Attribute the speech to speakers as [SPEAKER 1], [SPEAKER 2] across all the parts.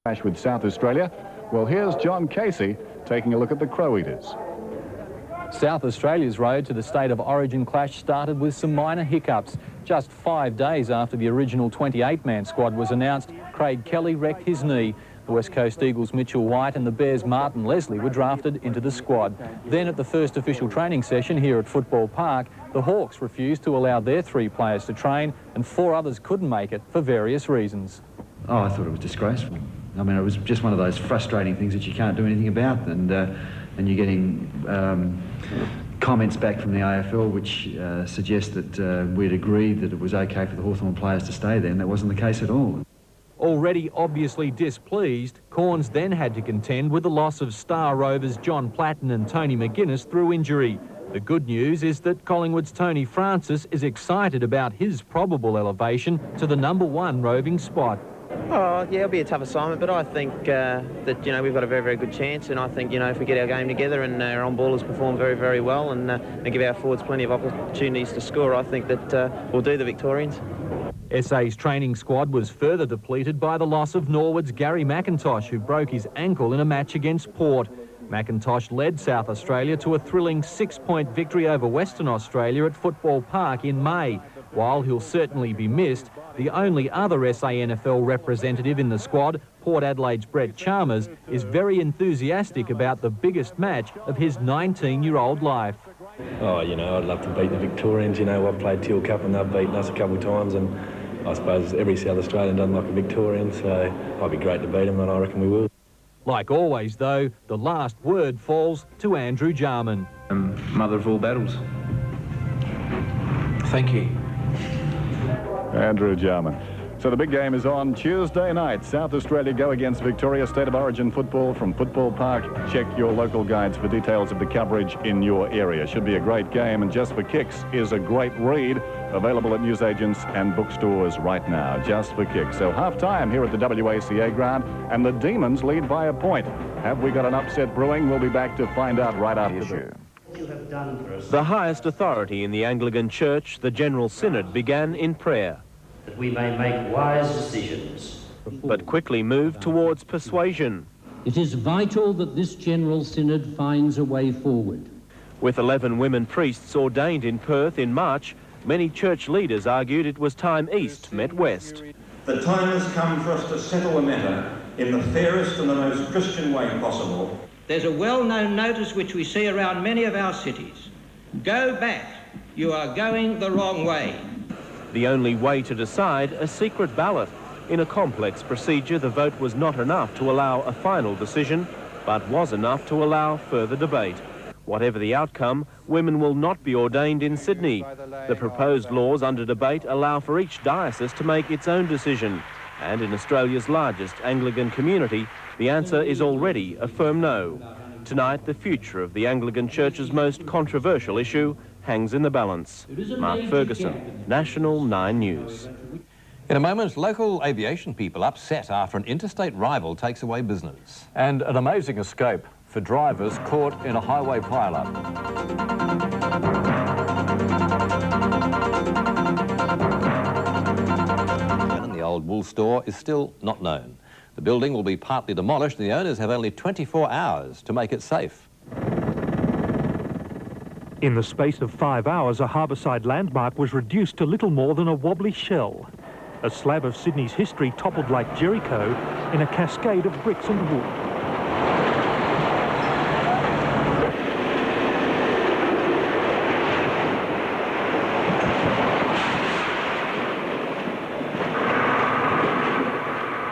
[SPEAKER 1] Clash with South Australia. Well, here's John Casey taking a look at the Crow Eaters.
[SPEAKER 2] South Australia's road to the State of Origin clash started with some minor hiccups. Just 5 days after the original 28-man squad was announced, Craig Kelly wrecked his knee. The West Coast Eagles' Mitchell White and the Bears' Martin Leslie were drafted into the squad. Then at the first official training session here at Football Park, the Hawks refused to allow their 3 players to train and 4 others couldn't make it for various reasons.
[SPEAKER 3] Oh, I thought it was disgraceful. I mean, it was just one of those frustrating things that you can't do anything about, and you're getting comments back from the AFL which suggest that we'd agreed that it was okay for the Hawthorn players to stay there, and that wasn't the case at all.
[SPEAKER 2] Already obviously displeased, Corns then had to contend with the loss of star rovers John Platten and Tony McGuinness through injury. The good news is that Collingwood's Tony Francis is excited about his probable elevation to the #1 roving spot.
[SPEAKER 4] Oh, yeah, it'll be a tough assignment, but I think that, we've got a very, very good chance, and I think, if we get our game together and our on-ballers perform very, very well and give our forwards plenty of opportunities to score, I think that we'll do the Victorians.
[SPEAKER 2] SA's training squad was further depleted by the loss of Norwood's Gary McIntosh, who broke his ankle in a match against Port. McIntosh led South Australia to a thrilling 6-point victory over Western Australia at Football Park in May. While he'll certainly be missed, the only other SANFL representative in the squad, Port Adelaide's Brett Chalmers, is very enthusiastic about the biggest match of his 19-year-old life.
[SPEAKER 5] Oh, I'd love to beat the Victorians. I've played Teal Cup and they've beaten us a couple of times, and I suppose every South Australian doesn't like a Victorian, so it'd be great to beat them, and I reckon we will.
[SPEAKER 2] Like always, though, the last word falls to Andrew Jarman.
[SPEAKER 6] Mother of all battles.
[SPEAKER 5] Thank you.
[SPEAKER 1] Andrew Jarman. So the big game is on Tuesday night. South Australia go against Victoria. State of Origin football from Football Park. Check your local guides for details of the coverage in your area. Should be a great game, and Just for Kicks is a great read. Available at newsagents and bookstores right now. Just for Kicks. So half-time here at the WACA ground, and the Demons lead by a point. Have we got an upset brewing? We'll be back to find out right after this.
[SPEAKER 7] The highest authority in the Anglican Church, the General Synod, began in prayer.
[SPEAKER 8] That we may make wise decisions.
[SPEAKER 7] But quickly moved towards persuasion.
[SPEAKER 8] It is vital that this General Synod finds a way forward.
[SPEAKER 7] With 11 women priests ordained in Perth in March, many church leaders argued it was time East met West.
[SPEAKER 9] The time has come for us to settle the matter in the fairest and the most Christian way possible.
[SPEAKER 10] There's a well-known notice which we see around many of our cities. Go back, you are going the wrong way.
[SPEAKER 7] The only way to decide, a secret ballot. In a complex procedure, the vote was not enough to allow a final decision, but was enough to allow further debate. Whatever the outcome, women will not be ordained in Sydney. The proposed laws under debate allow for each diocese to make its own decision. And in Australia's largest Anglican community, the answer is already a firm no. Tonight, the future of the Anglican Church's most controversial issue hangs in the balance. Mark Ferguson, National 9 News.
[SPEAKER 11] In a moment, local aviation people upset after an interstate rival takes away business.
[SPEAKER 2] And an amazing escape for drivers caught in a highway pile-up.
[SPEAKER 11] The old wool store is still not known. The building will be partly demolished and the owners have only 24 hours to make it safe.
[SPEAKER 12] In the space of 5 hours, a harbourside landmark was reduced to little more than a wobbly shell. A slab of Sydney's history toppled like Jericho in a cascade of bricks and wood.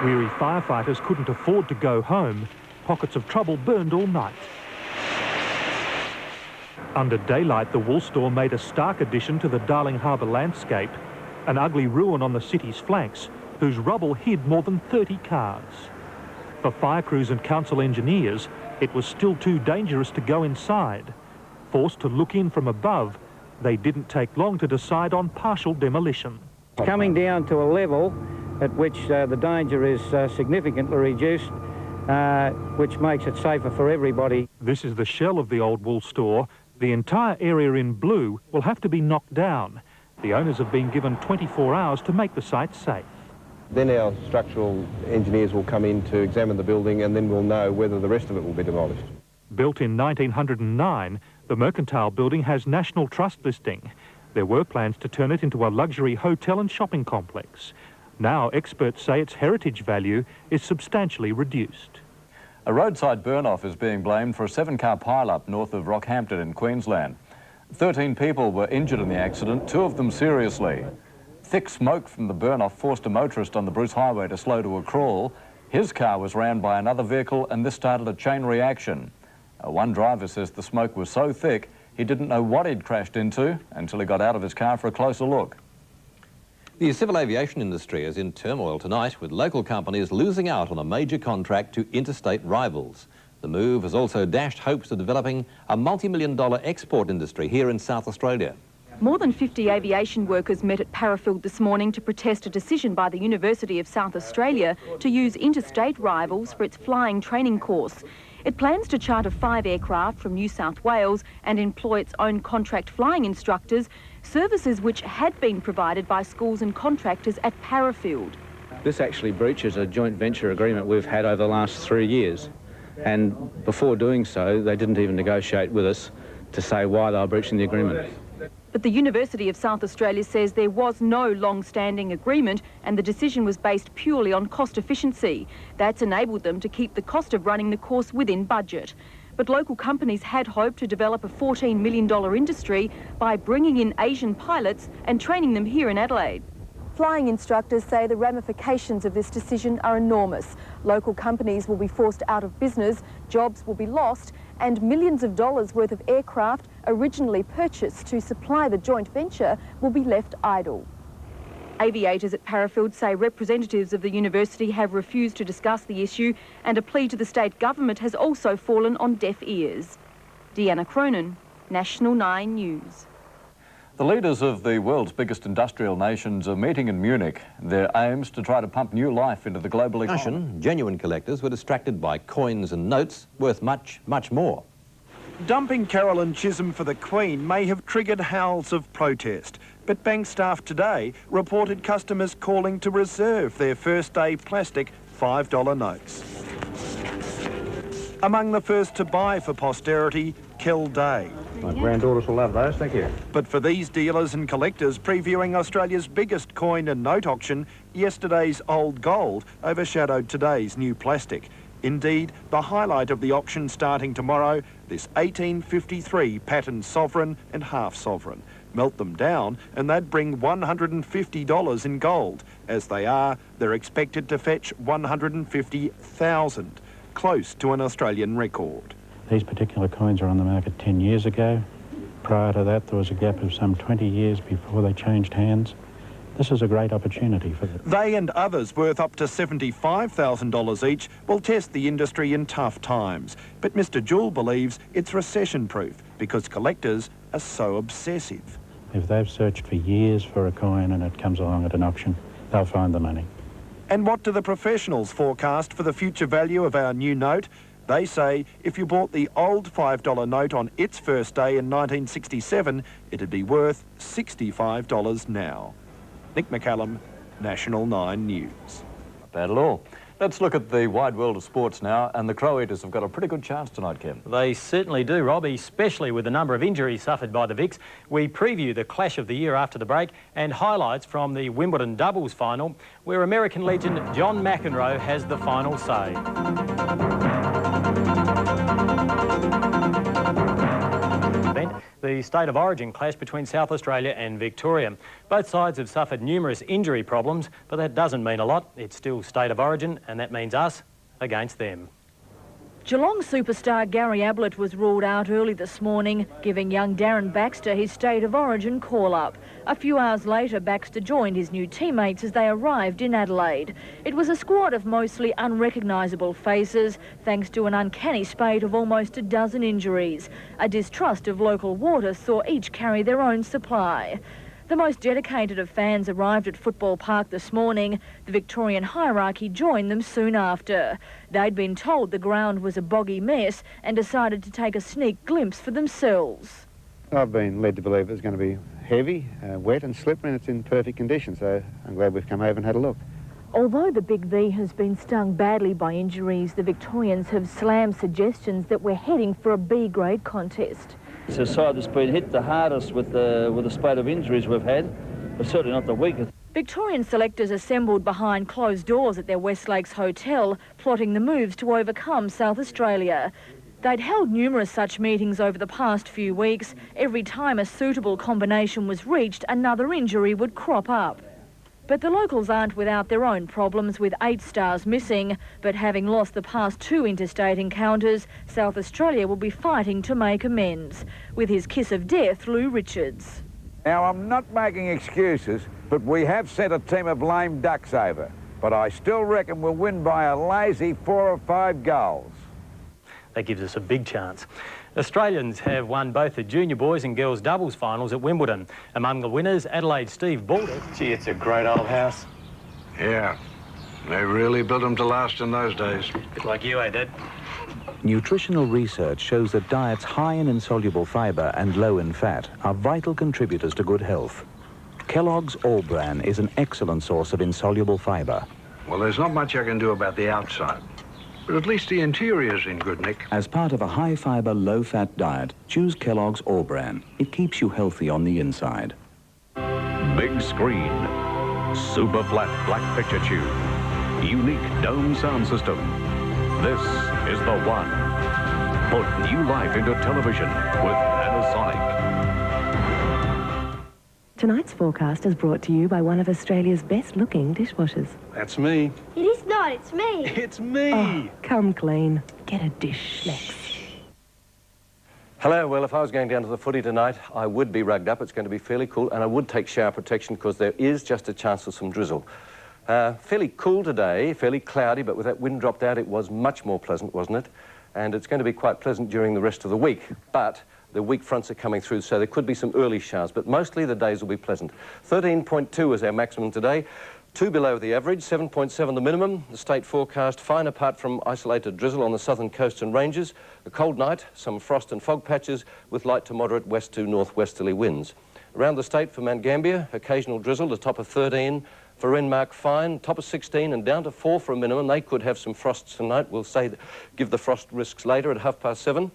[SPEAKER 12] Weary firefighters couldn't afford to go home. Pockets of trouble burned all night. Under daylight, the wool store made a stark addition to the Darling Harbour landscape, an ugly ruin on the city's flanks, whose rubble hid more than 30 cars. For fire crews and council engineers, it was still too dangerous to go inside. Forced to look in from above, they didn't take long to decide on partial demolition.
[SPEAKER 13] Coming down to a level at which the danger is significantly reduced, which makes it safer for everybody.
[SPEAKER 12] This is the shell of the old wool store. The entire area in blue will have to be knocked down. The owners have been given 24 hours to make the site safe.
[SPEAKER 14] Then our structural engineers will come in to examine the building, and then we'll know whether the rest of it will be demolished.
[SPEAKER 12] Built in 1909, the Mercantile building has National Trust listing. There were plans to turn it into a luxury hotel and shopping complex. Now experts say its heritage value is substantially reduced.
[SPEAKER 1] A roadside burn-off is being blamed for a 7-car pile-up north of Rockhampton in Queensland. 13 people were injured in the accident, 2 of them seriously. Thick smoke from the burn-off forced a motorist on the Bruce Highway to slow to a crawl. His car was rammed by another vehicle and this started a chain reaction. One driver says the smoke was so thick he didn't know what he'd crashed into until he got out of his car for a closer look.
[SPEAKER 11] The civil aviation industry is in turmoil tonight, with local companies losing out on a major contract to interstate rivals. The move has also dashed hopes of developing a multi-million-dollar export industry here in South Australia.
[SPEAKER 15] More than 50 aviation workers met at Parafield this morning to protest a decision by the University of South Australia to use interstate rivals for its flying training course. It plans to charter 5 aircraft from New South Wales and employ its own contract flying instructors, services which had been provided by schools and contractors at Parafield.
[SPEAKER 6] This actually breaches a joint venture agreement we've had over the last 3 years. And before doing so, they didn't even negotiate with us to say why they were breaching the agreement.
[SPEAKER 15] But the University of South Australia says there was no long-standing agreement and the decision was based purely on cost efficiency. That's enabled them to keep the cost of running the course within budget. But local companies had hoped to develop a $14 million industry by bringing in Asian pilots and training them here in Adelaide. Flying instructors say the ramifications of this decision are enormous. Local companies will be forced out of business, jobs will be lost, and millions of dollars worth of aircraft originally purchased to supply the joint venture will be left idle. Aviators at Parafield say representatives of the university have refused to discuss the issue, and a plea to the state government has also fallen on deaf ears. Deanna Cronin, National 9 News.
[SPEAKER 1] The leaders of the world's biggest industrial nations are meeting in Munich. Their aims to try to pump new life into the global economy.
[SPEAKER 11] Genuine collectors were distracted by coins and notes worth much, much more.
[SPEAKER 16] Dumping Carolyn Chisholm for the Queen may have triggered howls of protest, but bank staff today reported customers calling to reserve their first-day plastic $5 notes. Among the first to buy for posterity, Kel Day.
[SPEAKER 17] My granddaughters will love those, thank you.
[SPEAKER 16] But for these dealers and collectors previewing Australia's biggest coin and note auction, yesterday's old gold overshadowed today's new plastic. Indeed, the highlight of the auction starting tomorrow, this 1853 patterned sovereign and half sovereign. Melt them down and they'd bring $150 in gold. As they are, they're expected to fetch $150,000, close to an Australian record.
[SPEAKER 17] These particular coins are on the market 10 years ago. Prior to that, there was a gap of some 20 years before they changed hands. This is a great opportunity for them.
[SPEAKER 16] They and others worth up to $75,000 each will test the industry in tough times. But Mr. Jewell believes it's recession-proof because collectors are so obsessive.
[SPEAKER 17] If they've searched for years for a coin and it comes along at an auction, they'll find the money.
[SPEAKER 16] And what do the professionals forecast for the future value of our new note? They say if you bought the old $5 note on its first day in 1967, it'd be worth $65 now. Nick McCallum, National 9 News.
[SPEAKER 1] Not bad at all. Let's look at the wide world of sports now, and the Crow Eaters have got a pretty good chance tonight, Kim.
[SPEAKER 18] They certainly do, Rob, especially with the number of injuries suffered by the Vics. We preview the clash of the year after the break and highlights from the Wimbledon doubles final, where American legend John McEnroe has the final say. The State of Origin clash between South Australia and Victoria. Both sides have suffered numerous injury problems, but that doesn't mean a lot. It's still State of Origin, and that means us against them.
[SPEAKER 19] Geelong superstar Gary Ablett was ruled out early this morning, giving young Darren Baxter his State of Origin call-up. A few hours later, Baxter joined his new teammates as they arrived in Adelaide. It was a squad of mostly unrecognisable faces, thanks to an uncanny spate of almost a dozen injuries. A distrust of local water saw each carry their own supply. The most dedicated of fans arrived at Football Park this morning. The Victorian hierarchy joined them soon after. They'd been told the ground was a boggy mess and decided to take a sneak glimpse for themselves.
[SPEAKER 20] I've been led to believe it's going to be heavy, wet and slippery, and it's in perfect condition, so I'm glad we've come over and had a look.
[SPEAKER 19] Although the Big V has been stung badly by injuries, the Victorians have slammed suggestions that we're heading for a B-grade contest.
[SPEAKER 21] It's a side that's been hit the hardest with the spate of injuries we've had, but certainly not the weakest.
[SPEAKER 19] Victorian selectors assembled behind closed doors at their West Lakes hotel, plotting the moves to overcome South Australia. They'd held numerous such meetings over the past few weeks. Every time a suitable combination was reached, another injury would crop up. But the locals aren't without their own problems, with 8 stars missing. But having lost the past 2 interstate encounters, South Australia will be fighting to make amends. With his kiss of death, Lou Richards.
[SPEAKER 22] Now, I'm not making excuses, but we have sent a team of lame ducks over. But I still reckon we'll win by a lazy 4 or 5 goals.
[SPEAKER 18] That gives us a big chance. Australians have won both the junior boys and girls doubles finals at Wimbledon. Among the winners, Adelaide's Steve Baldock.
[SPEAKER 23] Gee, it's a great old house.
[SPEAKER 24] Yeah, they really built them to last in those days.
[SPEAKER 18] Bit like you, Dad?
[SPEAKER 25] Nutritional research shows that diets high in insoluble fibre and low in fat are vital contributors to good health. Kellogg's All Bran is an excellent source of insoluble fibre.
[SPEAKER 24] Well, there's not much I can do about the outside, but at least the interior's in good nick.
[SPEAKER 25] As part of a high-fibre, low-fat diet, choose Kellogg's All Bran. It keeps you healthy on the inside.
[SPEAKER 26] Big screen, super flat black picture tube, unique dome sound system. This is the one. Put new life into television with Panasonic.
[SPEAKER 27] Tonight's forecast is brought to you by one of Australia's best-looking dishwashers.
[SPEAKER 24] That's me.
[SPEAKER 28] It is not, it's me.
[SPEAKER 24] It's me.
[SPEAKER 27] Oh, come clean. Get a dish, Lex.
[SPEAKER 29] Hello. Well, if I was going down to the footy tonight, I would be rugged up. It's going to be fairly cool, and I would take shower protection because there is just a chance of some drizzle. Fairly cool today, fairly cloudy, but with that wind dropped out, it was much more pleasant, wasn't it? And it's going to be quite pleasant during the rest of the week. But the weak fronts are coming through, so there could be some early showers, but mostly the days will be pleasant. 13.2 is our maximum today, 2 below the average, 7.7 the minimum. The state forecast fine apart from isolated drizzle on the southern coasts and ranges. A cold night, some frost and fog patches with light to moderate west to northwesterly winds. Around the state for Mount Gambier, occasional drizzle, the top of 13. For Renmark, fine, top of 16 and down to 4 for a minimum. They could have some frosts tonight. We'll give the frost risks later at 7:30.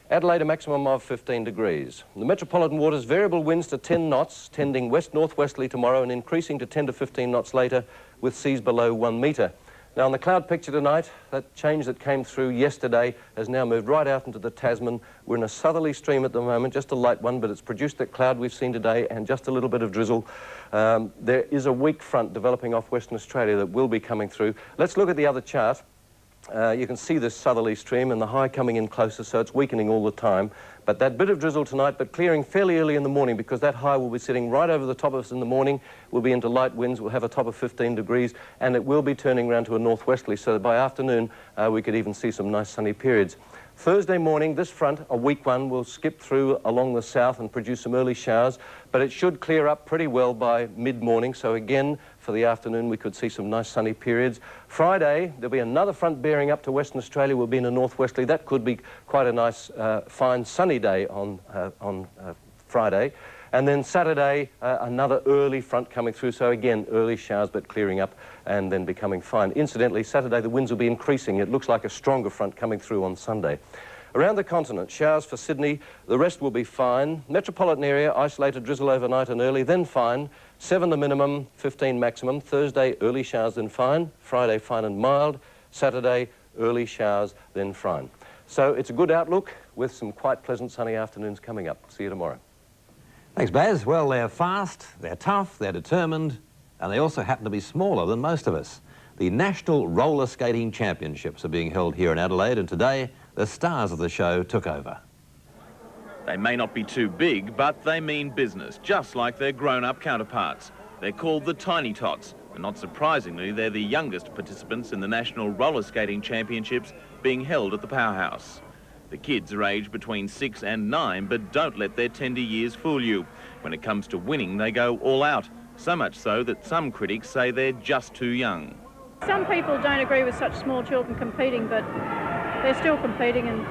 [SPEAKER 29] Adelaide, a maximum of 15 degrees. The metropolitan waters, variable winds to 10 knots, tending west-northwesterly tomorrow and increasing to 10 to 15 knots later with seas below 1 metre. Now, on the cloud picture tonight, that change that came through yesterday has now moved right out into the Tasman. We're in a southerly stream at the moment, just a light one, but it's produced that cloud we've seen today and just a little bit of drizzle. There is a weak front developing off Western Australia that will be coming through. Let's look at the other chart. You can see this southerly stream and the high coming in closer, so it's weakening all the time. But that bit of drizzle tonight, but clearing fairly early in the morning because that high will be sitting right over the top of us in the morning. We'll be into light winds, we'll have a top of 15 degrees, and it will be turning around to a northwesterly, so that by afternoon we could even see some nice sunny periods. Thursday morning, this front, a weak one, will skip through along the south and produce some early showers, but it should clear up pretty well by mid-morning, so again, for the afternoon, we could see some nice sunny periods. Friday, there'll be another front bearing up to Western Australia. We'll be in a northwesterly. That could be quite a nice, fine, sunny day on Friday. And then Saturday, another early front coming through. So again, early showers, but clearing up and then becoming fine. Incidentally, Saturday, the winds will be increasing. It looks like a stronger front coming through on Sunday. Around the continent, showers for Sydney. The rest will be fine. Metropolitan area, isolated drizzle overnight and early, then fine. 7 the minimum, 15 maximum. Thursday, early showers, then fine. Friday, fine and mild. Saturday, early showers, then fine. So it's a good outlook with some quite pleasant sunny afternoons coming up. See you tomorrow.
[SPEAKER 11] Thanks, Baz. Well, they're fast, they're tough, they're determined, and they also happen to be smaller than most of us. The National Roller Skating Championships are being held here in Adelaide, and today, the stars of the show took over.
[SPEAKER 30] They may not be too big, but they mean business, just like their grown-up counterparts. They're called the Tiny Tots, and not surprisingly, they're the youngest participants in the National Roller Skating Championships being held at the powerhouse. The kids are aged between 6 and 9, but don't let their tender years fool you. When it comes to winning, they go all out, so much so that some critics say they're just too young.
[SPEAKER 31] Some people don't agree with such small children competing, but they're still competing, and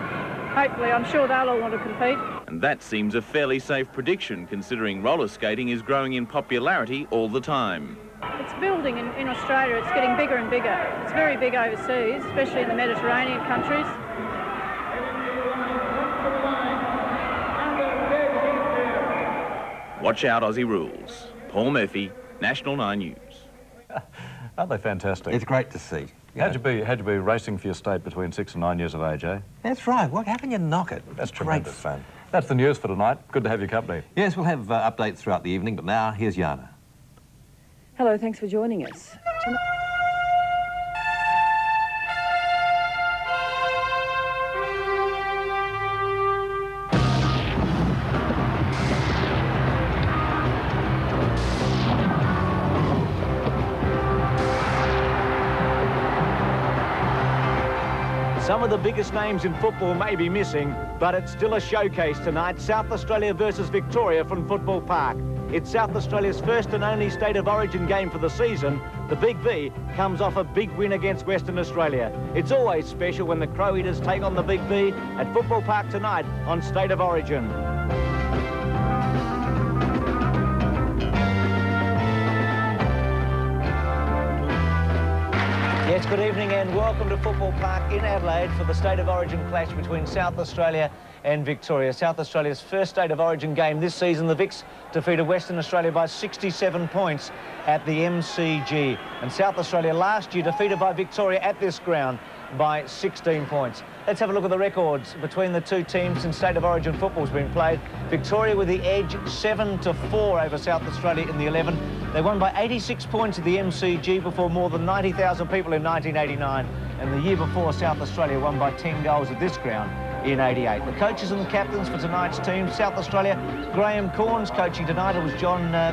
[SPEAKER 31] hopefully I'm sure they'll all want to compete.
[SPEAKER 30] And that seems a fairly safe prediction, considering roller skating is growing in popularity all the time.
[SPEAKER 31] It's building in Australia. It's getting bigger and bigger. It's very big overseas, especially in the Mediterranean countries.
[SPEAKER 30] Watch out, Aussie rules. Paul Murphy, National 9 News.
[SPEAKER 2] Aren't they fantastic?
[SPEAKER 11] It's great to see.
[SPEAKER 2] How'd you be racing for your state between 6 and 9 years of age, eh?
[SPEAKER 11] That's right. How can you knock it?
[SPEAKER 2] That's
[SPEAKER 11] great
[SPEAKER 2] tremendous
[SPEAKER 11] fun.
[SPEAKER 2] That's the news for tonight. Good to have your company.
[SPEAKER 11] Yes, we'll have updates throughout the evening, but now here's Jana.
[SPEAKER 15] Hello, thanks for joining us.
[SPEAKER 3] Some of the biggest names in football may be missing, but it's still a showcase tonight. South Australia versus Victoria from Football Park. It's South Australia's first and only State of Origin game for the season. The Big V comes off a big win against Western Australia. It's always special when the Crow Eaters take on the Big V at Football Park tonight on State of Origin. Yes, good evening and welcome to Football Park in Adelaide for the State of Origin clash between South Australia and Victoria. South Australia's first State of Origin game this season. The Vics defeated Western Australia by 67 points at the MCG. And South Australia last year defeated by Victoria at this ground by 16 points. Let's have a look at the records between the two teams since State of Origin football's been played. Victoria with the edge 7-4 over South Australia in the 11. They won by 86 points at the MCG before more than 90,000 people in 1989. And the year before, South Australia won by 10 goals at this ground in 88. The coaches and the captains for tonight's team, South Australia, Graham Corns coaching tonight. It was John, the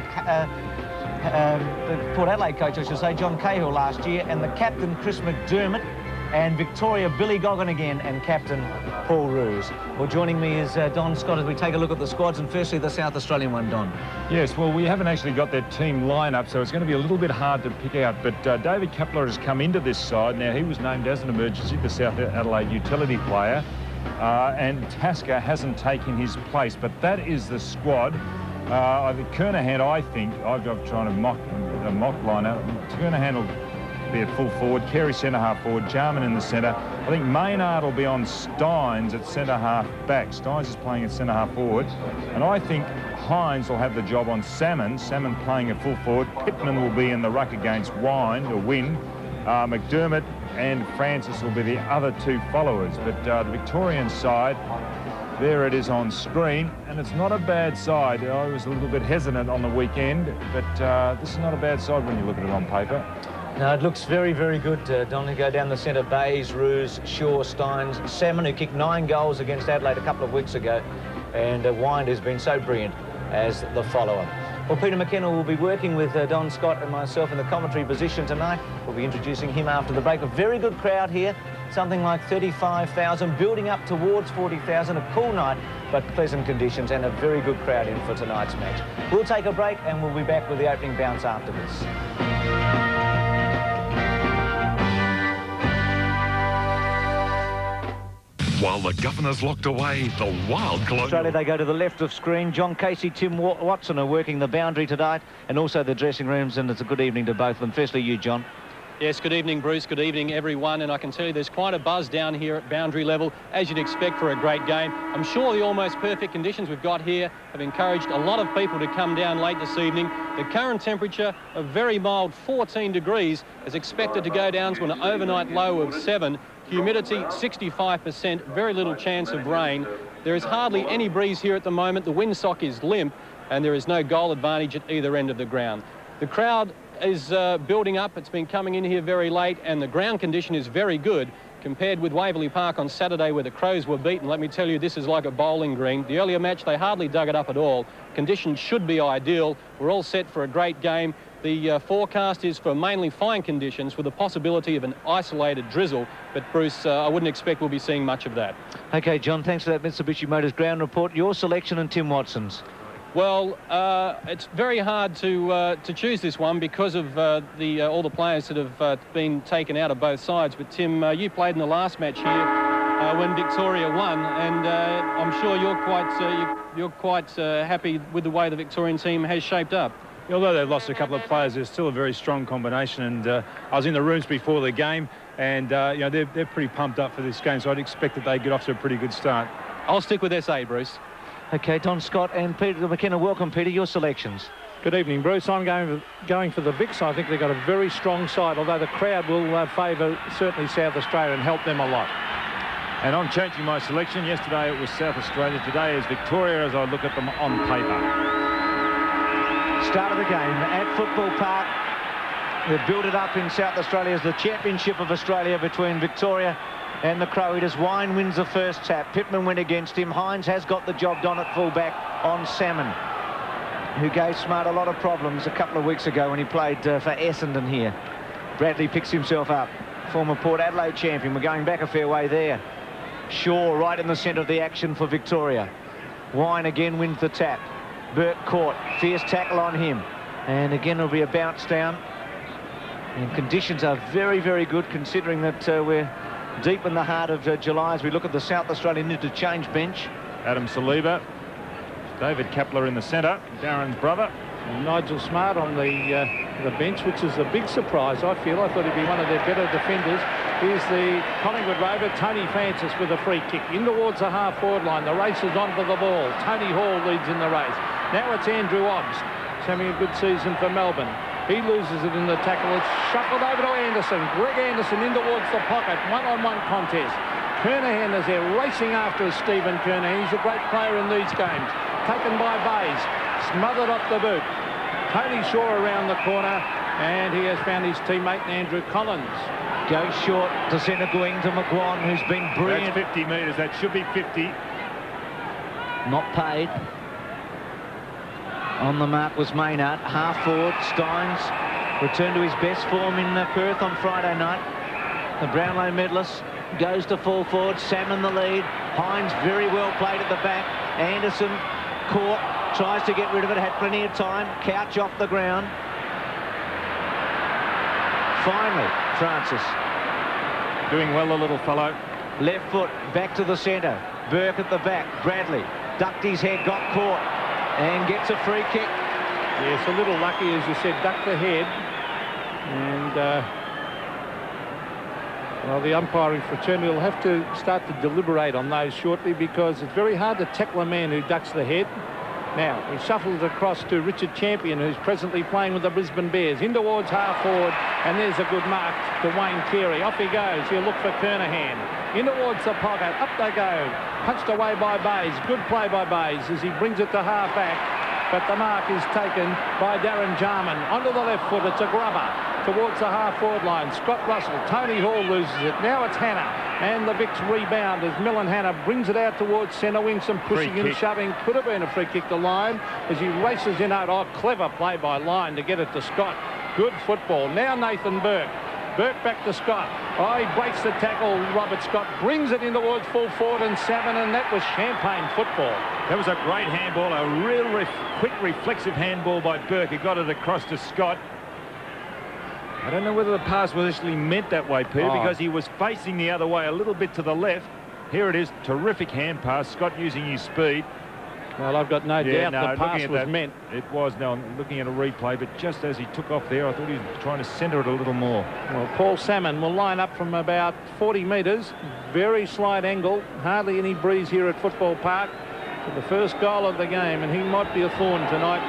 [SPEAKER 3] Port Adelaide coach, I should say, John Cahill last year, and the captain, Chris McDermott. And Victoria, Billy Goggin again, and captain Paul Roos. Well, joining me is Don Scott as we take a look at the squads, and firstly the South Australian one, Don.
[SPEAKER 4] Yes, well, we haven't actually got their team lineup, so it's going to be a little bit hard to pick out, but David Kepler has come into this side. Now, he was named as an emergency, the South Adelaide utility player, and Tasker hasn't taken his place, but that is the squad. Kernahan, I think, I've trying to mock lineup. Kernahan will be at full forward, Carey centre-half forward, Jarman in the centre. I think Maynard will be on Steins at centre-half back. Steins is playing at centre-half forward. And I think Hines will have the job on Salmon playing at full forward. Pittman will be in the ruck against Wyn. McDermott and Francis will be the other two followers. But the Victorian side, there it is on screen, and it's not a bad side. I was a little bit hesitant on the weekend, but this is not a bad side when you look at it on paper.
[SPEAKER 3] No, it looks very, very good, Don. To go down the centre, Bays, Roos, Shaw, Steins, Salmon, who kicked 9 goals against Adelaide a couple of weeks ago, and Wynd has been so brilliant as the follower. Well, Peter McKenna will be working with Don Scott and myself in the commentary position tonight. We'll be introducing him after the break. A very good crowd here, something like 35,000, building up towards 40,000. A cool night, but pleasant conditions, and a very good crowd in for tonight's match. We'll take a break, and we'll be back with the opening bounce after this.
[SPEAKER 5] While the governor's locked away, the wild colonial...
[SPEAKER 3] Australia, they go to the left of screen. John Casey, Tim Watson are working the boundary tonight, and also the dressing rooms, and it's a good evening to both of them. Firstly, you, John.
[SPEAKER 7] Yes, good evening, Bruce. Good evening, everyone. And I can tell you there's quite a buzz down here at boundary level, as you'd expect for a great game. I'm sure the almost perfect conditions we've got here have encouraged a lot of people to come down late this evening. The current temperature, a very mild 14 degrees, is expected to go down to an overnight low of 7. Humidity 65%, very little chance of rain. There is hardly any breeze here at the moment. The windsock is limp, and there is no goal advantage at either end of the ground. The crowd is building up. It's been coming in here very late, and the ground condition is very good compared with Waverley Park on Saturday where the Crows were beaten. Let me tell you, this is like a bowling green. The earlier match, they hardly dug it up at all. Conditions should be ideal. We're all set for a great game. The forecast is for mainly fine conditions with the possibility of an isolated drizzle. But, Bruce, I wouldn't expect we'll be seeing much of that.
[SPEAKER 3] OK, John, thanks for that Mitsubishi Motors ground report. Your selection and Tim Watson's.
[SPEAKER 7] Well, it's very hard to choose this one because of all the players that have been taken out of both sides. But, Tim, you played in the last match here when Victoria won, and I'm sure you're quite happy with the way the Victorian team has shaped up.
[SPEAKER 6] Although they've lost a couple of players, they're still a very strong combination. And I was in the rooms before the game, and you know, they're pretty pumped up for this game. So I'd expect that they get off to a pretty good start.
[SPEAKER 7] I'll stick with SA, Bruce.
[SPEAKER 3] Okay, Don Scott and Peter McKenna. Welcome, Peter. Your selections.
[SPEAKER 8] Good evening, Bruce. I'm going for the Vicks. I think they've got a very strong side, although the crowd will favour certainly South Australia and help them a lot.
[SPEAKER 4] And I'm changing my selection. Yesterday it was South Australia. Today is Victoria as I look at them on paper.
[SPEAKER 3] Start of the game at Football Park. They've built it up in South Australia as the Championship of Australia between Victoria and the Crow Eaters. Wine wins the first tap. Pittman went against him. Hines has got the job done at fullback on Salmon, who gave Smart a lot of problems a couple of weeks ago when he played for Essendon here. Bradley picks himself up. Former Port Adelaide champion. We're going back a fair way there. Shaw right in the centre of the action for Victoria. Wine again wins the tap. Burke caught. Fierce tackle on him. And again it'll be a bounce down. And conditions are very, very good considering that we're deep in the heart of July as we look at the South Australian interchange bench.
[SPEAKER 4] Adam Saliba. David Kepler in the centre. Darren's brother.
[SPEAKER 8] And Nigel Smart on the bench, which is a big surprise, I feel. I thought he'd be one of their better defenders. Here's the Collingwood Rover, Tony Francis, with a free kick in towards the half-forward line. The race is on for the ball. Tony Hall leads in the race. Now it's Andrew Obbs. He's having a good season for Melbourne. He loses it in the tackle. It's shuffled over to Anderson. Greg Anderson in towards the pocket. One-on-one contest. Kernahan is there racing after Stephen Kernahan. He's a great player in these games. Taken by Bays. Smothered off the boot. Tony Shaw around the corner, and he has found his teammate Andrew Collins.
[SPEAKER 3] Goes short to centre going to McGuan, who's been brilliant.
[SPEAKER 4] That's 50 metres. That should be 50.
[SPEAKER 3] Not paid. On the mark was Maynard. Half forward, Steins returned to his best form in Perth on Friday night. The Brownlow medalist goes to full forward. Salmon the lead. Hines very well played at the back. Anderson caught, tries to get rid of it, had plenty of time. Couch off the ground. Finally, Francis.
[SPEAKER 4] Doing well, the little fellow.
[SPEAKER 3] Left foot, back to the centre. Burke at the back. Bradley ducked his head, got caught, and gets a free kick.
[SPEAKER 8] Yes, a little lucky, as you said, ducked the head. And, well, the umpiring fraternity will have to start to deliberate on those shortly, because it's very hard to tackle a man who ducks the head. Now, he shuffles across to Richard Champion, who's presently playing with the Brisbane Bears. In towards half forward, and there's a good mark to Wayne Carey. Off he goes. He'll look for Kernahan. In towards the pocket. Up they go. Punched away by Bays. Good play by Bays as he brings it to half back. But the mark is taken by Darren Jarman. Onto the left foot. It's a grubber towards the half-forward line. Scott Russell. Tony Hall loses it. Now it's Hannah. And the Vicks rebound as Millen Hannah brings it out towards centre wing. Some pushing and shoving. Could have been a free kick to Lyon as he races in out. Oh, clever play by Lyon to get it to Scott. Good football. Now Nathan Burke. Burke back to Scott. Oh, he breaks the tackle. Robert Scott brings it in towards full forward and Salmon, and that was champagne football.
[SPEAKER 4] That was a great handball, a real quick, reflexive handball by Burke. He got it across to Scott. I don't know whether the pass was actually meant that way, Peter, because he was facing the other way a little bit to the left. Here it is, terrific hand pass. Scott using his speed.
[SPEAKER 8] Well, I've got no doubt the pass was meant.
[SPEAKER 4] It was. Now I'm looking at a replay, but just as he took off there, I thought he was trying to centre it a little more.
[SPEAKER 8] Well, Paul Salmon will line up from about 40 metres. Very slight angle. Hardly any breeze here at Football Park. For the first goal of the game, and he might be a thorn tonight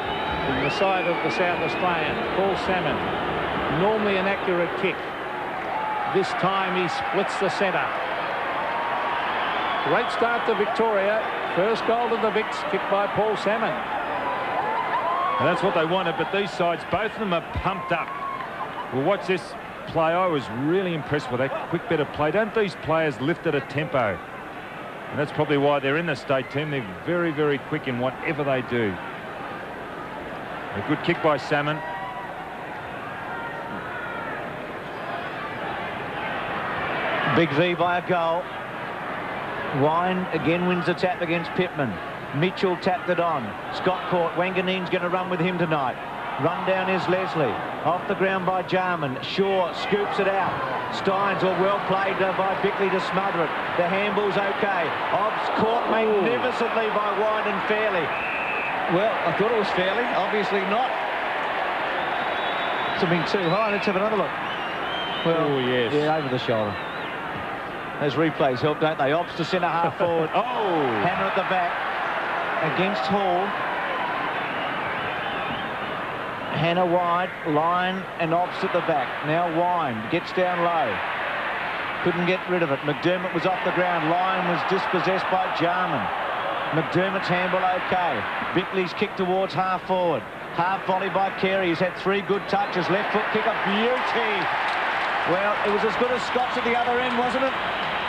[SPEAKER 8] in the side of the South Australian. Paul Salmon. Normally an accurate kick. This time he splits the centre. Great start to Victoria. First goal to the Vicks, kicked by Paul Salmon.
[SPEAKER 4] And that's what they wanted, but these sides, both of them are pumped up. Well, watch this play. I was really impressed with that quick bit of play. Don't these players lift at a tempo? And that's probably why they're in the state team. They're very, very quick in whatever they do. A good kick by Salmon.
[SPEAKER 3] Big V by a goal. Wine again wins the tap against Pittman. Mitchell tapped it on. Scott caught. Wanganeen's going to run with him tonight. Run down is Leslie. Off the ground by Jarman. Shaw scoops it out. Steins, well played by Bickley to smother it. The handball's okay. Obbs caught magnificently by Wine and Fairley. Well, I thought it was Fairley. Obviously not. Must have been too high. Let's have another look. Well,
[SPEAKER 8] oh, yes.
[SPEAKER 3] Yeah, over the shoulder. Those replays help, don't they? Ops to centre half forward.
[SPEAKER 4] Oh!
[SPEAKER 3] Hannah at the back against Hall. Hannah wide, Line and Ops at the back. Now Wine gets down low. Couldn't get rid of it. McDermott was off the ground. Line was dispossessed by Jarman. McDermott's handball okay. Bickley's kick towards half forward. Half volley by Carey. He's had 3 good touches. Left foot kick, a beauty. Well, it was as good as Scott's at the other end, wasn't it?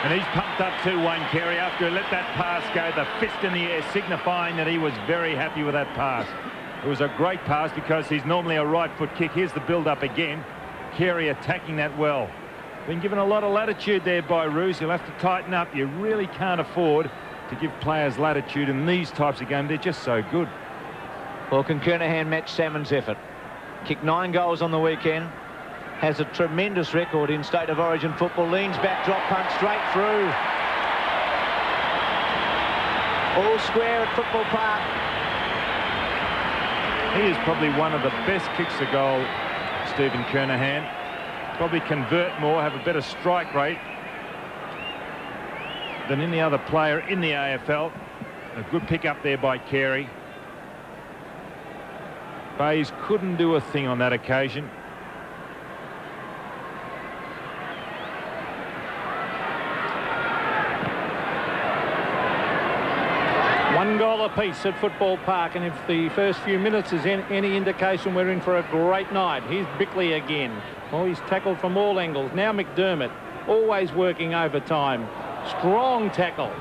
[SPEAKER 4] And he's pumped up too, Wayne Carey, after he let that pass go, the fist in the air, signifying that he was very happy with that pass. It was a great pass because he's normally a right foot kick. Here's the build-up again. Carey attacking that well. Been given a lot of latitude there by Roos. He'll have to tighten up. You really can't afford to give players latitude in these types of games. They're just so good.
[SPEAKER 3] Well, can Kernahan match Salmon's effort? Kicked 9 goals on the weekend. Has a tremendous record in State of Origin football. Leans back, drop punt straight through. All square at Football Park.
[SPEAKER 4] He is probably one of the best kicks to goal, Stephen Kernahan. Probably convert more, have a better strike rate than any other player in the AFL. A good pick up there by Carey. Bayes couldn't do a thing on that occasion.
[SPEAKER 8] One goal apiece at Football Park, and if the first few minutes is any indication, we're in for a great night. Here's Bickley again. Oh, he's tackled from all angles. Now McDermott, always working overtime. Strong tackle.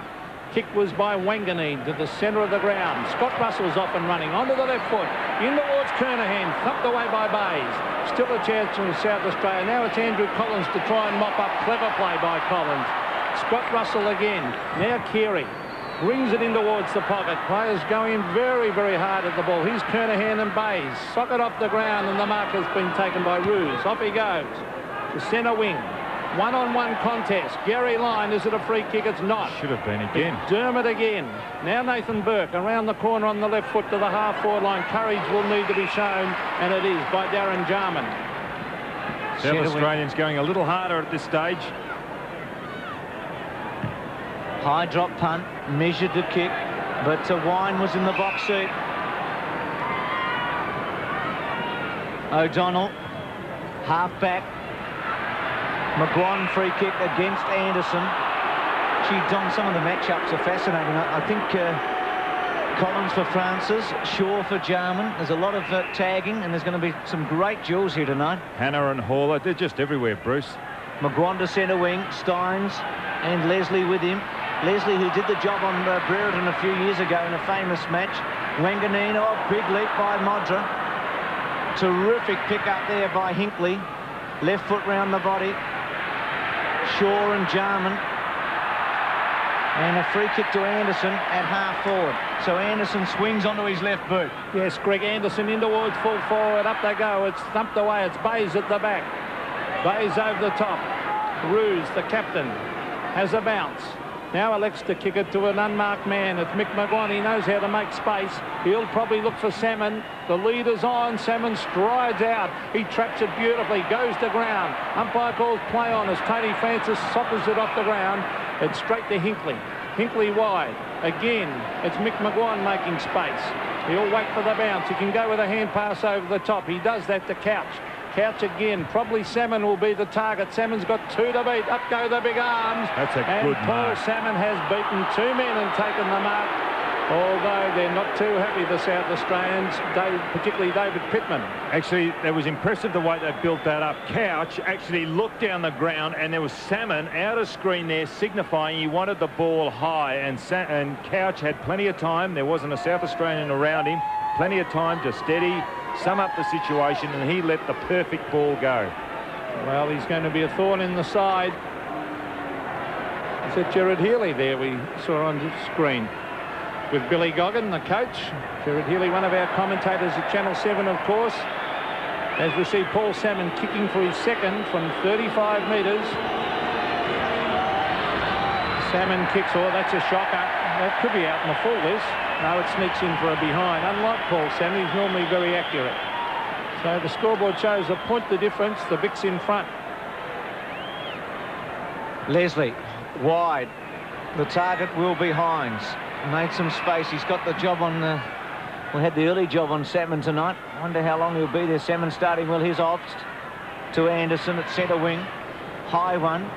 [SPEAKER 8] Kick was by Wanganeen to the centre of the ground. Scott Russell's off and running onto the left foot. In towards Kernahan, thumped away by Bayes. Still a chance from South Australia. Now it's Andrew Collins to try and mop up. Clever play by Collins. Scott Russell again. Now Carey. Brings it in towards the pocket. Players going very, very hard at the ball. Here's Kernahan and Bayes. Socket off the ground, and the mark has been taken by Roos. Off he goes. The centre wing. One-on-one contest. Gary Line, is it a free kick? It's not.
[SPEAKER 4] Should have been again.
[SPEAKER 8] Dermot again. Now Nathan Burke around the corner on the left foot to the half-forward line. Courage will need to be shown, and it is by Darren Jarman.
[SPEAKER 4] South Australians going a little harder at this stage.
[SPEAKER 3] High drop punt, measured the kick, but Wine was in the box seat. O'Donnell, half back. McGuan free kick against Anderson. Gee, Don, some of the matchups are fascinating. I think Collins for Francis, Shaw for Jarman. There's a lot of tagging, and there's going to be some great duels here tonight.
[SPEAKER 4] Hannah and Haller, they're just everywhere, Bruce.
[SPEAKER 3] McGuan to centre wing, Steins and Leslie with him. Leslie, who did the job on Brereton a few years ago in a famous match. Wanganeen, oh, big leap by Modra. Terrific pick up there by Hinkley. Left foot round the body. Shaw and Jarman. And a free kick to Anderson at half forward. So Anderson swings onto his left boot.
[SPEAKER 8] Yes, Greg Anderson in towards full forward. Up they go. It's thumped away. It's Bayes at the back. Bayes over the top. Roos, the captain, has a bounce. Now elects to kick it to an unmarked man. It's Mick McGuan. He knows how to make space. He'll probably look for Salmon. The leader's on. Salmon strides out. He traps it beautifully. Goes to ground. Umpire calls play on as Tony Francis soccers it off the ground. It's straight to Hinkley. Hinkley wide. Again, it's Mick McGuan making space. He'll wait for the bounce. He can go with a hand pass over the top. He does that to Couch. Couch again. Probably Salmon will be the target. Salmon's got 2 to beat. Up go the big arms.
[SPEAKER 4] That's a good
[SPEAKER 8] Paul
[SPEAKER 4] mark.
[SPEAKER 8] Salmon has beaten 2 men and taken the mark. Although they're not too happy, the South Australians, particularly David Pittman.
[SPEAKER 4] Actually, it was impressive the way they built that up. Couch actually looked down the ground, and there was Salmon out of screen there, signifying he wanted the ball high. And Couch had plenty of time. There wasn't a South Australian around him. Plenty of time to steady, sum up the situation, and he let the perfect ball go.
[SPEAKER 8] Well, he's going to be a thorn in the side. Is it Gerard Healy there we saw on the screen? With Billy Goggin, the coach. Gerard Healy, one of our commentators at Channel 7, of course. As we see Paul Salmon kicking for his second from 35 metres. Salmon kicks, oh, that's a shocker. That could be out in the full, this. No, it sneaks in for a behind. Unlike Paul Salmon, he's normally very accurate. So the scoreboard shows a point the difference. The Vicks in front.
[SPEAKER 3] Leslie, wide. The target will be Hines. Made some space. He's got the job on... we had the early job on Salmon tonight. Wonder how long he'll be there. Salmon starting well. Here's Obst to Anderson at centre wing. High one.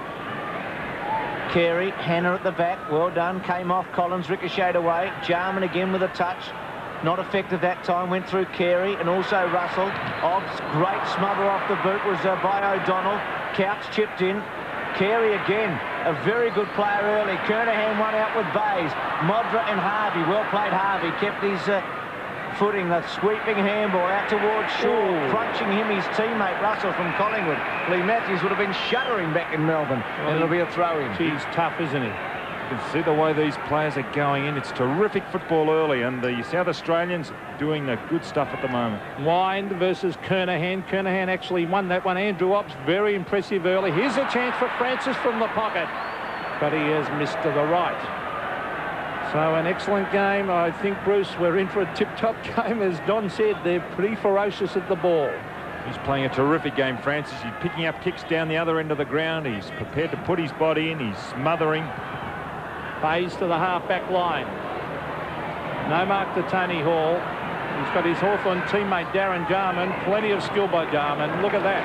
[SPEAKER 3] Carey, Hannah at the back. Well done. Came off. Collins ricocheted away. Jarman again with a touch. Not effective that time. Went through Carey and also Russell. Obst, great smother off the boot was by O'Donnell. Couch chipped in. Carey again, a very good player early. Kernahan won out with Bays. Modra and Harvey, well played Harvey. Kept his footing, the sweeping handball out towards Shaw. Crunching him, his teammate Russell from Collingwood. Lee Matthews would have been shuddering back in Melbourne. And it'll be a throw-in.
[SPEAKER 8] He's tough, isn't he?
[SPEAKER 4] You can see the way these players are going in. It's terrific football early, and the South Australians doing the good stuff at the moment.
[SPEAKER 8] Wind versus Kernahan. Kernahan actually won that one. Andrew Obbs, very impressive early. Here's a chance for Francis from the pocket, but he has missed to the right. So an excellent game. I think, Bruce, we're in for a tip-top game. As Don said, they're pretty ferocious at the ball.
[SPEAKER 4] He's playing a terrific game, Francis. He's picking up kicks down the other end of the ground. He's prepared to put his body in. He's smothering.
[SPEAKER 8] Bays to the half-back line. No mark to Tony Hall. He's got his Hawthorn teammate Darren Jarman. Plenty of skill by Jarman. Look at that.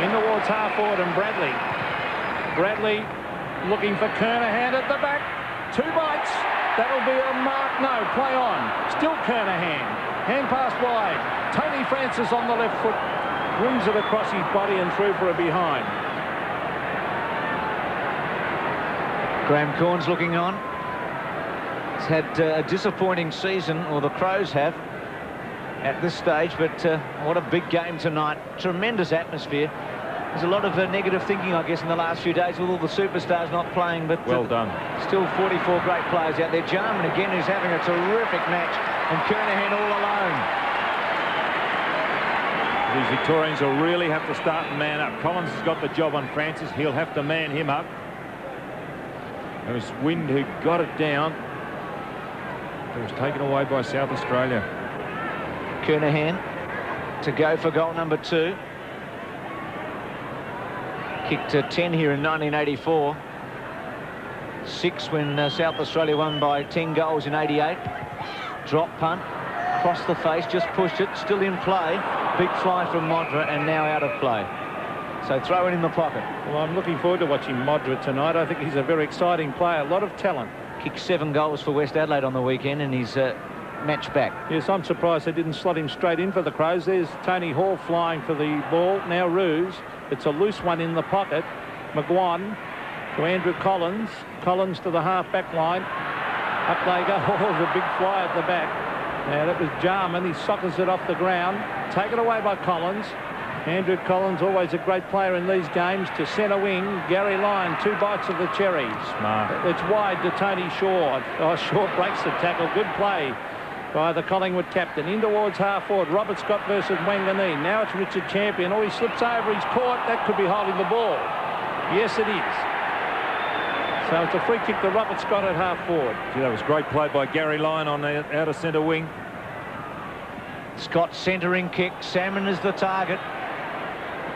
[SPEAKER 8] In towards half-forward and Bradley. Bradley looking for Kernahan at the back. 2 bites. That'll be a mark. No, play on. Still Kernahan. Hang pass wide. Tony Francis on the left foot. Wings it across his body and through for a behind.
[SPEAKER 3] Graham Corns looking on. He's had a disappointing season, or the Crows have, at this stage, but what a big game tonight. Tremendous atmosphere. There's a lot of negative thinking, I guess, in the last few days with all the superstars not playing, but
[SPEAKER 4] well done.
[SPEAKER 3] Still 44 great players out there. Jarman again, who's having a terrific match, and Kernahan all alone.
[SPEAKER 4] These Victorians will really have to start and man up. Collins has got the job on Francis. He'll have to man him up. It was Wind who got it down. It was taken away by South Australia.
[SPEAKER 3] Kernahan to go for goal number 2. Kicked 10 here in 1984. 6 when South Australia won by 10 goals in 88. Drop punt, crossed the face, just pushed it, still in play. Big fly from Modra and now out of play. So throw it in the pocket.
[SPEAKER 8] Well, I'm looking forward to watching Modra tonight. I think he's a very exciting player, a lot of talent.
[SPEAKER 3] Kicked 7 goals for West Adelaide on the weekend and he's match back.
[SPEAKER 8] Yes, I'm surprised they didn't slot him straight in for the Crows. There's Tony Hall flying for the ball. Now Roos. It's a loose one in the pocket. McGuan to Andrew Collins. Collins to the half-back line. Up they go. Oh, the big fly at the back. Now that was Jarman. He sockers it off the ground. Taken away by Collins. Andrew Collins, always a great player in these games, to centre wing. Gary Lyon, 2 bites of the cherry.
[SPEAKER 4] Smart.
[SPEAKER 8] It's wide to Tony Shaw. Oh, Shaw breaks the tackle. Good play by the Collingwood captain. In towards half-forward. Robert Scott versus Wanganeen. Now it's Richard Champion. Oh, he slips over. He's caught. That could be holding the ball. Yes, it is. So it's a free kick to Robert Scott at half-forward.
[SPEAKER 4] Gee, that was great play by Gary Lyon on the outer centre wing.
[SPEAKER 3] Scott centering kick. Salmon is the target.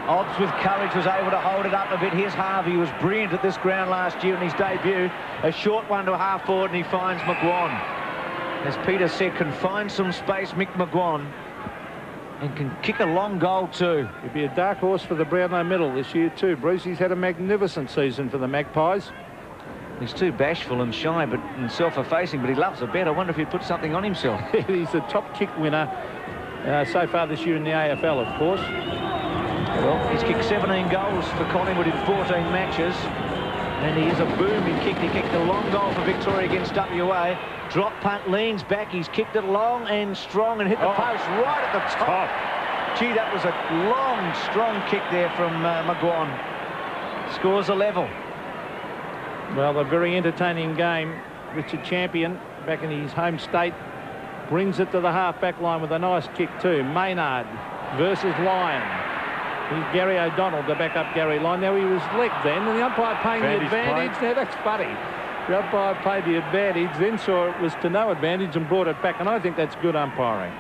[SPEAKER 3] Obbs with courage was able to hold it up a bit. Here's Harvey, who was brilliant at this ground last year in his debut. A short one to half-forward and he finds McGuan. As Peter said, can find some space, Mick McGuan, and can kick a long goal too.
[SPEAKER 8] He'd be a dark horse for the Brownlow medal this year too, Bruce. He's had a magnificent season for the Magpies.
[SPEAKER 3] He's too bashful and shy and self-effacing, but he loves a bet. I wonder if he'd put something on himself.
[SPEAKER 8] He's a top kick winner so far this year in the AFL, of course.
[SPEAKER 3] Well, he's kicked 17 goals for Collingwood in 14 matches. And he is a booming kick. He kicked a long goal for Victoria against WA. Drop punt, leans back. He's kicked it long and strong and hit the post right at the top. Gee, that was a long, strong kick there from McGuan. Scores a level.
[SPEAKER 8] Well, a very entertaining game. Richard Champion, back in his home state, brings it to the half-back line with a nice kick too. Maynard versus Lyon. Here's Gary O'Donnell to back up Gary Lyon. Now he was legged then, and the umpire paying the advantage. Now that's funny. The umpire paid the advantage, then saw it was to no advantage and brought it back, and I think that's good umpiring.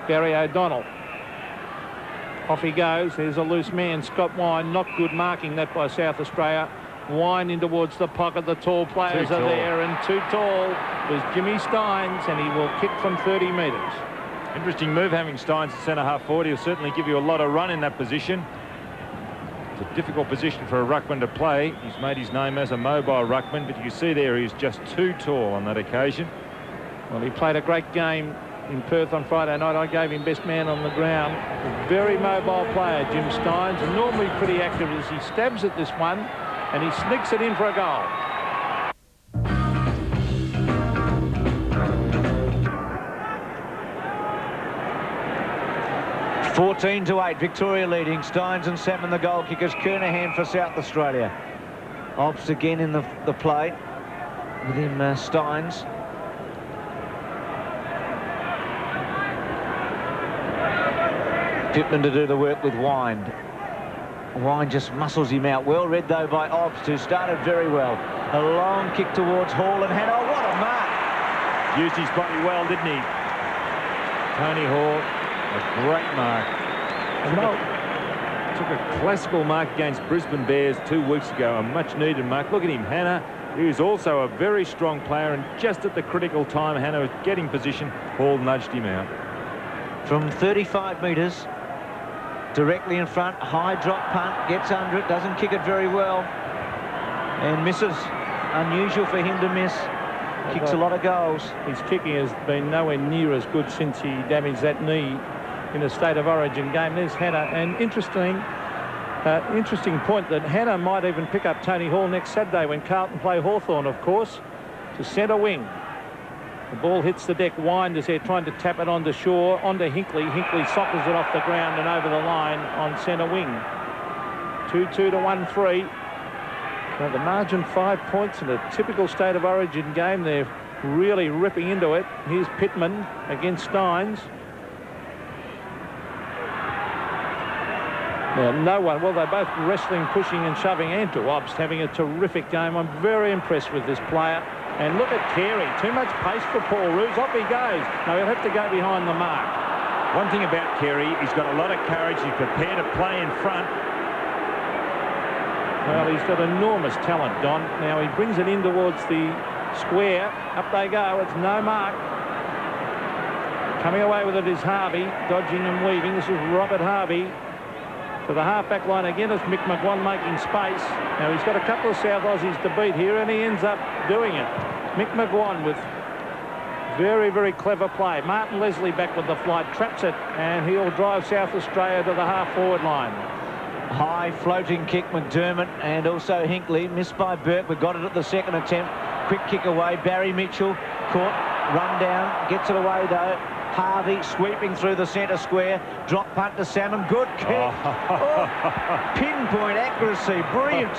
[SPEAKER 8] Gary O'Donnell Off he goes. There's a loose man, Scott Wine. Not good marking that by South Australia. Wine in towards the pocket. The tall players are there, and too tall was Jimmy Steins, and he will kick from 30 metres.
[SPEAKER 4] Interesting move having Steins at centre-half forward. He'll certainly give you a lot of run in that position. It's a difficult position for a ruckman to play. He's made his name as a mobile ruckman, but you see there he's just too tall on that occasion.
[SPEAKER 8] Well, he played a great game in Perth on Friday night. I gave him best man on the ground. A very mobile player, Jim Steins, and normally pretty active as he stabs at this one, and he sneaks it in for a goal.
[SPEAKER 3] (14-8), Victoria leading. Steins and Salmon the goal kickers. Kernahan for South Australia. Obst again in the play with him, Steins. Pittman to do the work with Wine. Wine just muscles him out. Well read, though, by Obst, who started very well. A long kick towards Hall and Hannah. Oh, what a mark!
[SPEAKER 4] Used his body well, didn't he? Tony Hall, a great mark. Took a classical mark against Brisbane Bears 2 weeks ago, a much-needed mark. Look at him, Hannah. He was also a very strong player, and just at the critical time, Hannah was getting position. Hall nudged him out.
[SPEAKER 3] From 35 metres, directly in front, high drop punt, gets under it, doesn't kick it very well, and misses. Unusual for him to miss. Kicks a lot of goals.
[SPEAKER 8] His kicking has been nowhere near as good since he damaged that knee in a State of Origin game. There's Hannah, and interesting point that Hannah might even pick up Tony Hall next Saturday when Carlton play Hawthorn, of course, to centre wing. The ball hits the deck. Wind is there trying to tap it onto Shaw, onto Hinkley. Hinkley sockers it off the ground and over the line on centre wing. 2-2 to 1-3. Now the margin 5 points in a typical State of Origin game. They're really ripping into it. Here's Pittman against Steins. Now, no one, well, they're both wrestling, pushing and shoving. Andrew Obst having a terrific game. I'm very impressed with this player. And look at Carey. Too much pace for Paul Roos. Off he goes. Now he'll have to go behind the mark.
[SPEAKER 4] One thing about Carey, he's got a lot of courage. He's prepared to play in front.
[SPEAKER 8] Well, he's got enormous talent, Don. Now he brings it in towards the square. Up they go. It's no mark. Coming away with it is Harvey, dodging and weaving. This is Robert Harvey. To the half-back line again is Mick McGuan making space. Now he's got a couple of South Aussies to beat here, and he ends up doing it. Mick McGuan with very, very clever play. Martin Leslie back with the flight, traps it, and he'll drive South Australia to the half-forward line.
[SPEAKER 3] High floating kick, McDermott, and also Hinkley. Missed by Burke, but got it at the second attempt. Quick kick away. Barry Mitchell caught, run down, gets it away though. Harvey sweeping through the centre square. Drop punt to Salmon. Good kick. Oh, pinpoint accuracy. Brilliant.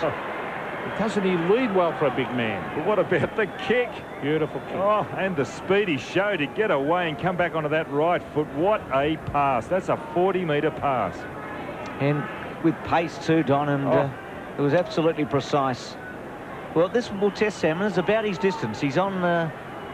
[SPEAKER 8] Doesn't he lead well for a big man?
[SPEAKER 4] But what about the kick?
[SPEAKER 8] Beautiful kick.
[SPEAKER 4] Oh, and the speed he showed to get away and come back onto that right foot. What a pass. That's a 40-metre pass.
[SPEAKER 3] And with pace too, Don, and it was absolutely precise. Well, this will test Salmon. It's about his distance. He's on the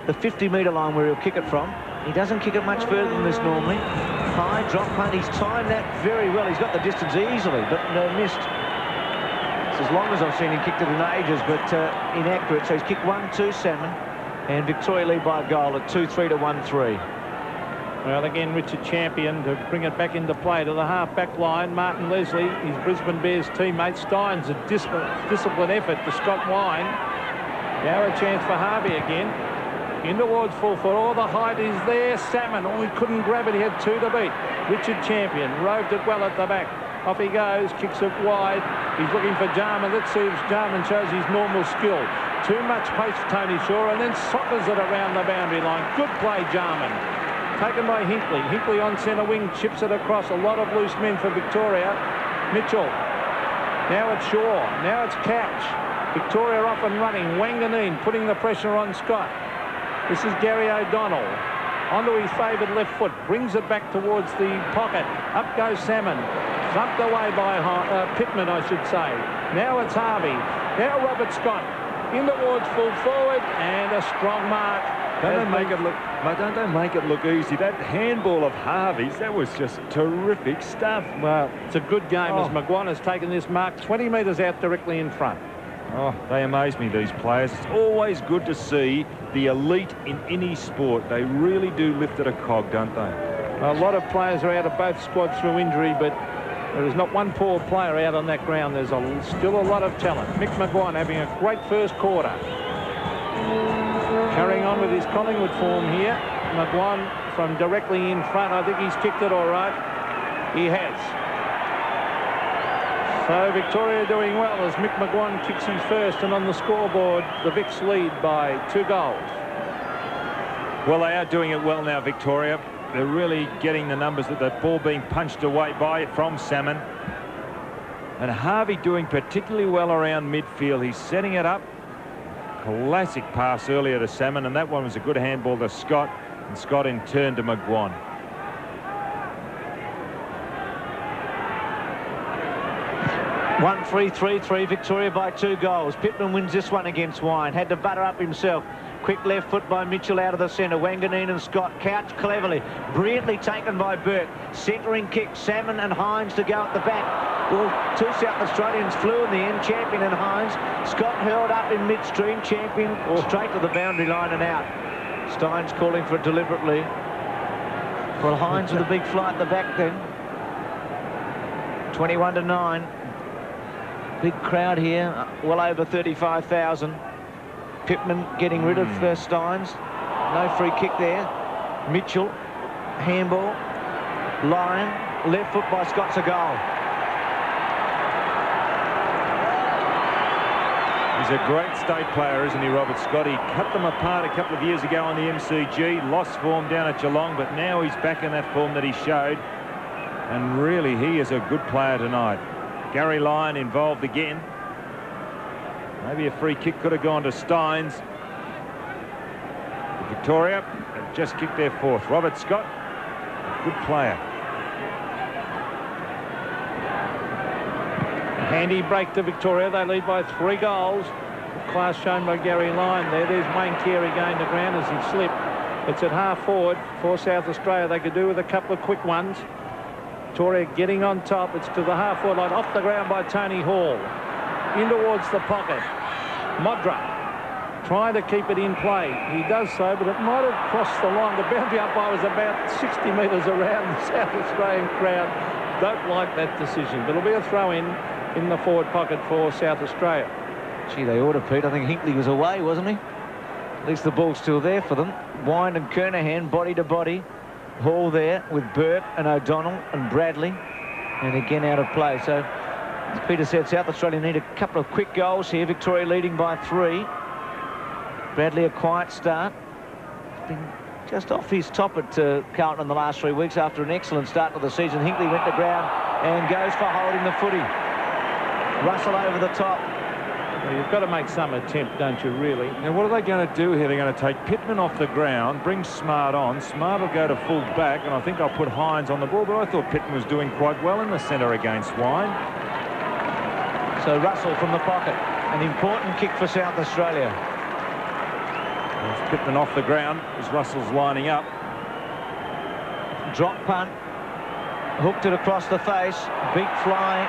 [SPEAKER 3] 50-metre line where he'll kick it from. He doesn't kick it much further than this normally. High drop punt. He's timed that very well. He's got the distance easily, but missed. It's as long as I've seen him kicked it in ages, but inaccurate. So he's kicked 1-2 Salmon, and Victoria lead by a goal at 2-3 to 1-3.
[SPEAKER 8] Well, again, Richard Champion to bring it back into play to the half-back line. Martin Leslie, his Brisbane Bears teammate. Steins, a disciplined effort to Scott Wine. Now a chance for Harvey again. In towards full foot. Oh, the height is there. Salmon. Oh, he couldn't grab it. He had 2 to beat. Richard Champion roved it well at the back. Off he goes. Kicks it wide. He's looking for Jarman. Let's see if Jarman shows his normal skill. Too much pace for Tony Shaw, and then soccers it around the boundary line. Good play, Jarman. Taken by Hinkley. Hinkley on centre wing. Chips it across. A lot of loose men for Victoria. Mitchell. Now it's Shaw. Now it's Couch. Victoria off and running. Wanganeen putting the pressure on Scott. This is Gary O'Donnell. Onto his favoured left foot. Brings it back towards the pocket. Up goes Salmon. Thumped away by Pittman, I should say. Now it's Harvey. Now Robert Scott. In towards full forward. And a strong mark
[SPEAKER 4] Don't they make it look easy? That handball of Harvey's, that was just terrific stuff.
[SPEAKER 8] Well, it's a good game as McGuan has taken this mark 20 metres out directly in front.
[SPEAKER 4] Oh, they amaze me, these players. It's always good to see the elite in any sport. They really do lift it a cog, don't they?
[SPEAKER 8] A lot of players are out of both squads through injury, but there is not one poor player out on that ground. There's still a lot of talent. Mick McGuan having a great first quarter. Carrying on with his Collingwood form here. McGuan from directly in front. I think he's kicked it all right. He has. So Victoria doing well as Mick McGuan kicks his first, and on the scoreboard the Vics lead by 2 goals.
[SPEAKER 4] Well, they are doing it well now, Victoria. They're really getting the numbers that the ball being punched away from Salmon. And Harvey doing particularly well around midfield. He's setting it up. Classic pass earlier to Salmon, and that one was a good handball to Scott, and Scott in turn to McGuan.
[SPEAKER 3] One 3-3-3, Victoria by 2 goals. Pittman wins this one against Wine. Had to butter up himself. Quick left foot by Mitchell out of the centre. Wanganeen and Scott couch cleverly. Brilliantly taken by Burke. Centering kick, Salmon and Hines to go at the back. Well, 2 South Australians flew in the end, Champion and Hines. Scott hurled up in midstream, Champion straight to the boundary line and out. Steins calling for it deliberately. Well, Hines with a big fly at the back then. 21-9. Big crowd here, well over 35,000. Pittman getting rid of Steins. No free kick there. Mitchell, handball. Lyon, left foot by Scott's a goal.
[SPEAKER 4] He's a great state player, isn't he, Robert Scott? He cut them apart a couple of years ago on the MCG, lost form down at Geelong, but now he's back in that form that he showed. And really, he is a good player tonight. Gary Lyon involved again. Maybe a free kick could have gone to Steins. Victoria have just kicked their 4th. Robert Scott, a good player.
[SPEAKER 8] Handy break to Victoria. They lead by 3 goals. The class shown by Gary Lyon there. There's Wayne Carey going to ground as he slipped. It's at half forward for South Australia. They could do with a couple of quick ones. Victoria getting on top. It's to the half-forward line, off the ground by Tony Hall. In towards the pocket. Modra trying to keep it in play. He does so, but it might have crossed the line. The boundary umpire was about 60 metres around the South Australian crowd. Don't like that decision, but it'll be a throw-in the forward pocket for South Australia.
[SPEAKER 3] Gee, they ought to, Pete. I think Hinkley was away, wasn't he? At least the ball's still there for them. Wine and Kernahan, body to body. Hall there with Burke and O'Donnell and Bradley, and again out of play. So as Peter said, South Australia need a couple of quick goals here. Victoria leading by 3. Bradley a quiet start. He's been just off his top at Carlton in the last 3 weeks after an excellent start to the season. Hinkley went to ground and goes for holding the footy. Russell over the top.
[SPEAKER 8] Well, you've got to make some attempt, don't you, really?
[SPEAKER 4] Now, what are they going to do here? They're going to take Pittman off the ground, bring Smart on. Smart will go to full back, and I think I'll put Hines on the ball, but I thought Pittman was doing quite well in the centre against Wine.
[SPEAKER 3] So Russell from the pocket. An important kick for South Australia.
[SPEAKER 4] There's Pittman off the ground as Russell's lining up.
[SPEAKER 3] Drop punt. Hooked it across the face. Big fly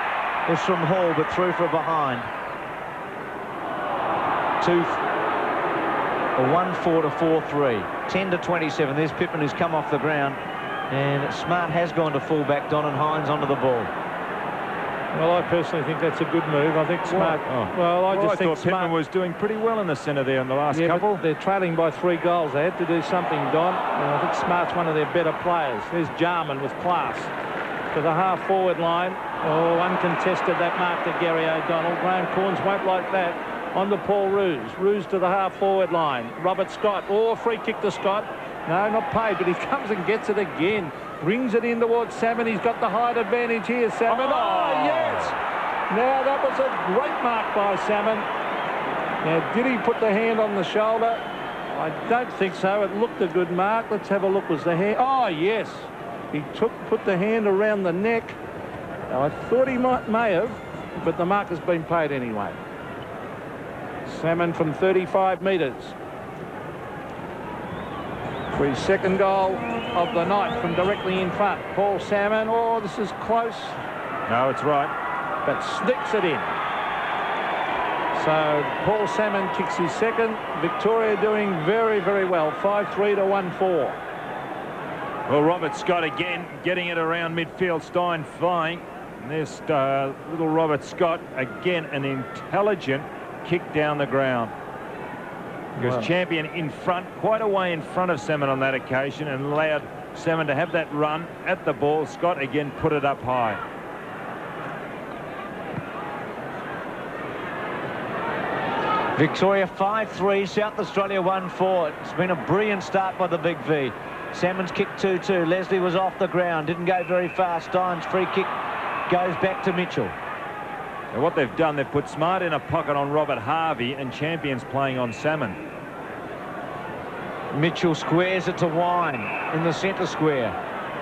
[SPEAKER 3] was from Hall, but through for a behind. 1-4 to 4-3. 10-27. There's Pittman who's come off the ground. And Smart has gone to full-back. Don and Hines onto the ball.
[SPEAKER 8] Well, I personally think that's a good move. I think Smart... I
[SPEAKER 4] thought Pittman was doing pretty well in the centre there in the last couple.
[SPEAKER 8] But they're trailing by 3 goals. They had to do something, Don. And I think Smart's one of their better players. There's Jarman with class. To the half-forward line. Oh, uncontested that mark to Gary O'Donnell. Graham Corns won't like that. On to Paul Roos. Roos to the half-forward line. Robert Scott. Oh, free kick to Scott. No, not paid, but he comes and gets it again. Brings it in towards Salmon. He's got the height advantage here, Salmon. Oh, yes! Now, that was a great mark by Salmon. Now, did he put the hand on the shoulder? I don't think so. It looked a good mark. Let's have a look. Was the hand... Oh, yes. He put the hand around the neck. Now, I thought he may have, but the mark has been paid anyway. Salmon from 35 metres. For his second goal of the night from directly in front. Paul Salmon, oh, this is close.
[SPEAKER 4] No, it's right.
[SPEAKER 8] But sneaks it in. So Paul Salmon kicks his second. Victoria doing very, very well. 5-3 to 1-4.
[SPEAKER 4] Well, Robert Scott again getting it around midfield. Stein flying. And there's little Robert Scott. Again, an intelligent kick down the ground. Because Champion in front, quite a way in front of Salmon on that occasion, and allowed Salmon to have that run at the ball. Scott again put it up high.
[SPEAKER 3] Victoria 5-3, South Australia 1-4. It's been a brilliant start by the Big V. Salmon's kick 2-2. Leslie was off the ground, didn't go very fast. Stein's free kick goes back to Mitchell.
[SPEAKER 4] And what they've done, they've put Smart in a pocket on Robert Harvey, and Champion's playing on Salmon.
[SPEAKER 3] Mitchell squares it to Wine in the centre square.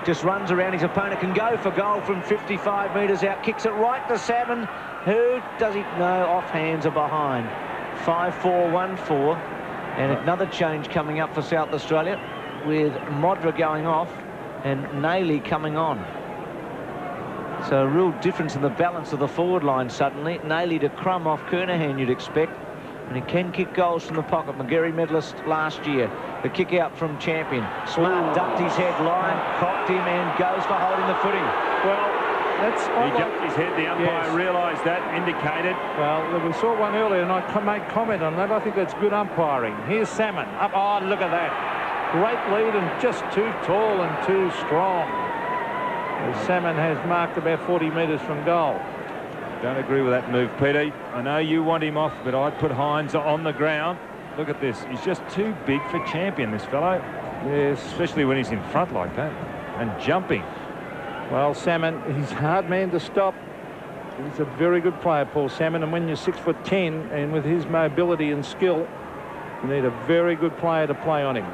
[SPEAKER 3] Just runs around his opponent, can go for goal from 55 metres out. Kicks it right to Salmon. Who does he know? Off hands are behind. 5-4, 1-4. And another change coming up for South Australia with Modra going off and Nailey coming on. So a real difference in the balance of the forward line suddenly. Nailey to Crum off Kernahan, you'd expect. And he can kick goals from the pocket. McGarry medalist last year. The kick out from Champion. Smart ducked his head. Lyon cocked him and goes for holding the footy.
[SPEAKER 8] Well, that's...
[SPEAKER 4] He ducked his head. The umpire realised that, indicated.
[SPEAKER 8] Well, we saw one earlier and I made comment on that. I think that's good umpiring. Here's Salmon. Up. Oh, look at that. Great lead and just too tall and too strong. Salmon has marked about 40 metres from goal.
[SPEAKER 4] Don't agree with that move, Peter. I know you want him off, but I'd put Hines on the ground. Look at this. He's just too big for Champion, this fellow.
[SPEAKER 8] Yes.
[SPEAKER 4] Especially when he's in front like that and jumping.
[SPEAKER 8] Well, Salmon, he's a hard man to stop. He's a very good player, Paul Salmon, and when you're 6'10", and with his mobility and skill, you need a very good player to play on him.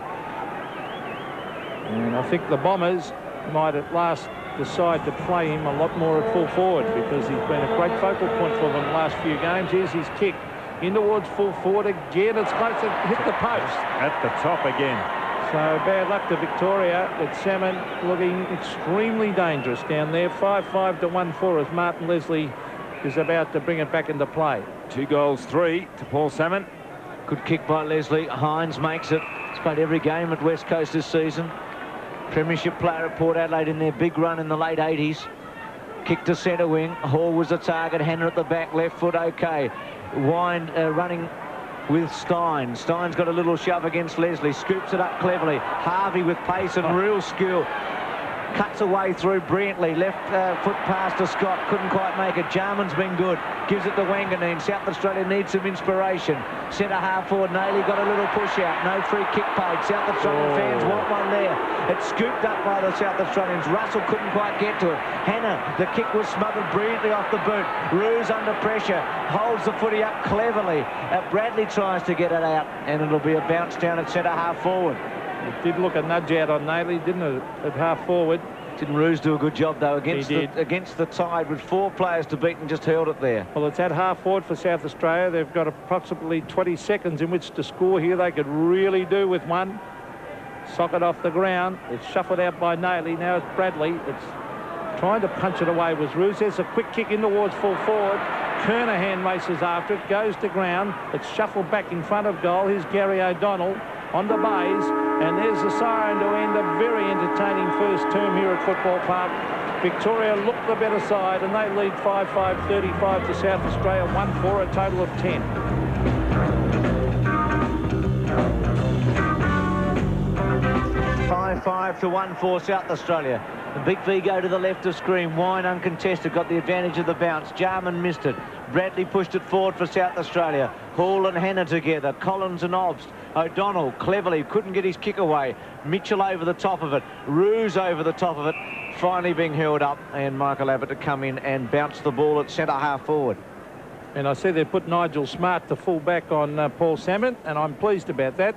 [SPEAKER 8] And I think the Bombers might at last decide to play him a lot more at full forward, because he's been a great focal point for them the last few games. Here's his kick in towards full forward again. It's close to hit the post.
[SPEAKER 4] At the top again.
[SPEAKER 8] So bad luck to Victoria, but Salmon looking extremely dangerous down there. 5-5 to 1-4 as Martin Leslie is about to bring it back into play.
[SPEAKER 4] 2 goals, 3 to Paul Salmon.
[SPEAKER 3] Good kick by Leslie. Hines makes it. He's played every game at West Coast this season. Premiership player at Port Adelaide in their big run in the late 80s. Kick to centre wing. Hall was the target. Hannah at the back. Left foot okay. Wine running with Stein. Stein's got a little shove against Leslie. Scoops it up cleverly. Harvey with pace and real skill. Cuts away through brilliantly. Left foot pass to Scott. Couldn't quite make it. Jarman's been good. Gives it to Wanganeen. South Australia needs some inspiration. Centre half forward. Nailey got a little push out. No free kick paid. South Australian fans want one there. It's scooped up by the South Australians. Russell couldn't quite get to it. Hannah, the kick was smothered brilliantly off the boot. Ruse under pressure. Holds the footy up cleverly. Bradley tries to get it out, and it'll be a bounce down at centre half forward.
[SPEAKER 8] It did look a nudge out on Nailey, didn't it, at half forward?
[SPEAKER 3] Didn't Ruse do a good job, though, against the tide with 4 players to beat and just held it there?
[SPEAKER 8] Well, it's at half forward for South Australia. They've got approximately 20 seconds in which to score here. They could really do with one. Socket off the ground. It's shuffled out by Nailey. Now it's Bradley. It's trying to punch it away was Ruse. There's a quick kick in towards full forward. Kernahan races after it. Goes to ground. It's shuffled back in front of goal. Here's Gary O'Donnell on the bays, and there's the siren to end a very entertaining first term here at Football Park. Victoria looked the better side, and they lead 5-5, 35 to South Australia, 1-4, a total of 10.
[SPEAKER 3] 5-5 to 1-4 South Australia. The Big V go to the left of screen. Wine uncontested, got the advantage of the bounce. Jarman missed it. Bradley pushed it forward for South Australia. Hall and Hannah together. Collins and Obst. O'Donnell cleverly couldn't get his kick away. Mitchell over the top of it. Ruse over the top of it. Finally being held up, and Michael Abbott to come in and bounce the ball at centre half forward.
[SPEAKER 8] And I see they put Nigel Smart to full back on Paul Salmon, and I'm pleased about that,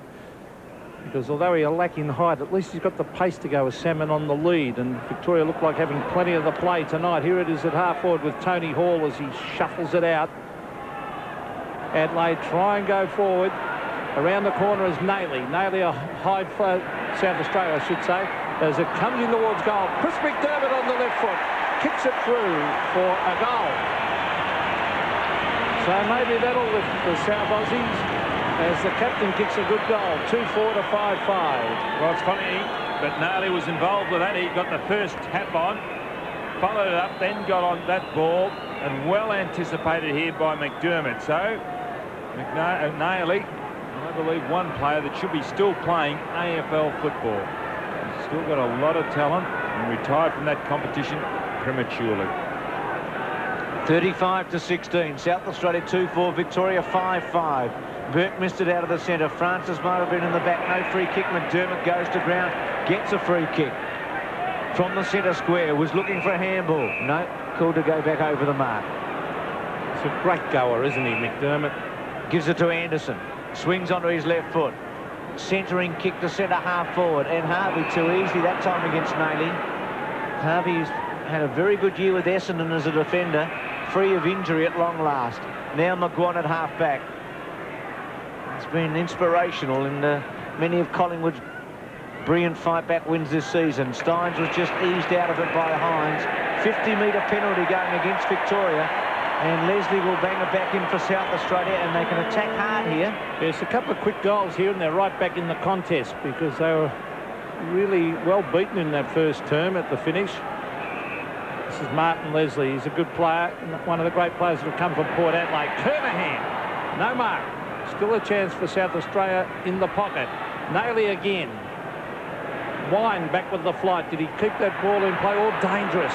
[SPEAKER 8] because although he lacking height, at least he's got the pace to go with Salmon on the lead, and Victoria look like having plenty of the play tonight. Here it is at half forward with Tony Hall as he shuffles it out. Adelaide try and go forward. Around the corner is Nailey. Nailey a high South Australia, I should say, as it comes in towards goal. Chris McDermott on the left foot, kicks it through for a goal. So maybe that'll lift the South Aussies as the captain kicks a good goal. 2-4 to 5-5.
[SPEAKER 4] Well, it's funny, but Naley was involved with that. He got the first tap on, followed it up, then got on that ball, and well anticipated here by McDermott. So Naley, I believe, one player that should be still playing AFL football. He's still got a lot of talent and retired from that competition prematurely.
[SPEAKER 3] 35 to 16. South Australia 2-4. Victoria 5-5. Burke missed it out of the centre. Francis might have been in the back. No free kick. McDermott goes to ground. Gets a free kick. From the centre square. Was looking for a handball. No. Called to go back over the mark.
[SPEAKER 8] He's a great goer, isn't he, McDermott?
[SPEAKER 3] Gives it to Anderson. Swings onto his left foot. Centering kick to centre half forward. And Harvey too easy that time against Naley. Harvey's had a very good year with Essendon as a defender. Free of injury at long last. Now McGuan at half back. It's been inspirational in many of Collingwood's brilliant fight back wins this season. Stynes was just eased out of it by Hines. 50-metre penalty going against Victoria. And Leslie will bang it back in for South Australia, and they can attack hard here.
[SPEAKER 8] There's a couple of quick goals here, and they're right back in the contest because they were really well beaten in that first term at the finish. This is Martin Leslie. He's a good player, one of the great players that have come from Port Adelaide. Kernahan, no mark. Still a chance for South Australia in the pocket. Naley again. Wine back with the flight. Did he keep that ball in play? All dangerous.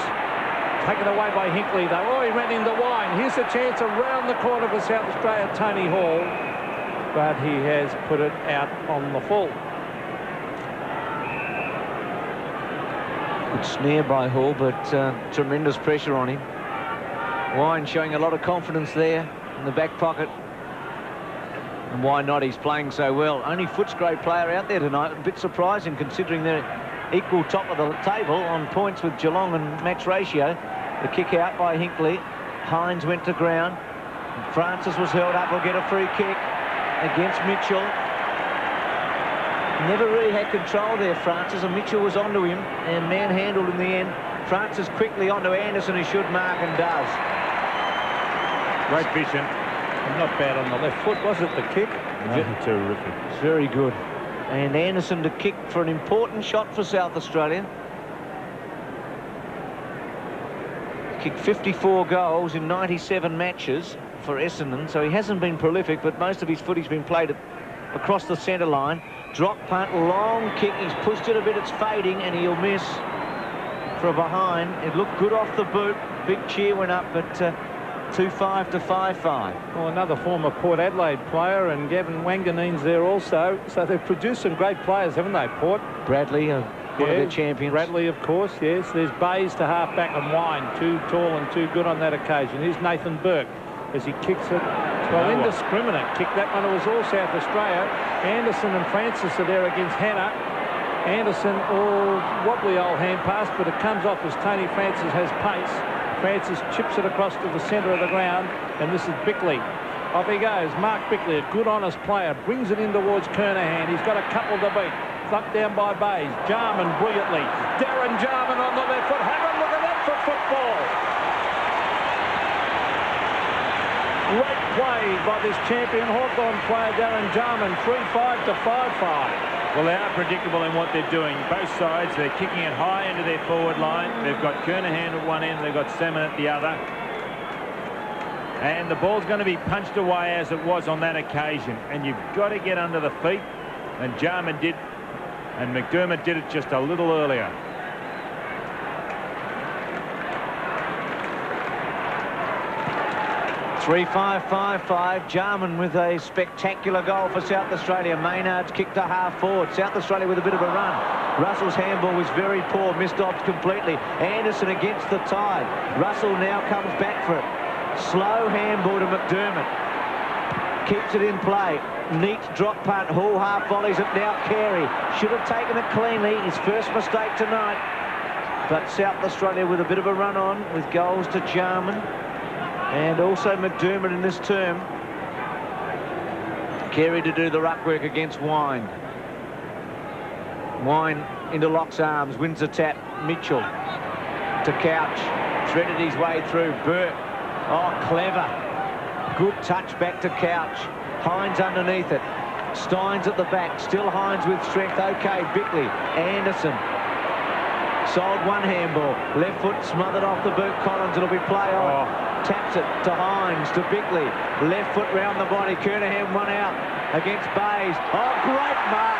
[SPEAKER 8] Taken away by Hinkley, though. Oh, he ran into Wine. Here's a chance around the corner for South Australia, Tony Hall. But he has put it out on the full.
[SPEAKER 3] Good snare by Hall, but tremendous pressure on him. Wine showing a lot of confidence there in the back pocket. And why not? He's playing so well. Only Footscray player out there tonight. A bit surprising considering they're equal top of the table on points with Geelong and match ratio. The kick out by Hinkley. Hines went to ground. Francis was held up. Will get a free kick against Mitchell. Never really had control there, Francis, and Mitchell was onto him and manhandled in the end. Francis quickly onto Anderson, who should mark, and does.
[SPEAKER 4] Great vision.
[SPEAKER 8] Not bad on the left foot, was it, the kick?
[SPEAKER 4] No, terrific.
[SPEAKER 3] It's very good. And Anderson to kick for an important shot for South Australia. Kicked 54 goals in 97 matches for Essendon, so he hasn't been prolific, but most of his footy's been played across the centre line. Drop punt, long kick. He's pushed it a bit. It's fading, and he'll miss from behind. It looked good off the boot. Big cheer went up, but 2-5 to 5-5.
[SPEAKER 8] Well, another former Port Adelaide player, and Gavin Wanganeen's there also. So they've produced some great players, haven't they, Port?
[SPEAKER 3] Bradley, one of their champions.
[SPEAKER 8] Bradley, of course, yes. There's Bays to half back and Wine. Too tall and too good on that occasion. Here's Nathan Burke as he kicks it. Well, indiscriminate kick. That one was all South Australia. Anderson and Francis are there against Hannah. Anderson, wobbly old hand pass, but it comes off as Tony Francis has pace. Francis chips it across to the centre of the ground, and this is Bickley. Off he goes. Mark Bickley, a good, honest player, brings it in towards Kernahan. He's got a couple to beat. Thumped down by Bays. Jarman brilliantly. Darren Jarman on the left foot. Have a look at that for football. Great play by this champion Hawthorn player, Darren Jarman. 3-5 to 5-5.
[SPEAKER 4] Well, they are predictable in what they're doing. Both sides, they're kicking it high into their forward line. They've got Kernahan at one end, they've got Salmon at the other. And the ball's going to be punched away as it was on that occasion. And you've got to get under the feet. And Jarman did, and McDermott did it just a little earlier.
[SPEAKER 3] 3-5-5-5. Jarman with a spectacular goal for South Australia. Maynard's kicked to half forward. South Australia with a bit of a run. Russell's handball was very poor, missed dodge completely. Anderson against the tide. Russell now comes back for it. Slow handball to McDermott. Keeps it in play. Neat drop punt. Hall half volleys it now. Carey should have taken it cleanly. His first mistake tonight. But South Australia with a bit of a run on with goals to Jarman. And also McDermott in this term. Carey to do the ruck work against Wine. Wine into Locke's arms, wins the tap. Mitchell to Couch, threaded his way through. Burke, oh, clever. Good touch back to Couch. Hines underneath it. Steins at the back, still Hines with strength. Okay, Bickley, Anderson. Sold one handball. Left foot smothered off the boot. Collins, it'll be play on. Taps it to Hines, to Bickley. Left foot round the body. Kernahan one out against Bays. Oh, great mark.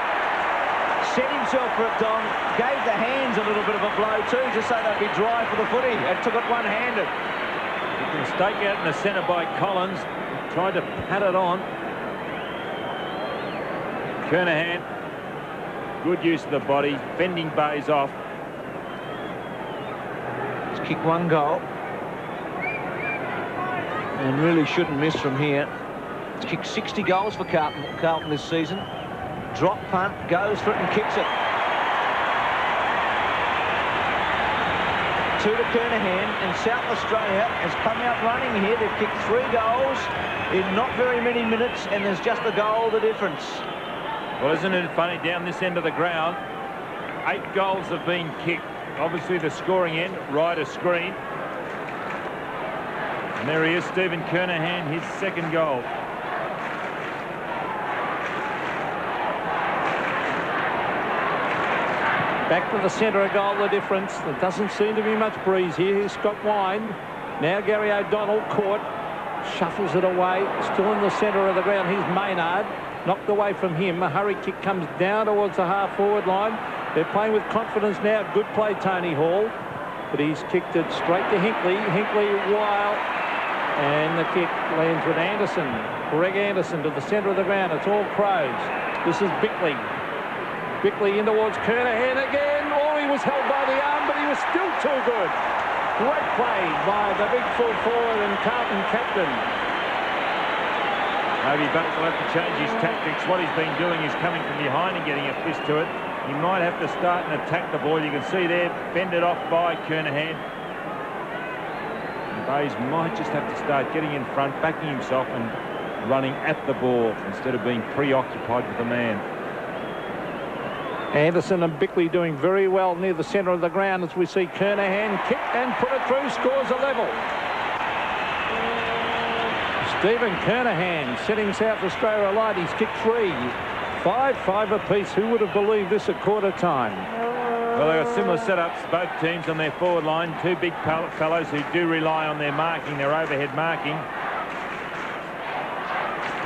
[SPEAKER 3] Set himself for it, Don. Gave the hands a little bit of a blow too, just so they'd be dry for the footy, and took it one-handed.
[SPEAKER 4] Mistake out in the centre by Collins. Tried to pat it on. Kernahan, good use of the body, fending Bays off.
[SPEAKER 3] He's kicked one goal. And really shouldn't miss from here. He's kicked 60 goals for Carlton this season. Drop punt, goes for it and kicks it. Two to Kernahan, and South Australia has come out running here. They've kicked 3 goals in not very many minutes, and there's just a goal the difference.
[SPEAKER 4] Well, isn't it funny, down this end of the ground, 8 goals have been kicked. Obviously the scoring end, right of screen. And there he is, Stephen Kernahan, his 2nd goal.
[SPEAKER 8] Back to the centre, a goal the difference. There doesn't seem to be much breeze here. Here's Scott Wine. Now Gary O'Donnell caught. Shuffles it away. Still in the centre of the ground. Here's Maynard. Knocked away from him. A hurry kick comes down towards the half-forward line. They're playing with confidence now. Good play, Tony Hall. But he's kicked it straight to Hinkley. Hinkley wild. And the kick lands with Anderson. Greg Anderson to the centre of the ground. It's all Crows. This is Bickley. Bickley in towards Kernahan again. Oh, he was held by the arm, but he was still too good. Great play by the big full forward and Carlton captain.
[SPEAKER 4] Maybe Bucks will have to change his tactics. What he's been doing is coming from behind and getting a fist to it. He might have to start and attack the ball. You can see there, fended off by Kernahan. Bays might just have to start getting in front, backing himself and running at the ball instead of being preoccupied with the man.
[SPEAKER 8] Anderson and Bickley doing very well near the centre of the ground as we see Kernahan kick and put it through, scores a level. Stephen Kernahan setting South Australia alight. He's kicked 3. 5-5 apiece. Who would have believed this at quarter time?
[SPEAKER 4] Well, they've got similar setups, both teams on their forward line. 2 big fellows who do rely on their marking, their overhead marking.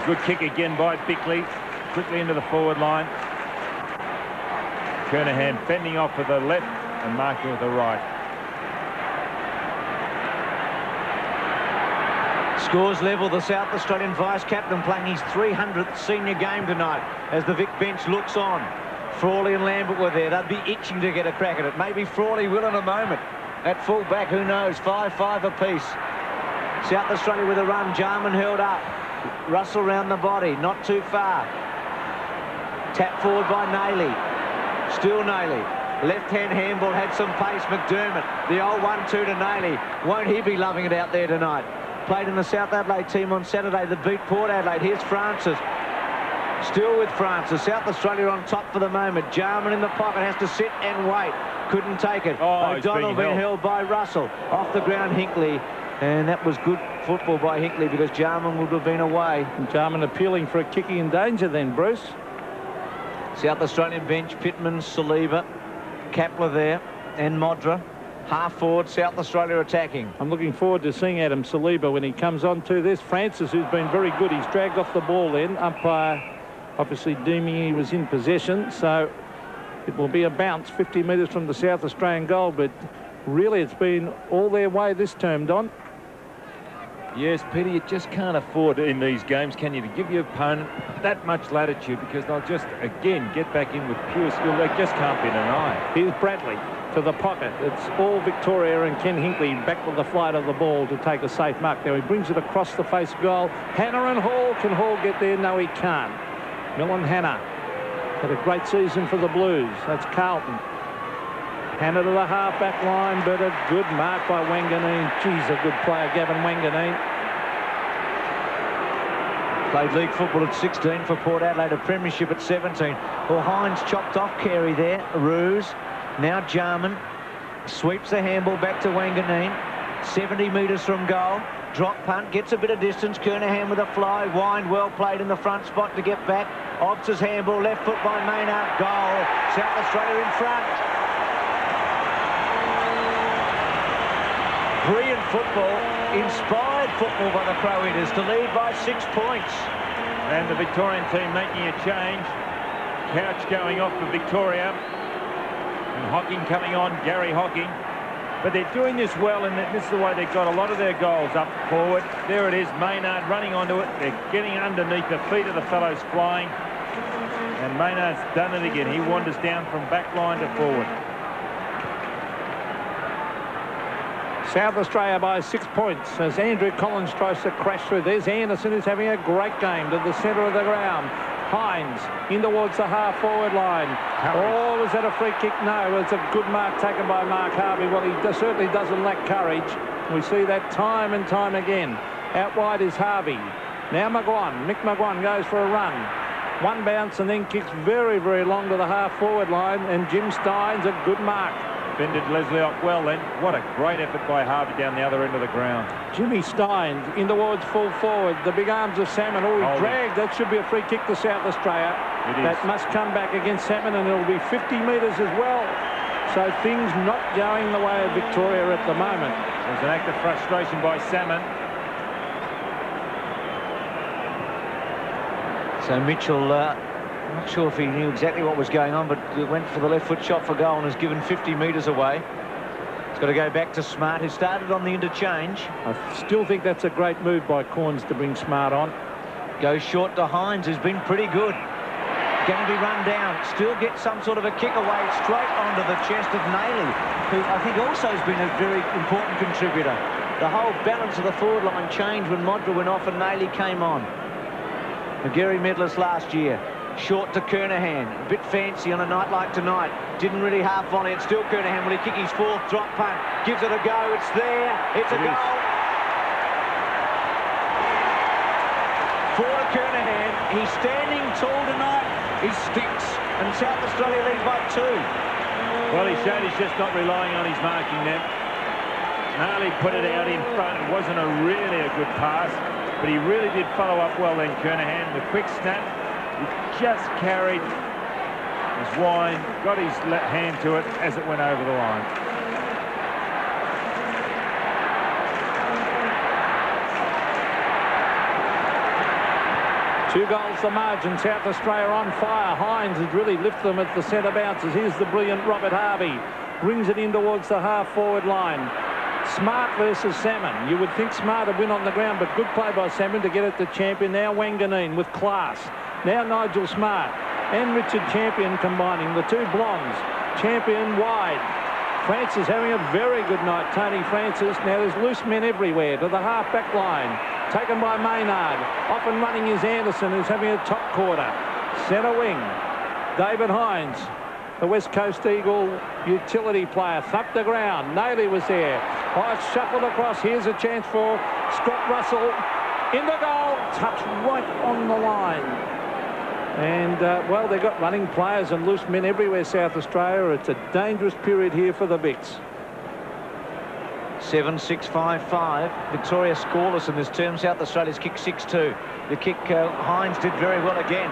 [SPEAKER 4] Good kick again by Bickley. Quickly into the forward line. Kernahan fending off with the left and marking with the right.
[SPEAKER 3] Scores level, the South Australian vice-captain playing his 300th senior game tonight as the Vic bench looks on. Frawley and Lambert were there. They'd be itching to get a crack at it. Maybe Frawley will in a moment. At full back, who knows? 5-5 apiece. South Australia with a run. Jarman held up. Russell round the body, not too far. Tap forward by Nayley. Still Nayley. Left-hand handball, had some pace. McDermott, the old 1-2 to Nayley. Won't he be loving it out there tonight? Played in the South Adelaide team on Saturday that beat Port Adelaide. Here's Francis. Still with Francis. South Australia on top for the moment. Jarman in the pocket, has to sit and wait. Couldn't take it.
[SPEAKER 4] Oh,
[SPEAKER 3] O'Donnell being held by Russell. Off the ground, Hinkley. And that was good football by Hinkley because Jarman would have been away.
[SPEAKER 8] And Jarman appealing for a kicking in danger then, Bruce.
[SPEAKER 3] South Australian bench, Pittman, Saliba, Kapler there, and Modra. Half forward, South Australia attacking.
[SPEAKER 8] I'm looking forward to seeing Adam Saliba when he comes on to this. Francis, who's been very good, he's dragged off the ball then. Umpire obviously deeming he was in possession, so it will be a bounce 50 metres from the South Australian goal, but really it's been all their way this term, Don.
[SPEAKER 4] Yes, Peter, you just can't afford in these games, can you, to give your opponent that much latitude because they'll just, again, get back in with pure skill. They just can't be denied.
[SPEAKER 8] Here's Bradley to the pocket. It's all Victoria and Ken Hinkley back with the flight of the ball to take a safe mark. Now he brings it across the face goal. Hanna and Hall. Can Hall get there? No, he can't. Millen Hanna had a great season for the Blues. That's Carlton. Hanna to the half-back line, but a good mark by Wanganeen. Geez, a good player, Gavin Wanganeen.
[SPEAKER 3] Played league football at 16 for Port Adelaide, a premiership at 17. Well, Hines chopped off Carey there. Ruse. Now Jarman sweeps the handball back to Wanganeen. 70 metres from goal. Drop punt, gets a bit of distance. Kernahan with a fly. Wind well played in the front spot to get back. Obbs' handball, left foot by Maynard. Goal. South Australia in front. Brilliant football. Inspired football by the Crow Eaters to lead by 6 points.
[SPEAKER 4] And the Victorian team making a change. Couch going off for Victoria. And Hocking coming on, Gary Hocking. But they're doing this well, and this is the way they've got a lot of their goals up forward. There it is, Maynard running onto it. They're getting underneath the feet of the fellows flying. And Maynard's done it again. He wanders down from back line to forward.
[SPEAKER 8] South Australia by 6 points as Andrew Collins tries to crash through. There's Anderson, who's having a great game to the centre of the ground. Hines in towards the half-forward line. Oh, was that a free kick? No, it's a good mark taken by Mark Harvey. Well, he certainly doesn't lack courage. We see that time and time again. Out wide is Harvey. Now Mick McGuan goes for a run. One bounce and then kicks very, very long to the half-forward line, and Jim Stein's a good mark.
[SPEAKER 4] Fended Leslie off well then. What a great effort by Harvey down the other end of the ground.
[SPEAKER 8] Jimmy Stein in towards full forward. The big arms of Salmon. Oh, he dragged. That should be a free kick to South Australia. That must come back against Salmon, and it'll be 50 metres as well. So things not going the way of Victoria at the moment.
[SPEAKER 4] There's an act of frustration by Salmon.
[SPEAKER 3] So Mitchell, I'm not sure if he knew exactly what was going on, but went for the left foot shot for goal and has given 50 metres away. It's got to go back to Smart, who started on the interchange.
[SPEAKER 8] I still think that's a great move by Corns to bring Smart on.
[SPEAKER 3] Goes short to Hines, who's been pretty good. Going to be run down. Still gets some sort of a kick away straight onto the chest of Nayley, who I think also has been a very important contributor. The whole balance of the forward line changed when Modra went off and Nayley came on. McGarry medalist last year. Short to Kernahan, a bit fancy on a night like tonight. Didn't really half volley it. Still Kernahan will he kick his fourth drop punt. Gives it a go. It's there. It's a goal. For Kernahan. He's standing tall tonight. He sticks. And South Australia leads by 2.
[SPEAKER 4] Well, he showed he's just not relying on his marking net. Gnarly put it out in front. It wasn't really a good pass, but he really did follow up well then, Kernahan. The quick snap. He just carried his wine, got his hand to it as it went over the line.
[SPEAKER 8] Two goals the margin. South Australia on fire. Hines has really lifted them at the centre bounces. Here's the brilliant Robert Harvey. Brings it in towards the half-forward line. Smart versus Salmon. You would think Smart would win on the ground, but good play by Salmon to get it to Champion. Now Wanganeen with class. Now Nigel Smart and Richard Champion combining. The two blondes. Champion wide. Francis having a very good night. Tony Francis. Now there's loose men everywhere to the half-back line. Taken by Maynard. Off and running is Anderson, who's having a top quarter. Centre wing. David Hines, the West Coast Eagle utility player. Thumped the ground. Nayley was there. Oh, it's shuffled across. Here's a chance for Scott Russell. In the goal. Touch right on the line. And, well, they've got running players and loose men everywhere, South Australia. It's a dangerous period here for the Vicks.
[SPEAKER 3] 7-6-5-5. Victoria scoreless in this term. South Australia's kicked 6-2. The kick, Hines did very well again.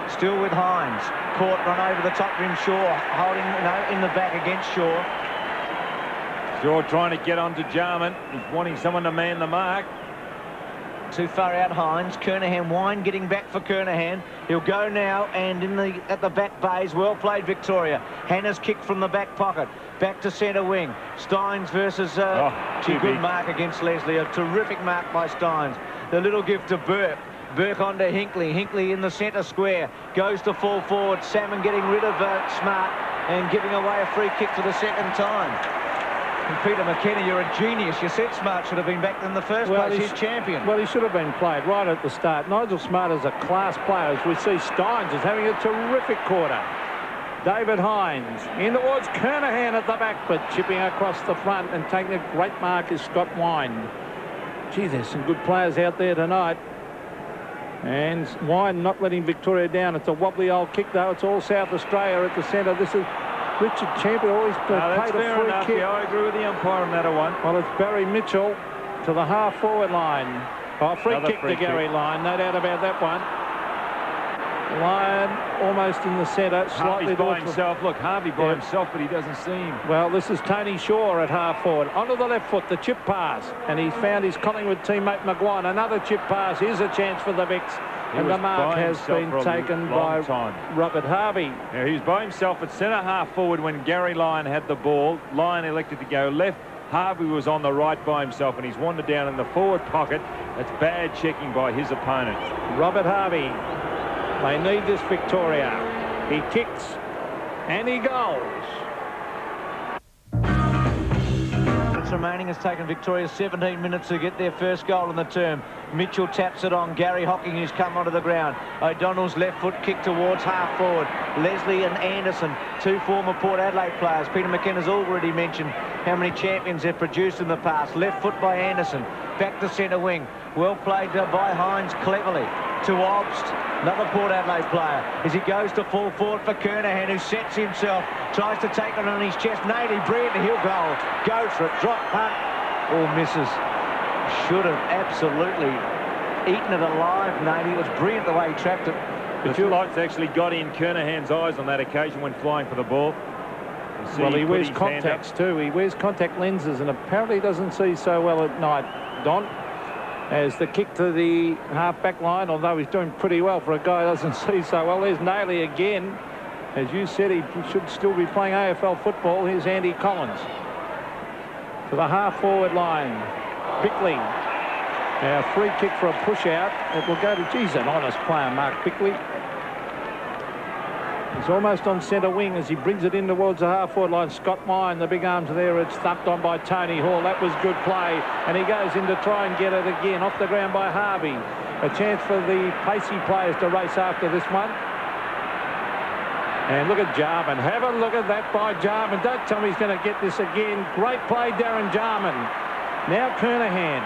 [SPEAKER 3] Still with Hines. Caught, run over the top rim, Shaw. Holding, in the back against Shaw.
[SPEAKER 4] Shaw trying to get onto Jarman. He's wanting someone to man the mark.
[SPEAKER 3] Too far out Hines. Kernahan, Wine getting back for Kernahan. He'll go now and at the back bays. Well played, Victoria. Hannah's kick from the back pocket. Back to centre wing. Steins versus good mark against Leslie. A terrific mark by Steins. The little gift to Burke. Burke onto Hinkley. Hinkley in the centre square. Goes to full forward. Salmon getting rid of Smart and giving away a free kick for the second time. And Peter McKenna, you're a genius. You said Smart should have been back in the first place. He's champion.
[SPEAKER 8] Well, he should have been played right at the start. Nigel Smart is a class player. As we see, Steins is having a terrific quarter. David Hines in towards Kernahan at the back, but chipping across the front and taking a great mark is Scott Wine. Gee, there's some good players out there tonight. And Wine not letting Victoria down. It's a wobbly old kick, though. It's all South Australia at the centre. This is Richard Champion. Always played a free kick.
[SPEAKER 4] Yeah, I agree with the umpire on that one.
[SPEAKER 8] Well, it's Barry Mitchell to the half-forward line. Oh, free kick to Gary Lyon. No doubt about that one. Lyon almost in the centre. Slightly
[SPEAKER 4] by himself. Look, Harvey by himself, but he doesn't see him.
[SPEAKER 8] Well, this is Tony Shaw at half-forward. Onto the left foot, the chip pass. And he's found his Collingwood teammate Maguire. Another chip pass. Here's a chance for the Vicks. And the mark has been taken by Robert Harvey.
[SPEAKER 4] Yeah, he was by himself at centre half-forward when Gary Lyon had the ball. Lyon elected to go left. Harvey was on the right by himself, and he's wandered down in the forward pocket. That's bad checking by his opponent.
[SPEAKER 8] Robert Harvey. They need this Victoria. He kicks and he goes.
[SPEAKER 3] Minutes remaining. Has taken Victoria 17 minutes to get their first goal in the term. Mitchell taps it on. Gary Hocking, who's come onto the ground. O'Donnell's left foot kick towards half forward. Leslie and Anderson, two former Port Adelaide players. Peter McKenna's already mentioned how many champions they've produced in the past. Left foot by Anderson. Back to centre wing. Well played by Hines cleverly. To Obst, another Port Adelaide player, as he goes to full forward for Kernahan, who sets himself, tries to take it on his chest. Nady, brilliant, he'll go for it, drop punt, or misses. Should have absolutely eaten it alive, Nady. It was brilliant the way he trapped it.
[SPEAKER 4] The two lights actually got in Kernahan's eyes on that occasion when flying for the ball.
[SPEAKER 8] Well, he wears contacts too. He wears contact lenses and apparently doesn't see so well at night, Don. As the kick to the half-back line, although he's doing pretty well for a guy who doesn't see so well. There's Nayley again. As you said, he should still be playing AFL football. Here's Andy Collins. To the half-forward line. Bickley. Now, free kick for a push-out. It will go to, geez, an honest player, Mark Bickley. He's almost on centre wing as he brings it in towards the half-forward line. Scott Wine, the big arms there. It's thumped on by Tony Hall. That was good play. And he goes in to try and get it again. Off the ground by Harvey. A chance for the pacey players to race after this one. And look at Jarman. Have a look at that by Jarman. Don't tell me he's going to get this again. Great play, Darren Jarman. Now Kernahan.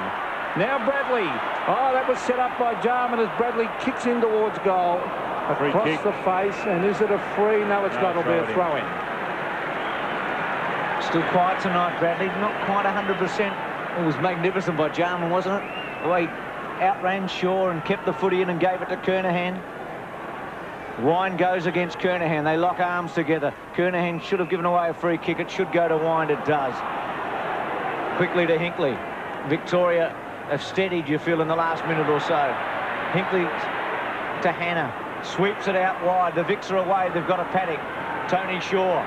[SPEAKER 8] Now Bradley. Oh, that was set up by Jarman as Bradley kicks in towards goal. Across the face, and is it a free? No, it's not. It'll be a throw-in.
[SPEAKER 3] Still quiet tonight, Bradley. Not quite 100%. It was magnificent by Jarman, wasn't it? The way he outran Shaw and kept the footy in and gave it to Kernahan. Wine goes against Kernahan. They lock arms together. Kernahan should have given away a free kick. It should go to Wine. It does. Quickly to Hinkley. Victoria have steadied, you feel, in the last minute or so. Hinkley to Hannah. Sweeps it out wide. The Vicks are away. They've got a paddock. Tony Shaw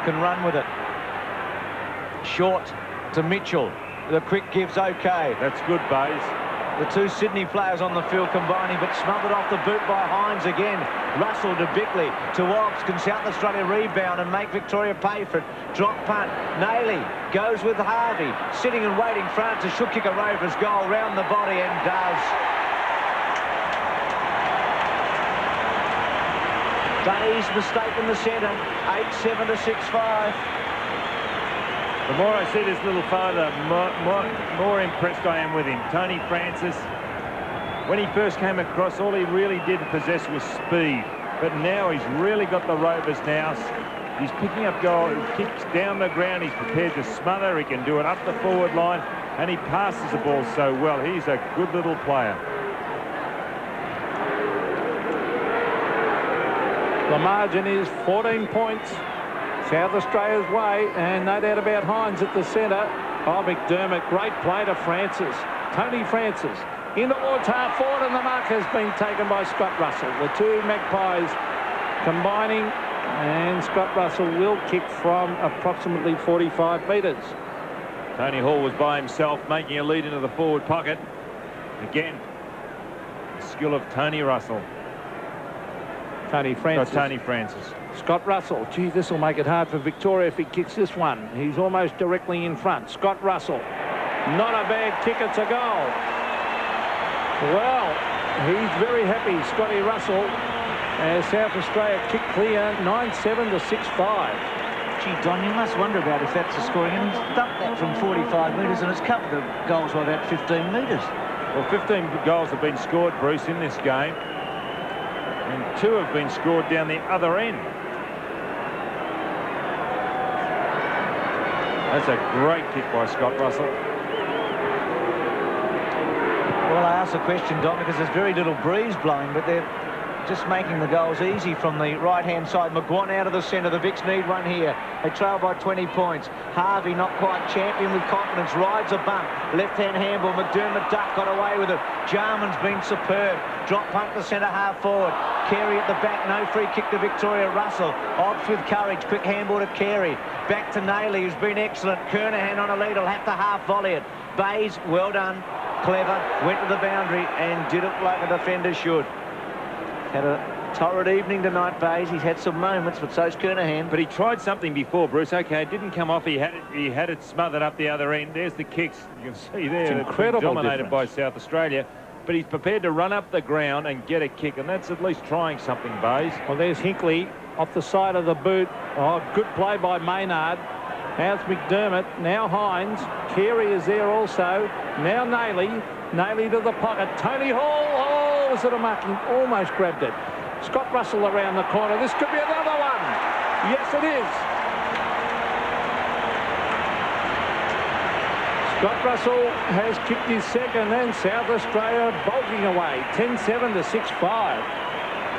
[SPEAKER 3] can run with it. Short to Mitchell. The quick give's okay.
[SPEAKER 4] That's good, Bays.
[SPEAKER 3] The two Sydney players on the field combining, but smothered off the boot by Hines again. Russell to Bickley. To Oggs. Can South Australia rebound and make Victoria pay for it? Drop punt. Nayley goes with Harvey. Sitting and waiting. Francis should kick a Rovers goal round the body and does. Day's mistake in the centre, 8-7 to 6-5.
[SPEAKER 4] The more I see this little father, more impressed I am with him. Tony Francis, when he first came across, all he really did possess was speed. But now he's really got the Rovers now. He's picking up goal, he kicks down the ground, he's prepared to smother, he can do it up the forward line, and he passes the ball so well. He's a good little player.
[SPEAKER 8] The margin is 14 points. South Australia's way, and no doubt about Hines at the centre. Oh, McDermott, great play to Francis. Tony Francis in towards half forward, and the mark has been taken by Scott Russell. The two Magpies combining, and Scott Russell will kick from approximately 45 metres.
[SPEAKER 4] Tony Hall was by himself, making a lead into the forward pocket. Again, the skill of Tony Russell.
[SPEAKER 8] Tony Francis.
[SPEAKER 4] Tony Francis.
[SPEAKER 8] Scott Russell. Gee, this will make it hard for Victoria if he kicks this one. He's almost directly in front. Scott Russell. Not a bad kick. It's a goal. Well, he's very happy, Scotty Russell, as South Australia kick clear, 9-7 to 6-5.
[SPEAKER 3] Gee, Don, you must wonder about if that's a scoring. And he's dumped that from 45 metres and it's covered the goals by about 15 metres.
[SPEAKER 4] Well, 15 goals have been scored, Bruce, in this game. And 2 have been scored down the other end. That's a great kick by Scott Russell.
[SPEAKER 3] Well, I asked the question, Don, because there's very little breeze blowing, but they're just making the goals easy from the right-hand side. McGuan out of the centre. The Vicks need one here. They trail by 20 points. Harvey, not quite champion with confidence, rides a bump. Left-hand handball. McDermott Duck got away with it. Jarman's been superb. Drop punt to centre half forward. Carey at the back. No free kick to Victoria. Russell opts with courage. Quick handball to Carey. Back to Nayley, who's been excellent. Kernahan on a lead. Will have to half volley it. Bays, well done. Clever. Went to the boundary and did it like a defender should. Had a torrid evening tonight, Bays. He's had some moments, but so's Kernahan.
[SPEAKER 4] But he tried something before, Bruce. Okay, it didn't come off. He had it smothered up the other end. There's the kicks. You can see there.
[SPEAKER 8] It's incredible.
[SPEAKER 4] Dominated by South Australia. But he's prepared to run up the ground and get a kick, and that's at least trying something, Bays.
[SPEAKER 8] Well, there's Hinkley off the side of the boot. Oh, good play by Maynard. How's McDermott? Now Hines. Carey is there also. Now Nayley. Nayley to the pocket. Tony Hall. Oh, was it a marking? Almost grabbed it. Scott Russell around the corner. This could be another one. Yes, it is. Scott Russell has kicked his second, and South Australia bolting away. 10-7 to 6-5.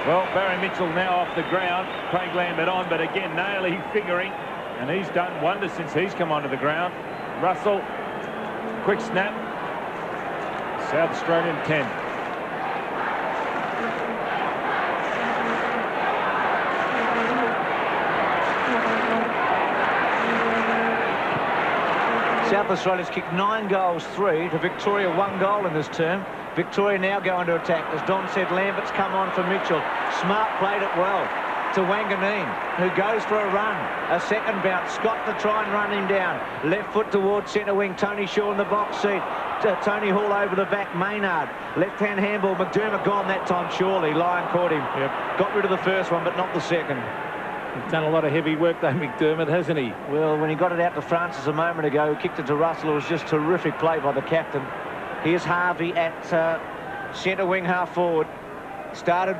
[SPEAKER 4] Well, Barry Mitchell now off the ground. Craig Lambert on, but again, Nayley figuring. And he's done wonders since he's come onto the ground. Russell, quick snap. South Australian 10.
[SPEAKER 3] South Australia's kicked 9 goals, 3 to Victoria, 1 goal in this term. Victoria now going to attack. As Don said, Lambert's come on for Mitchell. Smart played it well to Wanganeen, who goes for a run. A second bounce. Scott to try and run him down. Left foot towards centre wing. Tony Shaw in the box seat. Tony Hall over the back. Maynard. Left-hand handball. McDermott gone that time, surely. Lyon caught him.
[SPEAKER 8] Yep.
[SPEAKER 3] Got rid of the first one, but not the second.
[SPEAKER 8] He's done a lot of heavy work, though, McDermott, hasn't he?
[SPEAKER 3] Well, when he got it out to Francis a moment ago, who kicked it to Russell, it was just terrific play by the captain. Here's Harvey at centre wing, half forward. Started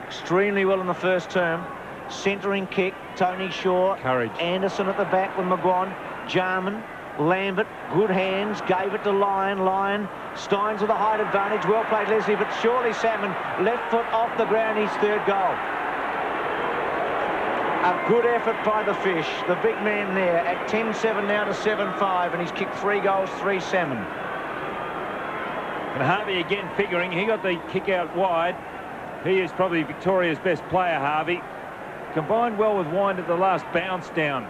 [SPEAKER 3] extremely well in the first term. Centering kick, Tony Shaw.
[SPEAKER 4] Courage.
[SPEAKER 3] Anderson at the back with McGuan. Jarman, Lambert, good hands, gave it to Lyon. Lyon, Steins with a height advantage. Well played, Leslie, but surely Salmon, left foot off the ground, his third goal. A good effort by the Fish, the big man there, at 10-7 now to 7-5, and he's kicked 3 goals, 3 salmon.
[SPEAKER 4] And Harvey again figuring. He got the kick out wide. He is probably Victoria's best player, Harvey. Combined well with Wind at the last bounce down.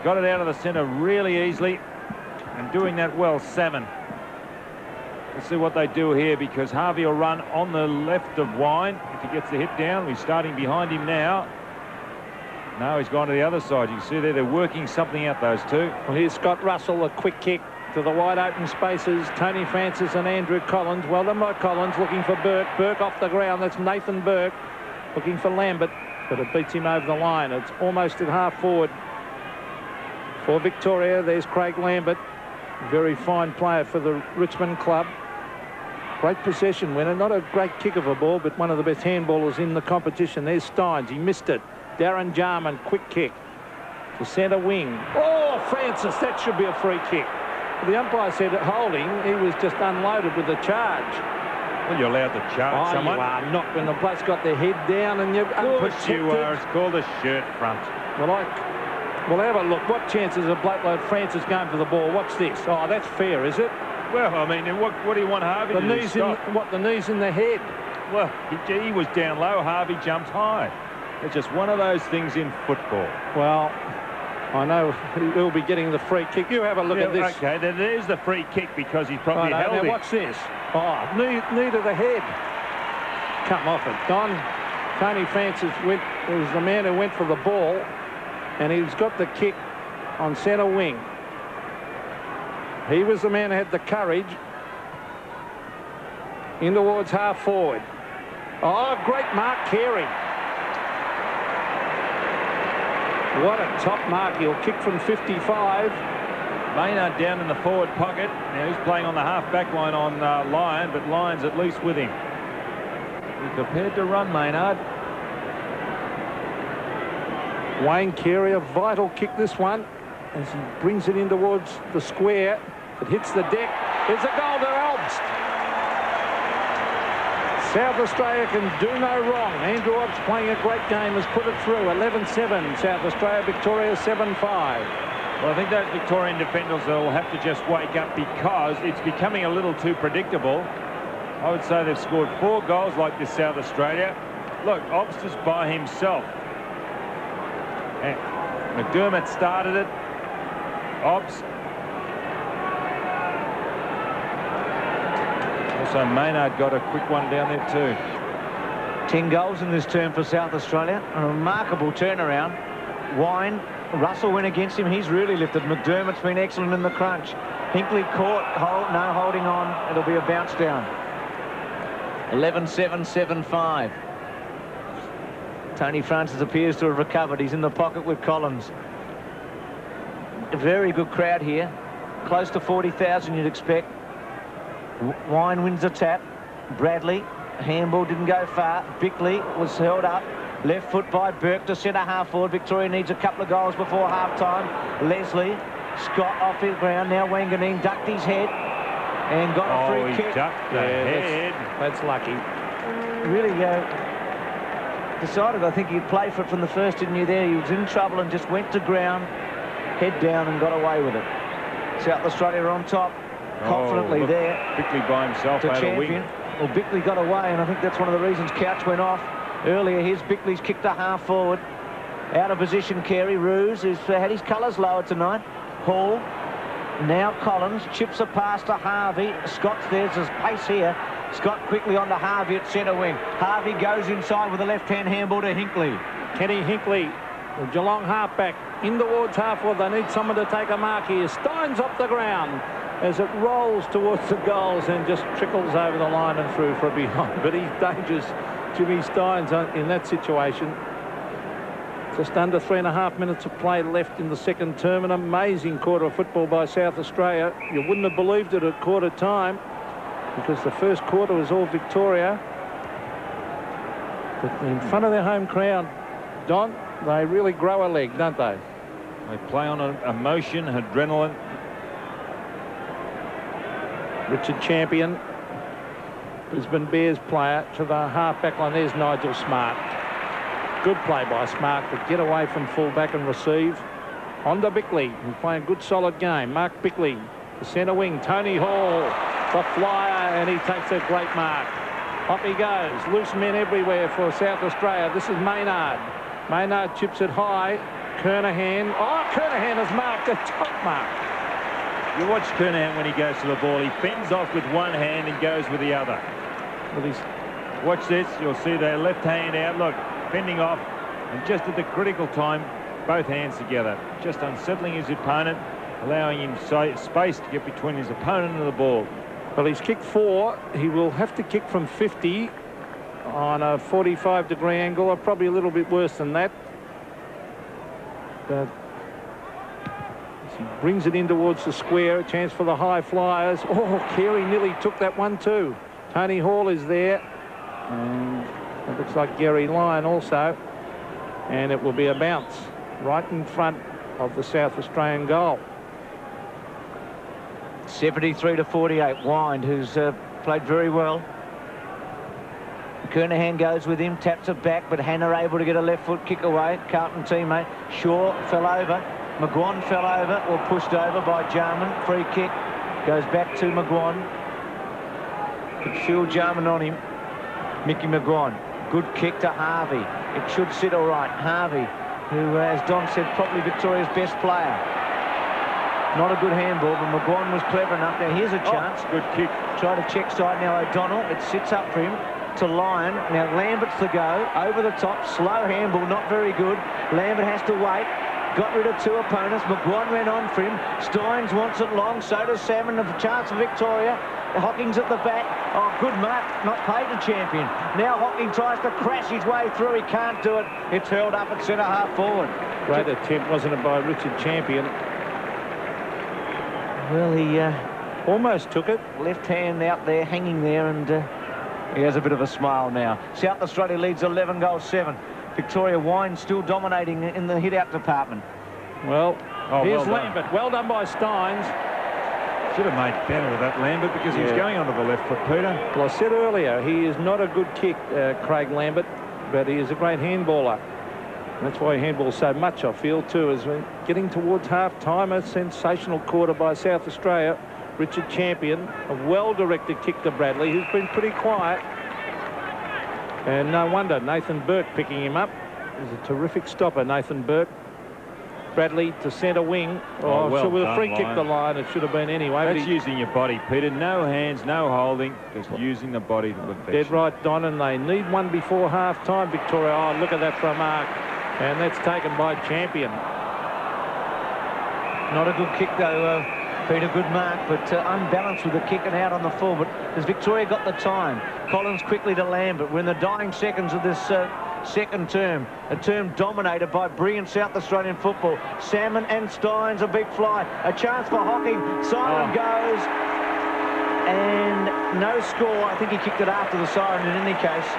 [SPEAKER 4] Got it out of the centre really easily, and doing that well, Salmon. Let's see what they do here, because Harvey will run on the left of Wind if he gets the hit down. He's starting behind him now. No, he's gone to the other side. You can see there they're working something out, those two.
[SPEAKER 8] Well, here's Scott Russell, a quick kick to the wide open spaces. Tony Francis and Andrew Collins. Well done by Collins, looking for Burke. Burke off the ground. That's Nathan Burke looking for Lambert, but it beats him over the line. It's almost at half forward for Victoria. There's Craig Lambert, very fine player for the Richmond club. Great possession winner, not a great kick of a ball, but one of the best handballers in the competition. There's Steins, he missed it. Darren Jarman, quick kick to centre wing. Oh, Francis, that should be a free kick. The umpire said holding. He was just unloaded with a charge.
[SPEAKER 4] Well, you're allowed to charge someone.
[SPEAKER 8] You are not when the bloke's got their head down and you're unprotected.
[SPEAKER 4] You are. It's called a shirt front.
[SPEAKER 8] Well, we'll have a look. What chances of a bloke like Francis going for the ball? What's this? Oh, that's fair, is it?
[SPEAKER 4] Well, I mean, what do you want Harvey to do?
[SPEAKER 8] The knees in the head.
[SPEAKER 4] Well, he was down low. Harvey jumped high. It's just one of those things in football.
[SPEAKER 8] Well, I know he'll be getting the free kick. You have a look at this.
[SPEAKER 4] Okay, there's the free kick because he's probably held it.
[SPEAKER 8] Now, what's this? Oh, knee to the head. Come off it. Tony Francis was the man who went for the ball, and he's got the kick on centre wing. He was the man who had the courage. In towards half forward. Oh, great mark, Carey. What a top mark. He'll kick from 55.
[SPEAKER 4] Maynard down in the forward pocket. Now he's playing on the half-back line on Lyon, but Lyon's at least with him. He's prepared to run, Maynard.
[SPEAKER 8] Wayne Carey, a vital kick this one, as he brings it in towards the square. It hits the deck. There's a goal to Obst. South Australia can do no wrong. Andrew Obst playing a great game, has put it through. 11-7 South Australia, Victoria 7-5.
[SPEAKER 4] Well, I think those Victorian defenders will have to just wake up, because it's becoming a little too predictable. I would say they've scored 4 goals like this, South Australia. Look, Obst is by himself. And McDermott started it. Obst. Also, Maynard got a quick one down there too.
[SPEAKER 3] 10 goals in this term for South Australia. A remarkable turnaround. Wine, Russell went against him. He's really lifted. McDermott's been excellent in the crunch. Hinkley caught. No holding on. It'll be a bounce down. 11-7, 7-5. Tony Francis appears to have recovered. He's in the pocket with Collins. A very good crowd here. Close to 40,000 you'd expect. Wine wins the tap. Bradley, handball didn't go far. Bickley was held up. Left foot by Burke to centre half forward. Victoria needs a couple of goals before half time. Leslie, Scott off his ground. Now Wanganeen ducked his head and got a free kick.
[SPEAKER 4] Ducked the head.
[SPEAKER 8] That's lucky.
[SPEAKER 3] Really decided, I think, he'd play for it from the first, didn't you, there? He was in trouble and just went to ground, head down, and got away with it. South Australia are on top, confidently there.
[SPEAKER 4] Bickley by himself
[SPEAKER 3] to
[SPEAKER 4] out of wing.
[SPEAKER 3] Well, Bickley got away, and I think that's one of the reasons Couch went off earlier. Here's Bickley's kicked a half forward. Out of position, Carey. Roos has had his colours lowered tonight. Hall. Now Collins chips a pass to Harvey. Scott's there's his pace here. Scott quickly on to Harvey at centre wing. Harvey goes inside with a left-hand handball to Hinkley.
[SPEAKER 8] Kenny Hinkley, the Geelong halfback, in towards half-forward. They need someone to take a mark here. Steins up the ground as it rolls towards the goals and just trickles over the line and through for a behind. But he's dangerous, Jimmy Steins, in that situation. Just under 3.5 minutes of play left in the second term. An amazing quarter of football by South Australia. You wouldn't have believed it at quarter time, because the first quarter was all Victoria. But in front of their home crowd, Don, they really grow a leg, don't they?
[SPEAKER 4] They play on emotion, adrenaline.
[SPEAKER 8] Richard Champion, Brisbane Bears player, to the half-back line. There's Nigel Smart. Good play by Smart to get away from full-back and receive. On to Bickley, who's playing a good, solid game. Mark Bickley, the centre wing. Tony Hall, the flyer, and he takes a great mark. Off he goes. Loose men everywhere for South Australia. This is Maynard. Maynard chips it high. Kernahan. Oh, Kernahan has marked a top mark.
[SPEAKER 4] You watch Kernahan when he goes to the ball. He fends off with one hand and goes with the other. Watch this. You'll see their left hand out. Look, fending off. And just at the critical time, both hands together. Just unsettling his opponent, allowing him space to get between his opponent and the ball.
[SPEAKER 8] Well, he's kicked 4. He will have to kick from 50 on a 45-degree angle, or probably a little bit worse than that. But he brings it in towards the square. A chance for the high flyers. Oh, Carey nearly took that one too. Tony Hall is there. And it looks like Gary Lyon also. And it will be a bounce right in front of the South Australian goal.
[SPEAKER 3] 73-48. Wind, who's played very well. Kernahan goes with him, taps it back, but Hannah able to get a left foot kick away. Carlton teammate Shaw fell over. McGuan fell over, or pushed over by Jarman. Free kick goes back to McGuan. Could feel Jarman on him. Mickey McGuan. Good kick to Harvey. It should sit all right. Harvey, who, as Don said, probably Victoria's best player. Not a good handball, but McGuan was clever enough. Now here's a chance.
[SPEAKER 4] Good kick.
[SPEAKER 3] Try to check side now. O'Donnell. It sits up for him to Lyon. Now Lambert's the go. Over the top. Slow handball. Not very good. Lambert has to wait. Got rid of 2 opponents. McGuan ran on for him. Steins wants it long. So does Salmon. A chance for Victoria. Hocking's at the back. Oh, good mark. Not paid to Champion. Now Hocking tries to crash his way through. He can't do it. It's held up at centre half forward.
[SPEAKER 8] Great attempt, wasn't it, by Richard Champion?
[SPEAKER 3] Well, he
[SPEAKER 8] almost took it.
[SPEAKER 3] Left hand out there, hanging there, and he has a bit of a smile now. South Australia leads 11-7. Victoria Wine still dominating in the hit-out department.
[SPEAKER 8] Well, here's
[SPEAKER 4] well
[SPEAKER 8] Lambert. Well done by Steins.
[SPEAKER 4] Should have made better of that, Lambert, because he was going onto the left foot, Peter.
[SPEAKER 8] Well, I said earlier, he is not a good kick, Craig Lambert, but he is a great handballer. That's why he handballs so much, I feel, too, as we're getting towards half-time. A sensational quarter by South Australia. Richard Champion, a well-directed kick to Bradley, who's been pretty quiet. And no wonder, Nathan Burke picking him up. He's a terrific stopper, Nathan Burke. Bradley to centre wing.
[SPEAKER 4] Oh, well
[SPEAKER 8] so we'll
[SPEAKER 4] done,
[SPEAKER 8] free kick the line. It should have been anyway.
[SPEAKER 4] That's using your body, Peter. No hands, no holding, just using the body to perfection.
[SPEAKER 8] Dead right, Don, and they need one before half-time, Victoria. Oh, look at that for a mark. And that's taken by Champion.
[SPEAKER 3] Not a good kick, though, Peter. Good mark, but unbalanced with the kick and out on the full. But has Victoria got the time? Collins quickly to Lambert. We're in the dying seconds of this second term, a term dominated by brilliant South Australian football. Salmon and Steins, a big fly, a chance for Hocking. Siren goes, and no score. I think he kicked it after the siren in any case.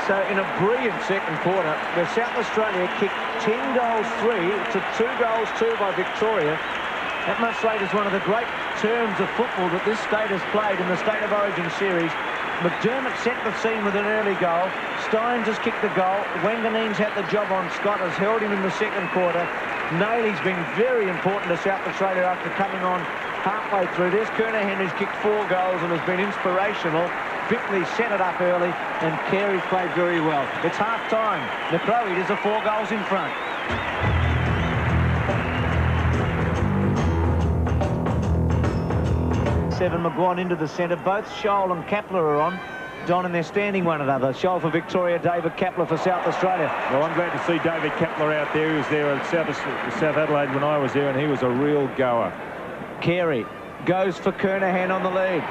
[SPEAKER 3] So in a brilliant second quarter, where South Australia kicked 10 goals 3 to 2 goals 2 by Victoria. That must rate as one of the great terms of football that this state has played in the State of Origin series. McDermott set the scene with an early goal. Steins has kicked the goal. Wanganeen's had the job on Scott, has held him in the second quarter. Nailey's been very important to South Australia after coming on halfway through. There's Kernahan, who's kicked 4 goals and has been inspirational. Bickley set it up early, and Carey's played very well. It's half-time. The Crowies are 4 goals in front. Seven McGuan into the centre. Both Scholl and Kapler are on. Don, and they're standing one another. Scholl for Victoria, David Kapler for South Australia.
[SPEAKER 4] Well, I'm glad to see David Kapler out there. He was there at South Adelaide when I was there, and he was a real goer.
[SPEAKER 3] Carey goes for Kernahan on the lead.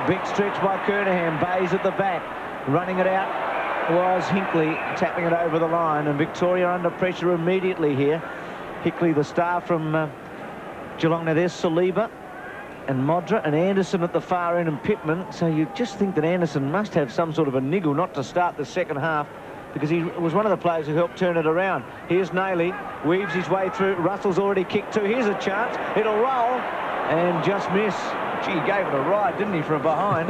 [SPEAKER 3] Big stretch by Kernahan. Bays at the back. Running it out was Hinkley, tapping it over the line, and Victoria under pressure immediately here. Hinkley, the star from Geelong. Now there's Saliba and Modra and Anderson at the far end, and Pittman. So you just think that Anderson must have some sort of a niggle not to start the second half, because he was one of the players who helped turn it around. Here's Nailey, weaves his way through. Russell's already kicked 2. Here's a chance. It'll roll and just miss. Gee, he gave it a ride, didn't he, from behind?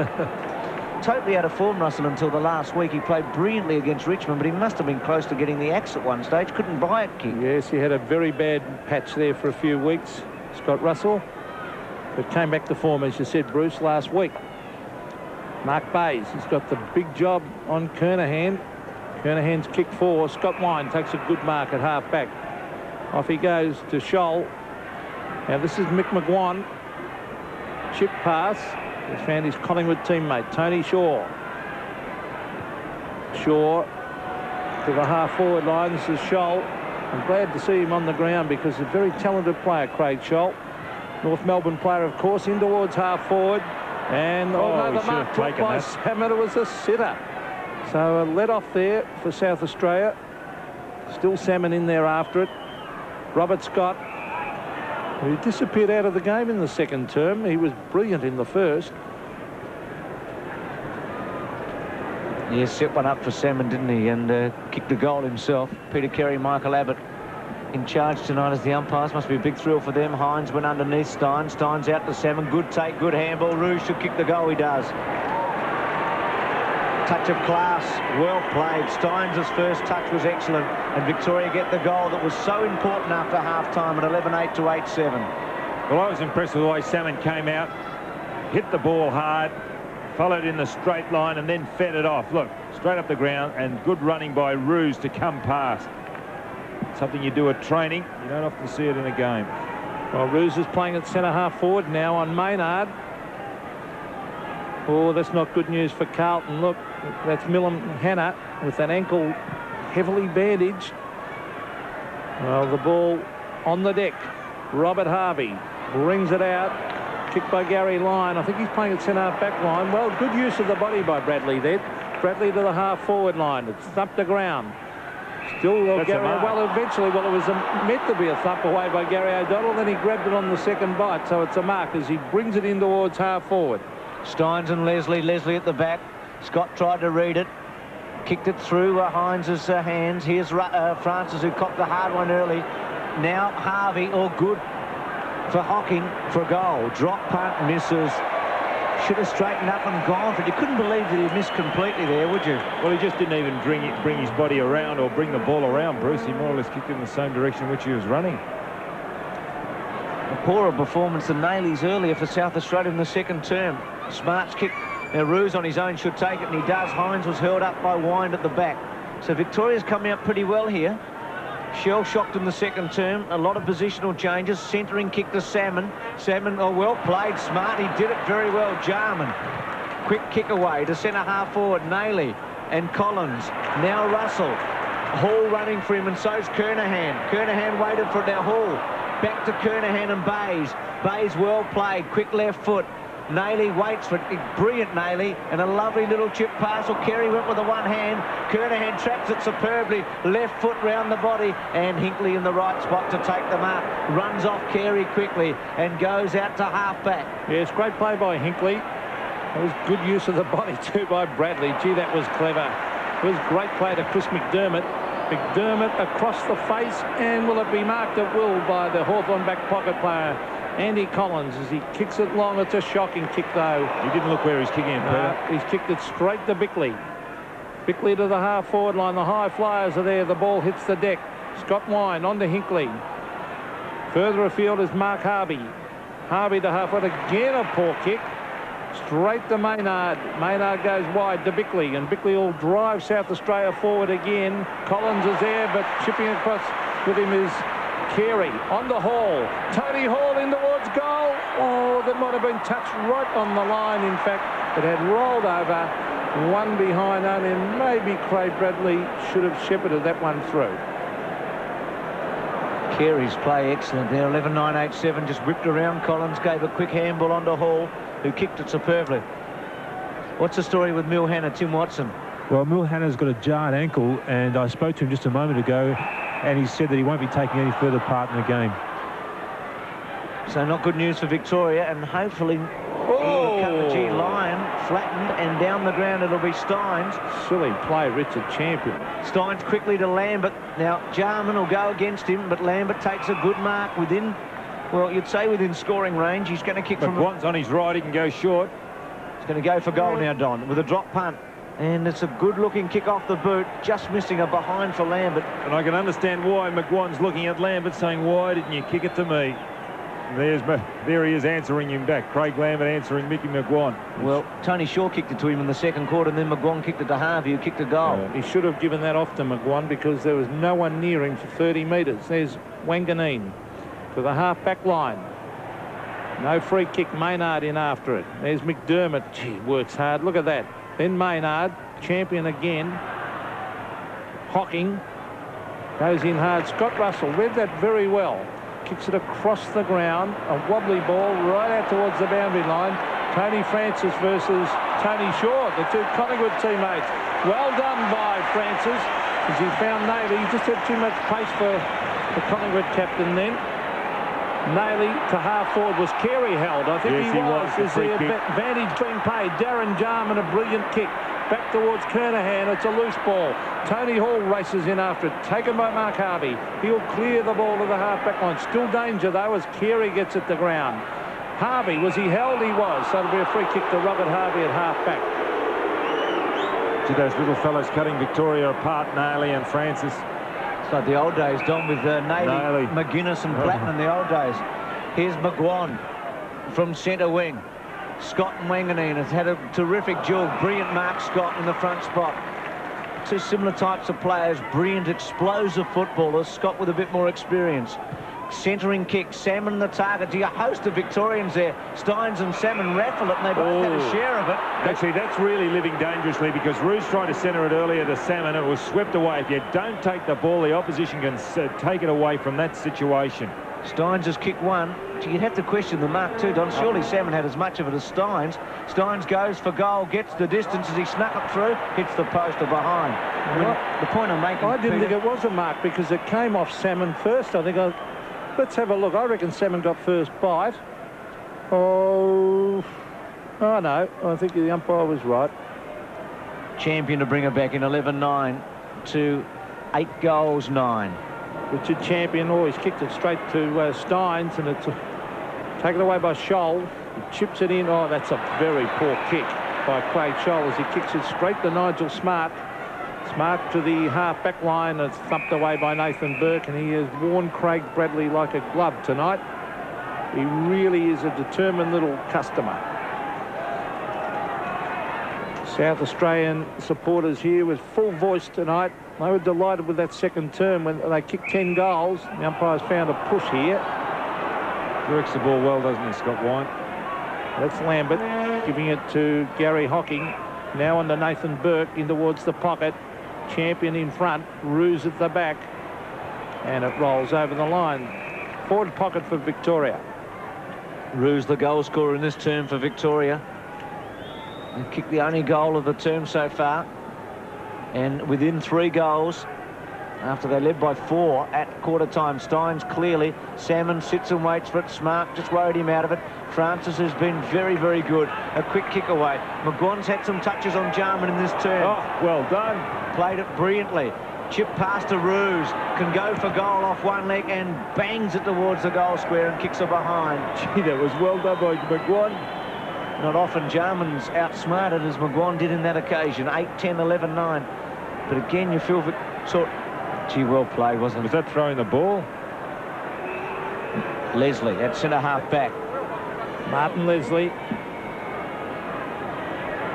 [SPEAKER 3] Totally out of form, Russell, until the last week. He played brilliantly against Richmond, but he must have been close to getting the axe at one stage. Couldn't buy it kick.
[SPEAKER 8] Yes, he had a very bad patch there for a few weeks, Scott Russell. But came back to form, as you said, Bruce, last week. Mark Bays, he's got the big job on Kernahan. Kernahan's kick 4. Scott Wine takes a good mark at half-back. Off he goes to Scholl. Now this is Mick McGuan. Chip pass. He's found his Collingwood teammate, Tony Shaw. Shaw to the half-forward line. This is Scholl. I'm glad to see him on the ground, because he's a very talented player, Craig Scholl. North Melbourne player, of course, in towards half-forward. And no, the mark took by Salmon. It was a sitter. So a let-off there for South Australia. Still Salmon in there after it. Robert Scott, who disappeared out of the game in the second term. He was brilliant in the first.
[SPEAKER 3] Yeah, set one up for Salmon, didn't he? And kicked the goal himself. Peter Carey, Michael Abbott in charge tonight as the umpires. Must be a big thrill for them. Hines went underneath Steins. Steins out to Salmon. Good take, good handball. Rouge should kick the goal. He does. Touch of class. Well played. Steins' first touch was excellent. And Victoria get the goal that was so important after half-time at 11-8 to 8-7.
[SPEAKER 4] Well, I was impressed with the way Salmon came out, hit the ball hard, followed in the straight line, and then fed it off. Look, straight up the ground, and good running by Rouge to come past. Something you do at training. You don't often see it in a game.
[SPEAKER 8] Well, Rouge is playing at centre-half forward now on Maynard. Oh, that's not good news for Carlton. Look, that's Milam Hanna with an ankle heavily bandaged. Well, the ball on the deck. Robert Harvey brings it out. Kicked by Gary Lyon. I think he's playing at centre-half back line. Well, good use of the body by Bradley there. Bradley to the half-forward line. It's up the ground. Still,
[SPEAKER 4] That's a
[SPEAKER 8] Gary,
[SPEAKER 4] mark.
[SPEAKER 8] well, eventually, well, it was meant to be a thump away by Gary O'Donnell, then he grabbed it on the second bite, so it's a mark as he brings it in towards half forward.
[SPEAKER 3] Steins and Leslie at the back. Scott tried to read it, kicked it through Hines' hands. Here's Francis, who copped the hard one early. Now Harvey, all good for Hocking for a goal. Drop punt, misses. Should have straightened up and gone for it. You couldn't believe that he missed completely there, would you?
[SPEAKER 4] Well, he just didn't even bring his body around or bring the ball around, Bruce. He more or less kicked in the same direction in which he was running.
[SPEAKER 3] A poorer performance than Nailey's earlier for South Australia in the second term. Smart's kick. Now Roos on his own should take it, and he does. Hines was held up by Wind at the back. So Victoria's coming out pretty well here. Shell shocked in the second term. A lot of positional changes. Centering kick to Salmon. Salmon, oh, well played. Smart. He did it very well. Jarman. Quick kick away to centre half forward. Nailey and Collins. Now Russell. Hall running for him, and so's Kernahan. Kernahan waited for it. Now Hall. Back to Kernahan and Bays. Bays well played. Quick left foot. Nailey waits for it. Brilliant Nailey, and a lovely little chip pass. Or Kerry went with the one hand. Kernahan traps it superbly. Left foot round the body, and Hinkley in the right spot to take the mark. Runs off Carey quickly and goes out to half-back.
[SPEAKER 8] Yes, great play by Hinkley. It was good use of the body too by Bradley. Gee, that was clever. It was great play to Chris McDermott. McDermott across the face, and will it be marked at will by the Hawthorn back pocket player Andy Collins as he kicks it long. It's a shocking kick though.
[SPEAKER 4] He didn't look where he's kicking it, Peter.
[SPEAKER 8] He's kicked it straight to Bickley. Bickley to the half forward line. The high flyers are there. The ball hits the deck. Scott Wine on to Hinkley. Further afield is Mark Harvey. Harvey to half forward again. A poor kick. Straight to Maynard. Maynard goes wide to Bickley, and Bickley will drive South Australia forward again. Collins is there, but chipping across with him is Carey. On to Hall. Tony Hall in towards goal. Oh, that might have been touched right on the line. In fact, it had rolled over. One behind only, and maybe Craig Bradley should have shepherded that one through.
[SPEAKER 3] Carey's play excellent there. 11.987, just whipped around Collins, gave a quick handball onto Hall, who kicked it superbly. What's the story with Mill Hannah, Tim Watson?
[SPEAKER 6] Well, Mill Hannah's got a jarred ankle, and I spoke to him just a moment ago, and he said that he won't be taking any further part in the game.
[SPEAKER 3] So not good news for Victoria, and hopefully G line flattened, and down the ground it'll be Steins.
[SPEAKER 8] Silly play, Richard Champion.
[SPEAKER 3] Steins quickly to Lambert. Now Jarman will go against him, but Lambert takes a good mark within, well, you'd say within scoring range. He's going to kick from...
[SPEAKER 4] McGuan's on his right, he can go short.
[SPEAKER 3] He's going to go for goal now, Don, with a drop punt. And it's a good-looking kick off the boot, just missing a behind for Lambert.
[SPEAKER 4] And I can understand why McGuan's looking at Lambert saying, why didn't you kick it to me? There he is answering him back. Craig Lambert answering Mickey McGuan.
[SPEAKER 3] Well, Tony Shaw kicked it to him in the second quarter, and then McGuan kicked it to Harvey, who kicked a goal.
[SPEAKER 8] He should have given that off to McGuan because there was no one near him for 30 metres. There's Wanganeen to the half-back line. No free kick. Maynard in after it. There's McDermott. Gee, works hard. Look at that. Then Maynard, Champion again. Hocking goes in hard. Scott Russell read that very well. Kicks it across the ground. A wobbly ball right out towards the boundary line. Tony Francis versus Tony Shaw, the two Collingwood teammates. Well done by Francis, as he found Nailey. He just had too much pace for the Collingwood captain then. Nailey to half forward. Was Carey held? I think
[SPEAKER 4] yes,
[SPEAKER 8] he was. Is the advantage being paid? Darren Jarman, a brilliant kick. Back towards Kernahan. It's a loose ball. Tony Hall races in after it. Taken by Mark Harvey. He'll clear the ball to the half-back line. Still danger, though, as Carey gets at the ground. Harvey, was he held? He was. So it'll be a free kick to Robert Harvey at half-back.
[SPEAKER 4] See those little fellows cutting Victoria apart, Nailey and Francis.
[SPEAKER 3] It's like the old days, Don, with Nailey, McGuinness and Platten in the old days. Here's McGuan from centre wing. Scott and Wanganeen has had a terrific duel. Brilliant Mark Scott in the front spot. Two similar types of players, brilliant, explosive footballers. Scott with a bit more experience. Centering kick, Salmon the target. Do you host of Victorians there? Steins and Salmon raffle it, and they both had a share of it.
[SPEAKER 4] Actually, that's really living dangerously because Roos tried to centre it earlier to Salmon. It was swept away. If you don't take the ball, the opposition can take it away from that situation.
[SPEAKER 3] Steins has kicked one. You'd have to question the mark too, Don. Surely Salmon had as much of it as Steins. Steins goes for goal, gets the distance as he snuck it through, hits the post or behind. The point I'm making,
[SPEAKER 8] I didn't think it was a mark because it came off Salmon first. I think let's have a look. I reckon Salmon got first bite. Oh no, I think the umpire was right.
[SPEAKER 3] Champion to bring her back in 11-9 to 8 goals 9.
[SPEAKER 8] Richard Champion always kicked it straight to Steins, and it's taken away by Scholl. He chips it in. Oh, that's a very poor kick by Craig Scholl as he kicks it straight to Nigel Smart. Smart to the half-back line. It's thumped away by Nathan Burke, and he has worn Craig Bradley like a glove tonight. He really is a determined little customer. South Australian supporters here with full voice tonight. They were delighted with that second term when they kicked 10 goals. The umpire's found a push here.
[SPEAKER 4] Works the ball well, doesn't he, Scott Wine?
[SPEAKER 8] That's Lambert giving it to Gary Hocking. Now on to Nathan Burke in towards the pocket. Champion in front. Ruse at the back. And it rolls over the line. Forward pocket for Victoria.
[SPEAKER 3] Ruse the goal scorer in this term for Victoria. And kicked the only goal of the term so far. And within 3 goals, after they led by 4 at quarter time. Steins clearly. Salmon sits and waits for it. Smart just worried him out of it. Francis has been very, very good. A quick kick away. McGuan's had some touches on Jarman in this turn.
[SPEAKER 4] Oh, well done.
[SPEAKER 3] Played it brilliantly. Chip past to Ruse. Can go for goal off one leg and bangs it towards the goal square and kicks it behind.
[SPEAKER 4] Gee, that was well done by McGuan.
[SPEAKER 3] Not often Jarman's outsmarted as McGuan did in that occasion. 8, 10, 11, 9. But again, you feel gee, well played, wasn't it?
[SPEAKER 4] Was that throwing the ball?
[SPEAKER 3] Leslie at centre half back.
[SPEAKER 8] Martin Leslie.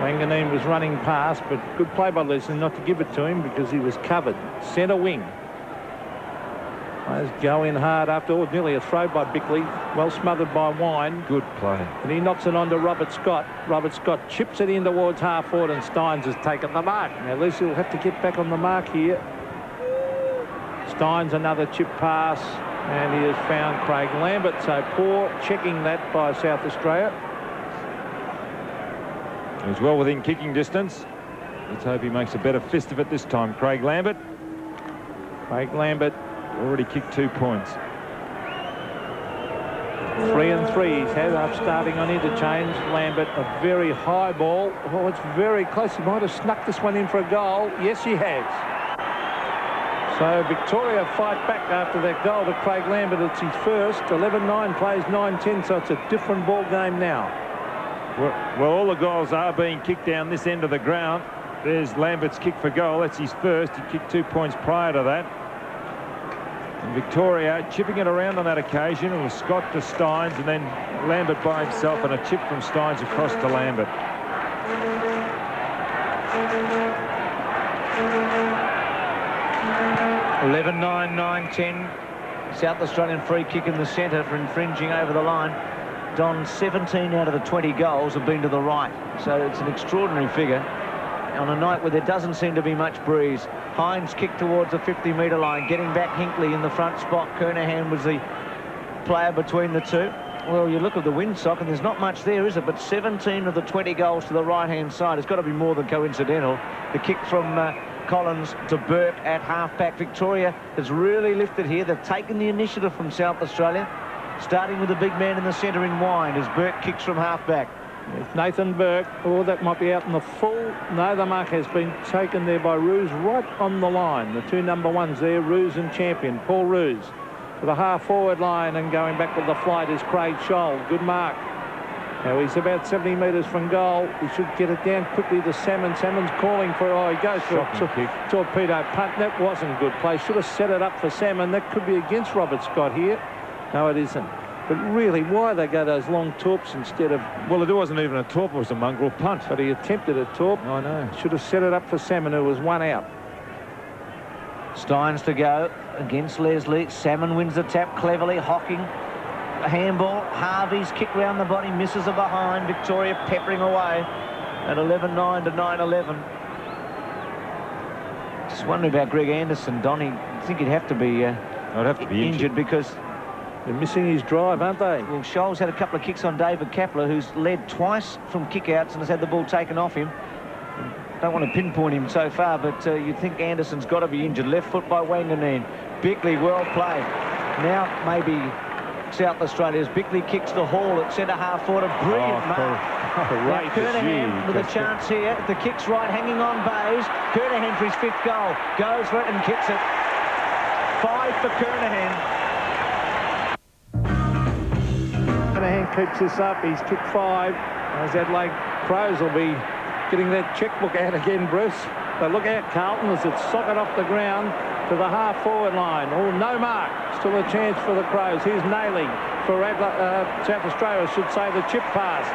[SPEAKER 8] Wanganeen was running past, but good play by Leslie not to give it to him because he was covered. Centre wing. Players go in hard after all. Nearly a throw by Bickley. Well smothered by Wine.
[SPEAKER 4] Good play.
[SPEAKER 8] And he knocks it on to Robert Scott. Robert Scott chips it in towards half forward, and Steins has taken the mark. Now Leslie will have to get back on the mark here. Steins another chip pass, and he has found Craig Lambert. So poor checking that by South Australia.
[SPEAKER 4] He was well within kicking distance. Let's hope he makes a better fist of it this time. Craig Lambert.
[SPEAKER 8] Craig Lambert
[SPEAKER 4] already kicked 2 points.
[SPEAKER 8] 3 and 3. He's had up starting on interchange. Lambert, a very high ball. Oh, it's very close. He might have snuck this one in for a goal. Yes, he has. So Victoria fight back after that goal to Craig Lambert. It's his first. 11-9 plays 9-10, so it's a different ball game now.
[SPEAKER 4] Well, all the goals are being kicked down this end of the ground. There's Lambert's kick for goal. That's his first. He kicked 2 points prior to that. And Victoria chipping it around on that occasion. It was Scott to Steins, and then Lambert by himself, and a chip from Steins across to Lambert.
[SPEAKER 3] $11-9, 9-10. South Australian free kick in the centre for infringing over the line. Don, 17 out of the 20 goals have been to the right. So it's an extraordinary figure on a night where there doesn't seem to be much breeze. Hines kicked towards the 50-metre line, getting back Hinkley in the front spot. Kernahan was the player between the two. Well, you look at the windsock and there's not much there, is it? But 17 of the 20 goals to the right-hand side. It's got to be more than coincidental. The kick from Collins to Burke at half-back. Victoria has really lifted here. They've taken the initiative from South Australia, starting with the big man in the centre in Wine as Burke kicks from half-back.
[SPEAKER 8] It's Nathan Burke. Oh, that might be out in the full. No, the mark has been taken there by Ruse right on the line. The 2 number 1s there, Ruse and Champion. Paul Ruse to the half-forward line, and going back with the flight is Craig Scholl. Good mark. Now he's about 70 metres from goal. He should get it down quickly to Salmon. Salmon's calling for, oh, he goes for a torpedo punt. That wasn't good play. Should have set it up for Salmon. That could be against Robert Scott here. No, it isn't. But really, why they go those long torps instead of...
[SPEAKER 4] Well, it wasn't even a torp, it was a mongrel punt.
[SPEAKER 8] But he attempted a torp.
[SPEAKER 4] I know.
[SPEAKER 8] Should have set it up for Salmon, who was 1 out.
[SPEAKER 3] Steins to go against Leslie. Salmon wins the tap cleverly. Hocking, a handball. Harvey's kick round the body, misses it behind. Victoria peppering away at 11-9 to 9-11. Just wondering about Greg Anderson. Donny, I think he'd have to be, injured because
[SPEAKER 8] They're missing his drive, aren't they?
[SPEAKER 3] Well, Scholes had a couple of kicks on David Kepler, who's led twice from kick-outs and has had the ball taken off him. Don't want to pinpoint him so far, but you'd think Anderson's got to be injured. Left foot by Wanganeen. Bickley, well played. Now maybe South Australia's Bickley kicks the Hall at centre-half forward. A brilliant mark. Now Kernahan with a chance here. The kick's right, hanging on Bays. Kernahan for his 5th goal. Goes for it and kicks it. 5 for Kernahan.
[SPEAKER 8] Kernahan keeps this up. He's kicked 5. As Adelaide Crows will be getting that checkbook out again, Bruce. But look out, Carlton, as it's socket off the ground to the half-forward line. Oh, no mark. Still a chance for the Crows. Here's Nailing for South Australia, I should say, the chip pass.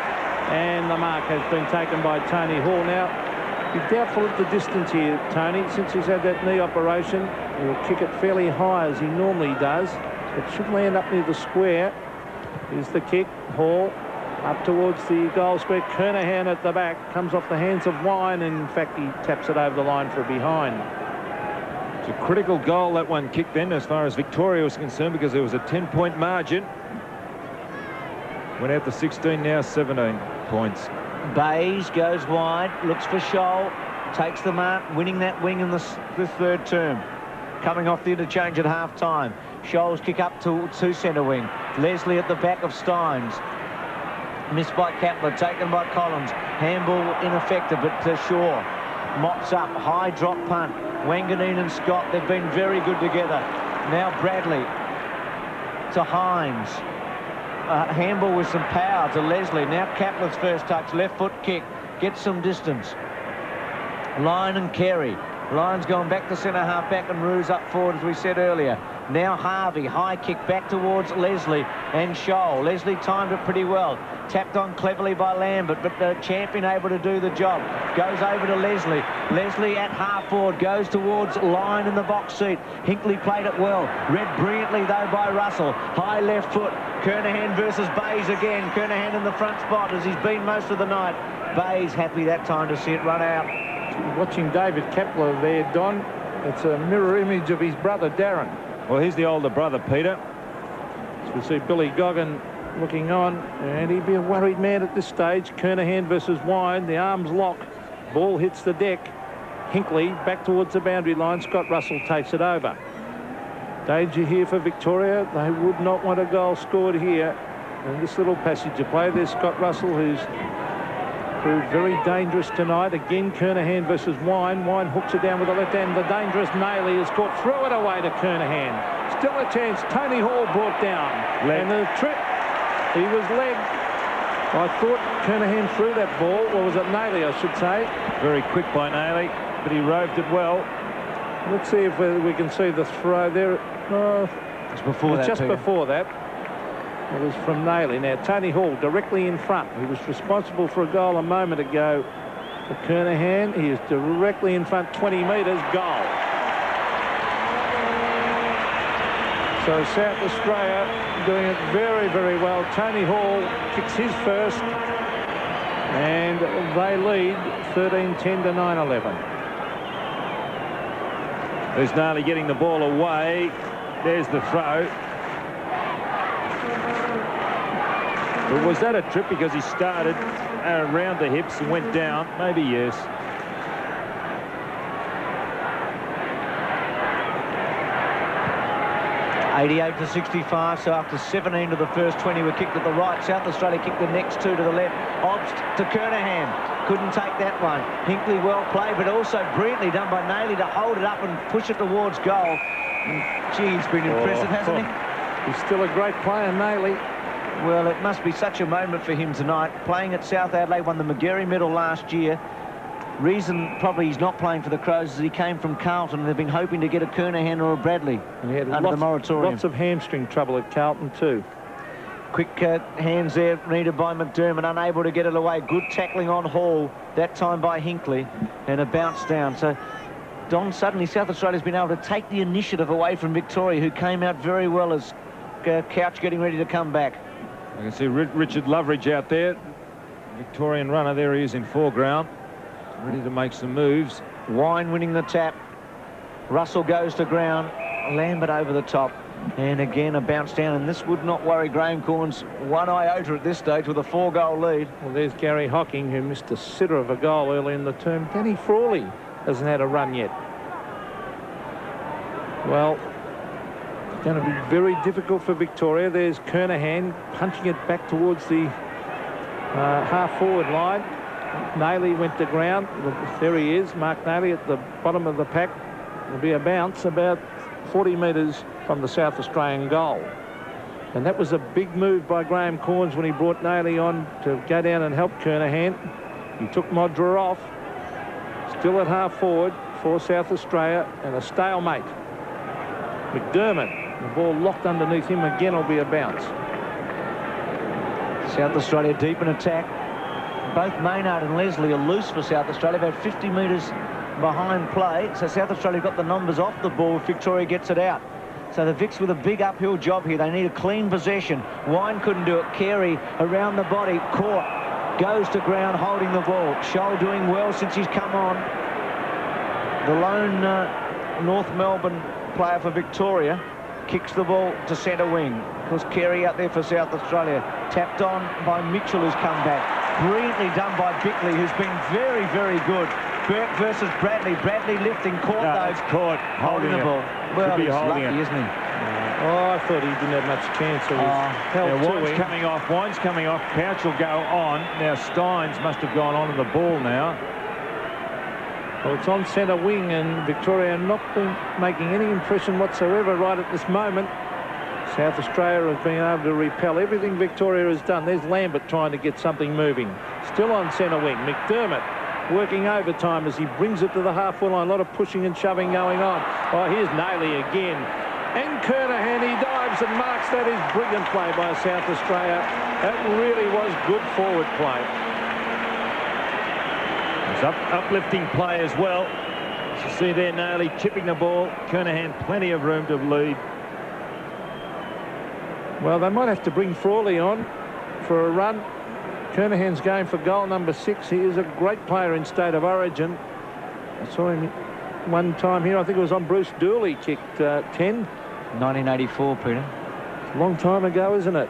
[SPEAKER 8] And the mark has been taken by Tony Hall. Now, be doubtful at the distance here, Tony, since he's had that knee operation. He'll kick it fairly high as he normally does. It should land up near the square. Here's the kick. Hall up towards the goal square. Kernahan at the back. Comes off the hands of Wine. And in fact, he taps it over the line for a behind.
[SPEAKER 4] It's a critical goal, that one kicked then, as far as Victoria was concerned, because there was a 10-point margin. Went out to 16, now 17 points.
[SPEAKER 3] Bays goes wide, looks for Scholl, takes the mark, winning that wing in the 3rd term. Coming off the interchange at half-time. Scholl's kick up to centre wing. Leslie at the back of Steins. Missed by Kepler, taken by Collins. Handball ineffective, but Shaw mops up, high drop punt. Wanganeen and Scott, they've been very good together. Now Bradley to Hines. Handball with some power to Leslie. Now Kepler's first touch, left foot kick, gets some distance. Lyon and Carey. Lyon's going back to centre-half back and Roos up forward, as we said earlier. Now Harvey, high kick back towards Leslie and Scholl. Leslie timed it pretty well. Tapped on cleverly by Lambert, but the champion able to do the job. Goes over to Leslie. Leslie at half forward, goes towards Lyon in the box seat. Hinkley played it well. Read brilliantly, though, by Russell. High left foot. Kernahan versus Bays again. Kernahan in the front spot, as he's been most of the night. Bays happy that time to see it run out.
[SPEAKER 8] Watching David Kepler there, Don, it's a mirror image of his brother Darren.
[SPEAKER 4] Well, he's the older brother, Peter.
[SPEAKER 8] As we see Billy Goggin looking on, and he'd be a worried man at this stage. Kernahan versus Wine, the arms lock. Ball hits the deck. Hinkley back towards the boundary line. Scott Russell takes it over. Danger here for Victoria. They would not want a goal scored here. In this little passage of play, there's Scott Russell, who's proved very dangerous tonight. Again, Kernahan versus Wine. Wine hooks it down with the left hand. The dangerous Nailey is caught. Throw it away to Kernahan. Still a chance. Tony Hall brought down. And the trip, he was legged. I thought Kernahan threw that ball. Or was it Nailey, I should say?
[SPEAKER 4] Very quick by Nailey, but he roved it well.
[SPEAKER 8] Let's see if we can see the throw there.
[SPEAKER 3] It's before that,
[SPEAKER 8] just before that. It was from Nailey. Now, Tony Hall directly in front. He was responsible for a goal a moment ago for Kernahan. He is directly in front, 20 metres, goal. So South Australia doing it very, very well. Tony Hall kicks his first, and they lead 13-10 to 9-11.
[SPEAKER 4] There's Nailey getting the ball away. There's the throw. But was that a trip because he started around the hips and went down? Maybe yes.
[SPEAKER 3] $88 to 65, so after 17 of the first 20 were kicked at the right. South Australia kicked the next 2 to the left. Obst to Kernahan. Couldn't take that one. Hinkley well played, but also brilliantly done by Nailey to hold it up and push it towards goal. And, gee, he's been impressive, hasn't he?
[SPEAKER 8] He's still a great player, Nailey.
[SPEAKER 3] Well, it must be such a moment for him tonight. Playing at South Adelaide, won the McGarry medal last year. Reason probably he's not playing for the Crows is he came from Carlton and they've been hoping to get a Kernahan or a Bradley under the moratorium.
[SPEAKER 8] Lots of hamstring trouble at Carlton too.
[SPEAKER 3] Quick hands there needed by McDermott, unable to get it away. Good tackling on Hall, that time by Hinkley, and a bounce down. So Don, suddenly South Australia's been able to take the initiative away from Victoria, who came out very well as Couch getting ready to come back.
[SPEAKER 4] I can see Richard Loveridge out there. Victorian runner, there he is in foreground. Ready to make some moves.
[SPEAKER 3] Wine winning the tap. Russell goes to ground. Lambert over the top. And again, a bounce down, and this would not worry Graham Corns one iota at this stage with a 4-goal lead.
[SPEAKER 8] Well, there's Gary Hocking, who missed a sitter of a goal early in the term. Danny Frawley hasn't had a run yet. Well, it's going to be very difficult for Victoria. There's Kernahan punching it back towards the half-forward line. Nailey went to ground. There he is, Mark Nailey at the bottom of the pack. There'll be a bounce about 40 metres from the South Australian goal. And that was a big move by Graham Corns when he brought Nailey on to go down and help Kernahan. He took Modra off. Still at half-forward for South Australia, and a stalemate. McDermott, the ball locked underneath him. Again, will be a bounce.
[SPEAKER 3] South Australia deep in attack. Both Maynard and Leslie are loose for South Australia, about 50 metres behind play. So South Australia got the numbers off the ball if Victoria gets it out. So the Vics with a big uphill job here. They need a clean possession. Wine couldn't do it. Carey around the body, caught, goes to ground holding the ball. Scholl doing well since he's come on. The lone North Melbourne player for Victoria kicks the ball to centre wing. Of course, Carey out there for South Australia. Tapped on by Mitchell, who's come back. Brilliantly done by Bickley, who's been very, very good. Burke versus Bradley. Bradley lifting, caught though.
[SPEAKER 4] It's caught.
[SPEAKER 3] Holding the ball. Well, he's lucky, isn't he?
[SPEAKER 8] Oh, I thought he didn't have much chance. He was held to
[SPEAKER 4] Wine's
[SPEAKER 8] him.
[SPEAKER 4] coming off. Wine's coming off. Pouch will go on. Now Steins must have gone on to the ball now.
[SPEAKER 8] Well, it's on centre wing, and Victoria not been making any impression whatsoever right at this moment. South Australia has been able to repel everything Victoria has done. There's Lambert trying to get something moving. Still on centre wing. McDermott working overtime as he brings it to the half-full line. A lot of pushing and shoving going on. Oh, here's Nailey again. And Kernahan, he dives and marks. That is brilliant play by South Australia. That really was good forward play.
[SPEAKER 4] It's uplifting play as well. As you see there, Nailey chipping the ball. Kernahan, plenty of room to lead.
[SPEAKER 8] Well, they might have to bring Frawley on for a run. Kernahan's going for goal number 6. He is a great player in State of Origin. I saw him one time here. I think it was on Bruce Dooley, kicked 10.
[SPEAKER 3] 1984, Peter.
[SPEAKER 8] It's a long time ago, isn't it?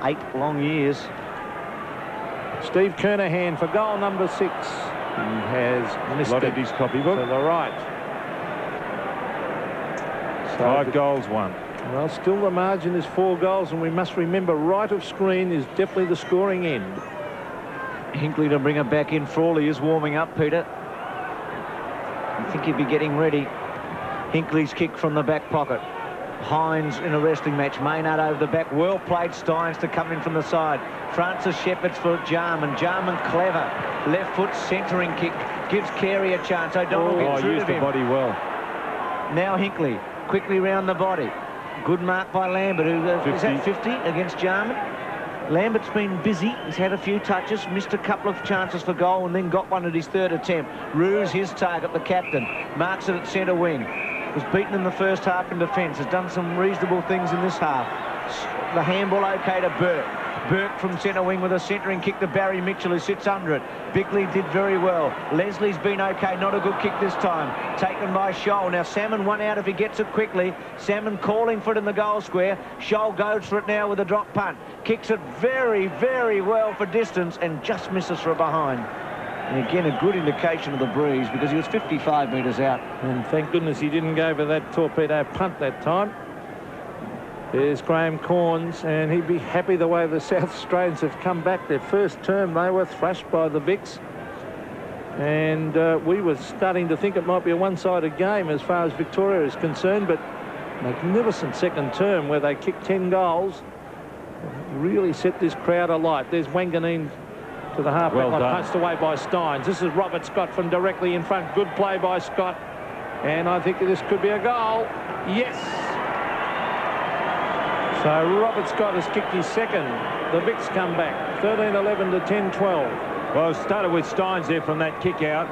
[SPEAKER 3] 8 long years.
[SPEAKER 8] Steve Kernahan for goal number 6. He has missed
[SPEAKER 4] Lot of his copybook.
[SPEAKER 8] to the right. So
[SPEAKER 4] 5 goals, 1.
[SPEAKER 8] Well, still the margin is 4 goals, and we must remember right of screen is definitely the scoring end.
[SPEAKER 3] Hinkley to bring it back in. Frawley is warming up, Peter. I think he'd be getting ready. Hinkley's kick from the back pocket. Hines in a wrestling match. Maynard over the back. Well played Steins to come in from the side. Francis Shepherd's for Jarman. Jarman clever. Left foot centering kick. Gives Carey a chance. O'Donnell gets rid
[SPEAKER 4] used
[SPEAKER 3] of
[SPEAKER 4] the
[SPEAKER 3] him.
[SPEAKER 4] body well.
[SPEAKER 3] Now Hinkley quickly round the body. Good mark by Lambert, who is at 50 against Jarman. Lambert's been busy. He's had a few touches, missed a couple of chances for goal, and then got one at his 3rd attempt. Roos, his target, the captain, marks it at centre wing. Was beaten in the first half in defence. Has done some reasonable things in this half. The handball okay to Burke. Burke from centre wing with a centering kick to Barry Mitchell, who sits under it. Bickley did very well. Leslie's been okay, not a good kick this time. Taken by Scholl. Now Salmon one out if he gets it quickly. Salmon calling for it in the goal square. Scholl goes for it now with a drop punt. Kicks it very, very well for distance and just misses from behind. And again, a good indication of the breeze because he was 55 metres out.
[SPEAKER 8] And thank goodness he didn't go for that torpedo punt that time. There's Graham Corns, and he'd be happy the way the South Australians have come back. Their first term, they were thrashed by the Vics. And we were starting to think it might be a one-sided game as far as Victoria is concerned, but magnificent second term where they kicked 10 goals. Really set this crowd alight. There's Wanganeen to the half-back line, punched away by Steins. This is Robert Scott from directly in front. Good play by Scott. And I think this could be a goal. Yes! So Robert Scott has kicked his 2nd. The Vics come back. 13-11 to 10-12.
[SPEAKER 4] Well, it started with Steins there from that kick out.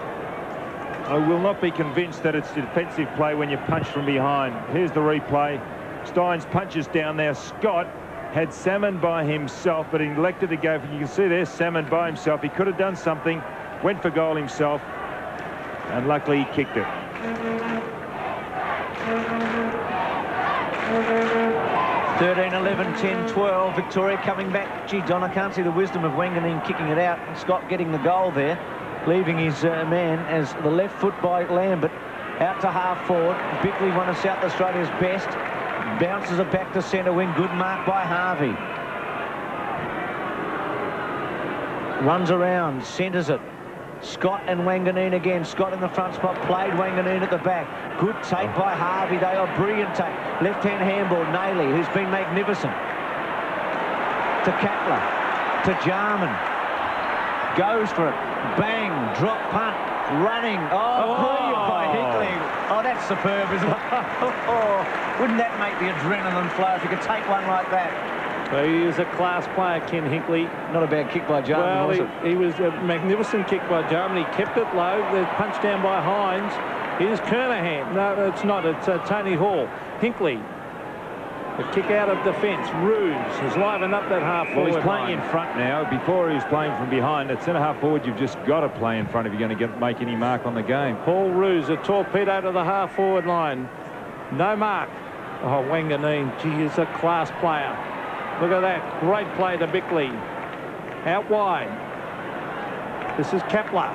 [SPEAKER 4] I will not be convinced that it's defensive play when you punch from behind. Here's the replay. Steins punches down there. Scott had Salmon by himself, but he elected to go for, you can see there's Salmon by himself. He could have done something, went for goal himself, and luckily he kicked it.
[SPEAKER 3] 13, 11, 10, 12. Victoria coming back. Gee, Don, I can't see the wisdom of Wanganeen kicking it out. And Scott getting the goal there, leaving his man as the left foot by Lambert. Out to half forward. Bickley, one of South Australia's best. Bounces it back to centre wing. Good mark by Harvey. Runs around, centres it. Scott and Wanganeen again. Scott in the front spot, played Wanganeen at the back. Good take by Harvey. They are brilliant take. Left-hand handball, Nailey, who's been magnificent. To Kapler, to Jarman. Goes for it. Bang, drop punt, running. Oh, brilliant by Hickley. Oh, that's superb, isn't it? Wouldn't that make the adrenaline flow if you could take one like that?
[SPEAKER 8] He is a class player, Ken Hickley.
[SPEAKER 3] Not a bad kick by Jarman, was it?
[SPEAKER 8] He was a magnificent kick by Jarman. He kept it low. The punch down by Hines. Here's Kernahan. No, it's not. It's Tony Hall. Hickley. The kick out of defence. Ruse has livened up that half forward.
[SPEAKER 4] Well, he's playing in front now. Before he was playing from behind. At centre-half forward, you've just got to play in front if you're going to make any mark on the game.
[SPEAKER 8] Paul Ruse, a torpedo to the half-forward line. No mark. Oh, Wanganeen. Gee, he's a class player. Look at that. Great play to Bickley. Out wide. This is Kapler.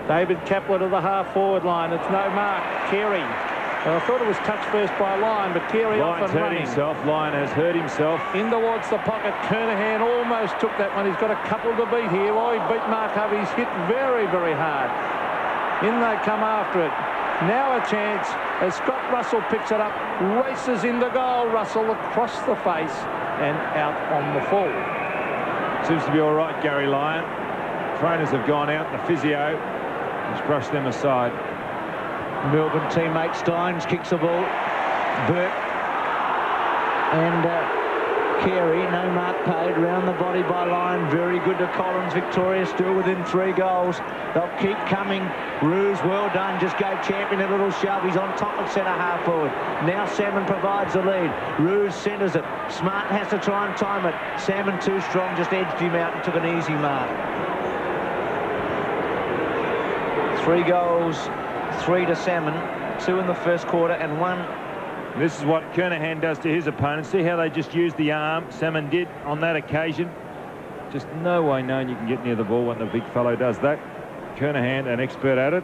[SPEAKER 8] David Kapler to the half-forward line. It's no mark. Carey. Well, I thought it was touched first by Lyon, but Carey off and running.
[SPEAKER 4] Lyon has hurt himself.
[SPEAKER 8] In towards the pocket. Kernahan almost took that one. He's got a couple to beat here. Oh, he beat Mark Harvey. He's hit very, very hard. In they come after it. Now a chance as Scott Russell picks it up, races into goal. Russell across the face and out on the full.
[SPEAKER 4] Seems to be all right, Gary Lyon. Trainers have gone out. The physio has brushed them aside.
[SPEAKER 3] Melbourne teammate Steins kicks the ball. Burke and Carey, no mark paid. Round the body by Lyon. Very good to Collins. Victoria still within 3 goals. They'll keep coming. Ruse, well done. Just gave Champion a little shove. He's on top of centre half forward. Now Salmon provides the lead. Ruse centres it. Smart has to try and time it. Salmon too strong, just edged him out and took an easy mark. 3 goals, 3 to Salmon. 2 in the first quarter and 1.
[SPEAKER 4] This is what Kernahan does to his opponents. See how they just used the arm. Salmon did on that occasion. Just no way known you can get near the ball when the big fellow does that. Kernahan, an expert at it.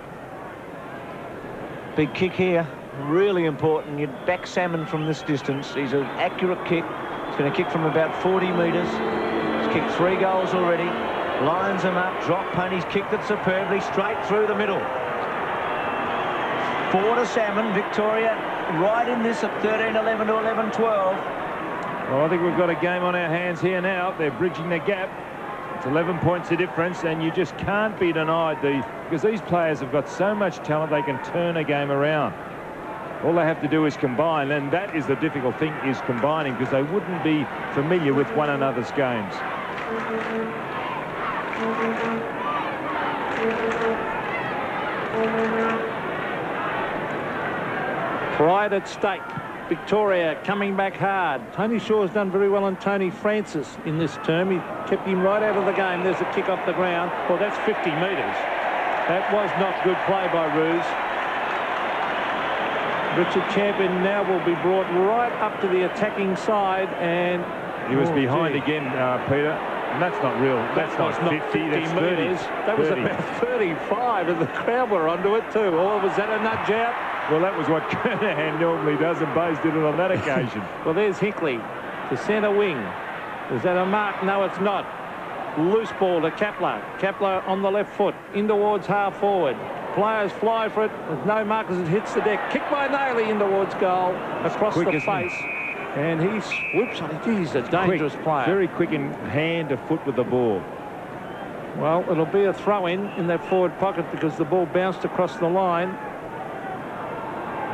[SPEAKER 3] Big kick here. Really important. You back Salmon from this distance. He's an accurate kick. He's going to kick from about 40 metres. He's kicked 3 goals already. Lines him up. Drop punt. He's kicked it superbly straight through the middle. 4 to Salmon. Victoria right in this at 13-11 to 11-12.
[SPEAKER 4] Well, I think we've got a game on our hands here now. They're bridging the gap. It's 11 points of difference, and you just can't be denied because these players have got so much talent they can turn a game around. All they have to do is combine, and that is the difficult thing, is combining, because they wouldn't be familiar with one another's games.
[SPEAKER 8] Pride at stake. Victoria coming back hard. Tony Shaw's done very well on Tony Francis in this term. He kept him right out of the game. There's a kick off the ground. Well, that's 50 metres. That was not good play by Ruse. Richard Champion now will be brought right up to the attacking side, and
[SPEAKER 4] he was behind again, Peter. And that's not real. That's not 50. That's 30.
[SPEAKER 8] That was about 35, and the crowd were onto it too. Or was that a nudge out?
[SPEAKER 4] Well, that was what Kernahan normally does, and Bose did it on that occasion.
[SPEAKER 8] Well, there's Hickley to centre wing. Is that a mark? No, it's not. Loose ball to Kapler. Kapler on the left foot, in towards half forward. Players fly for it. There's no mark as it hits the deck. Kick by Nailey in towards goal, across the face. And he swoops on it. He's a dangerous player.
[SPEAKER 4] Very quick in hand to foot with the ball.
[SPEAKER 8] Well, it'll be a throw-in that forward pocket because the ball bounced across the line.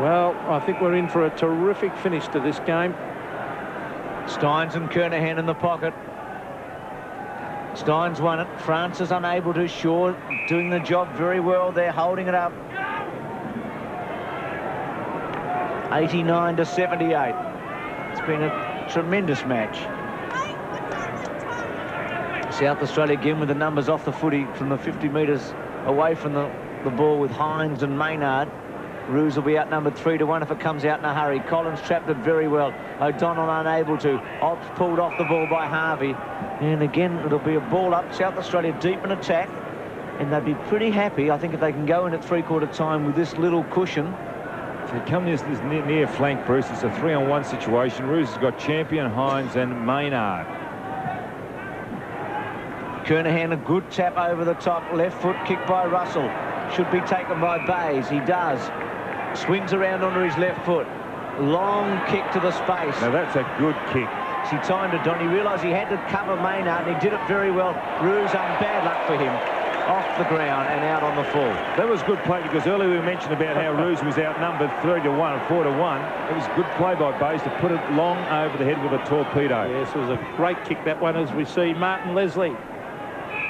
[SPEAKER 8] Well, I think we're in for a terrific finish to this game.
[SPEAKER 3] Steins and Kernahan in the pocket. Steins won it. Francis unable to. Shaw doing the job very well there, holding it up. 89 to 78. It's been a tremendous match. South Australia again with the numbers off the footy from the 50 metres away from the ball with Hines and Maynard. Roos will be outnumbered 3-1 if it comes out in a hurry. Collins trapped it very well. O'Donnell unable to. Obbs pulled off the ball by Harvey. And again, it'll be a ball up. South Australia deep in attack. And they'd be pretty happy, I think, if they can go in at three-quarter time with this little cushion.
[SPEAKER 4] If they come this near flank, Bruce, it's a 3-on-1 situation. Roos has got Champion, Hines and Maynard.
[SPEAKER 3] Kernahan, a good tap over the top. Left foot kick by Russell. Should be taken by Bays. He does. Swings around onto his left foot. Long kick to the space.
[SPEAKER 4] Now that's a good kick.
[SPEAKER 3] He timed it, Don. He realised he had to cover Maynard, and he did it very well. Roos, bad luck for him. Off the ground and out on the full.
[SPEAKER 4] That was good play, because earlier we mentioned about how Roos was outnumbered 3-1 and 4-1. It was good play by Bays to put it long over the head with a torpedo.
[SPEAKER 8] Yes, it was a great kick, that one, as we see Martin Leslie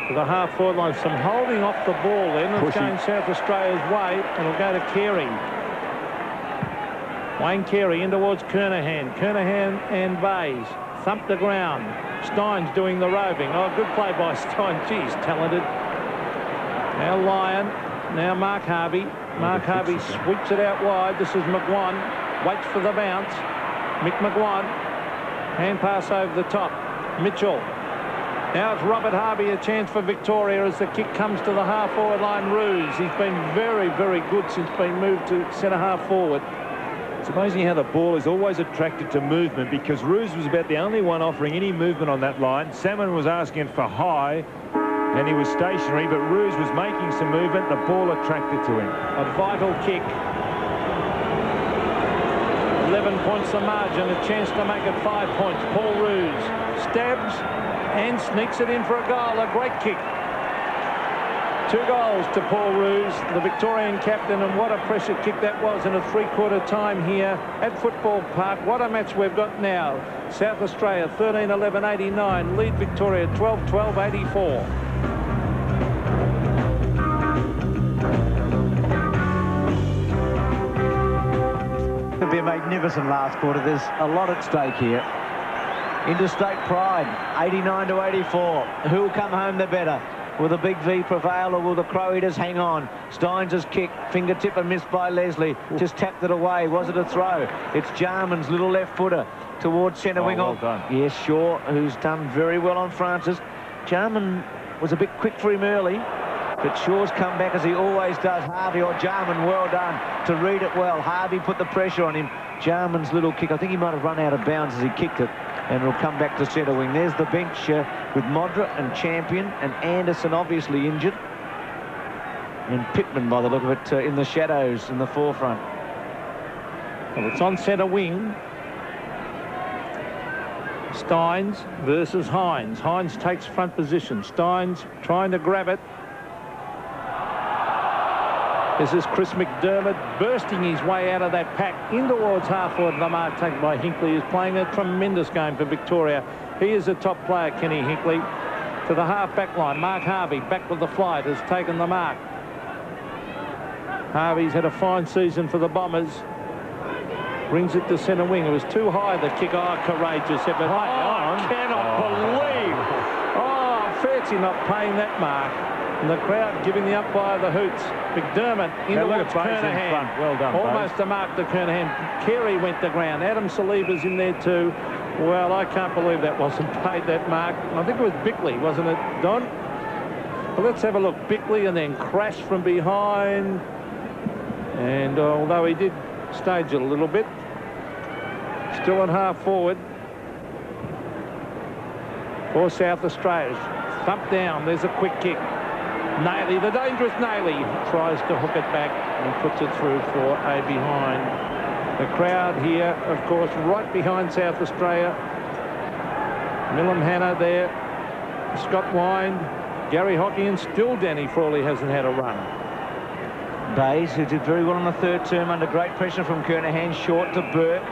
[SPEAKER 8] to the half-forward line. Some holding off the ball then. It's going South Australia's way, and it'll go to Carey. Wayne Carey in towards Kernahan. Kernahan and Bays thump the ground. Stein's doing the roving. Oh, good play by Stein. Geez, talented. Now Lyon. Now Mark Harvey. Mark Harvey sweeps it out wide. This is McGuan. Waits for the bounce. Mick McGuan. Hand pass over the top. Mitchell. Now it's Robert Harvey, a chance for Victoria as the kick comes to the half-forward line. Roos. He's been very, very good since being moved to centre-half forward.
[SPEAKER 4] It's amazing how the ball is always attracted to movement, because Roos was about the only one offering any movement on that line. Salmon was asking for high, and he was stationary, but Roos was making some movement. The ball attracted to him.
[SPEAKER 8] A vital kick. 11 points the margin, a chance to make it 5 points. Paul Roos stabs and sneaks it in for a goal. A great kick. 2 goals to Paul Roos, the Victorian captain, and what a pressure kick that was in a three-quarter time here at Football Park. What a match we've got now. South Australia 13-11-89, lead Victoria 12-12-84.
[SPEAKER 3] It'll be a magnificent last quarter. There's a lot at stake here. Interstate pride, 89-84. Who will come home the better? Will the big V prevail, or will the Crow Eaters hang on? Steins' kick, fingertip and missed by Leslie. Just tapped it away. Was it a throw? It's Jarman's little left footer towards centre wing.
[SPEAKER 4] Well done.
[SPEAKER 3] Yes, Shaw, who's done very well on Francis. Jarman was a bit quick for him early, but Shaw's come back as he always does. Harvey or Jarman, well done to read it well. Harvey put the pressure on him. Jarman's little kick, I think he might have run out of bounds as he kicked it, and it'll come back to centre wing. There's the bench with Modra and Champion, and Anderson obviously injured, and Pittman, by the look of it, in the shadows in the forefront.
[SPEAKER 8] Well, it's on centre wing. Steins versus Hines. Hines takes front position. Steins trying to grab it. This is Chris McDermott bursting his way out of that pack in towards half-forward. The mark taken by Hinkley, is playing a tremendous game for Victoria. He is a top player, Kenny Hinkley. To the half-back line, Mark Harvey back with the flight, has taken the mark. Harvey's had a fine season for the Bombers. Brings it to centre wing. It was too high, the kick. Oh, courageous effort. I cannot believe. Oh, fancy not paying that mark. And the crowd giving the umpire the hoots. McDermott in towards Kernahan.
[SPEAKER 4] Well done,
[SPEAKER 8] almost a mark to Kernahan. Carey went to ground. Adam Saliba's in there too. Well, I can't believe that wasn't paid, that mark. I think it was Bickley, wasn't it, Don? Well, let's have a look. Bickley, and then crashed from behind. And although he did stage it a little bit, still on half forward for South Australia. Thump down. There's a quick kick. Nailey, the dangerous Nailey, tries to hook it back and puts it through for a behind. The crowd here, of course, right behind South Australia. Millum Hanna there, Scott Wind, Gary Hockey, and still Danny Frawley hasn't had a run.
[SPEAKER 3] Bays, who did very well on the third term under great pressure from Kernahan, short to Burke.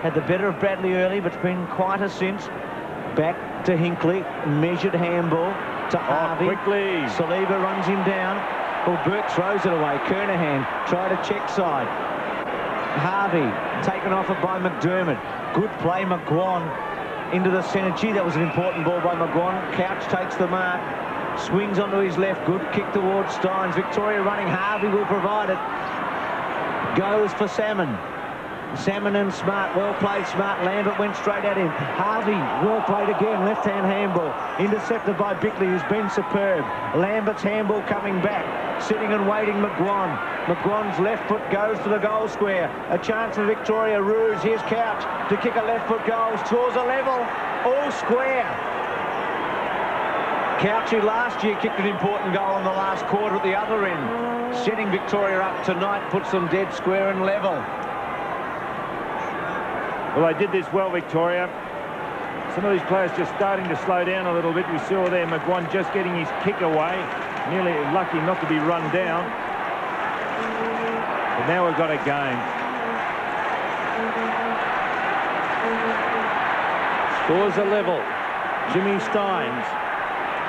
[SPEAKER 3] Had the better of Bradley early, but it's been quieter since. Back to Hinkley, measured handball to Harvey.
[SPEAKER 4] Quickly.
[SPEAKER 3] Saliba runs him down. Well, Burke throws it away. Kernahan tried a check side. Harvey taken off it by McDermott. Good play, McGuan into the centre. Gee, that was an important ball by McGuan. Couch takes the mark. Swings onto his left. Good kick towards Steins. Victoria running. Harvey will provide it. goes for Salmon. Salmon and Smart, well played Smart. Lambert went straight at him. Harvey, well played again, left-hand handball. Intercepted by Bickley, who's been superb. Lambert's handball coming back. Sitting and waiting, McGuan. McGuan's left foot goes to the goal square. A chance for Victoria. Roos, here's Couch to kick a left foot goal. Scores a level, all square. Couch, who last year kicked an important goal in the last quarter at the other end. Setting Victoria up tonight, puts them dead square and level.
[SPEAKER 4] Well, they did this well, Victoria. Some of these players just starting to slow down a little bit. We saw there McGuan just getting his kick away. Nearly lucky not to be run down. But now we've got a game.
[SPEAKER 8] Scores a level. Jimmy Steins.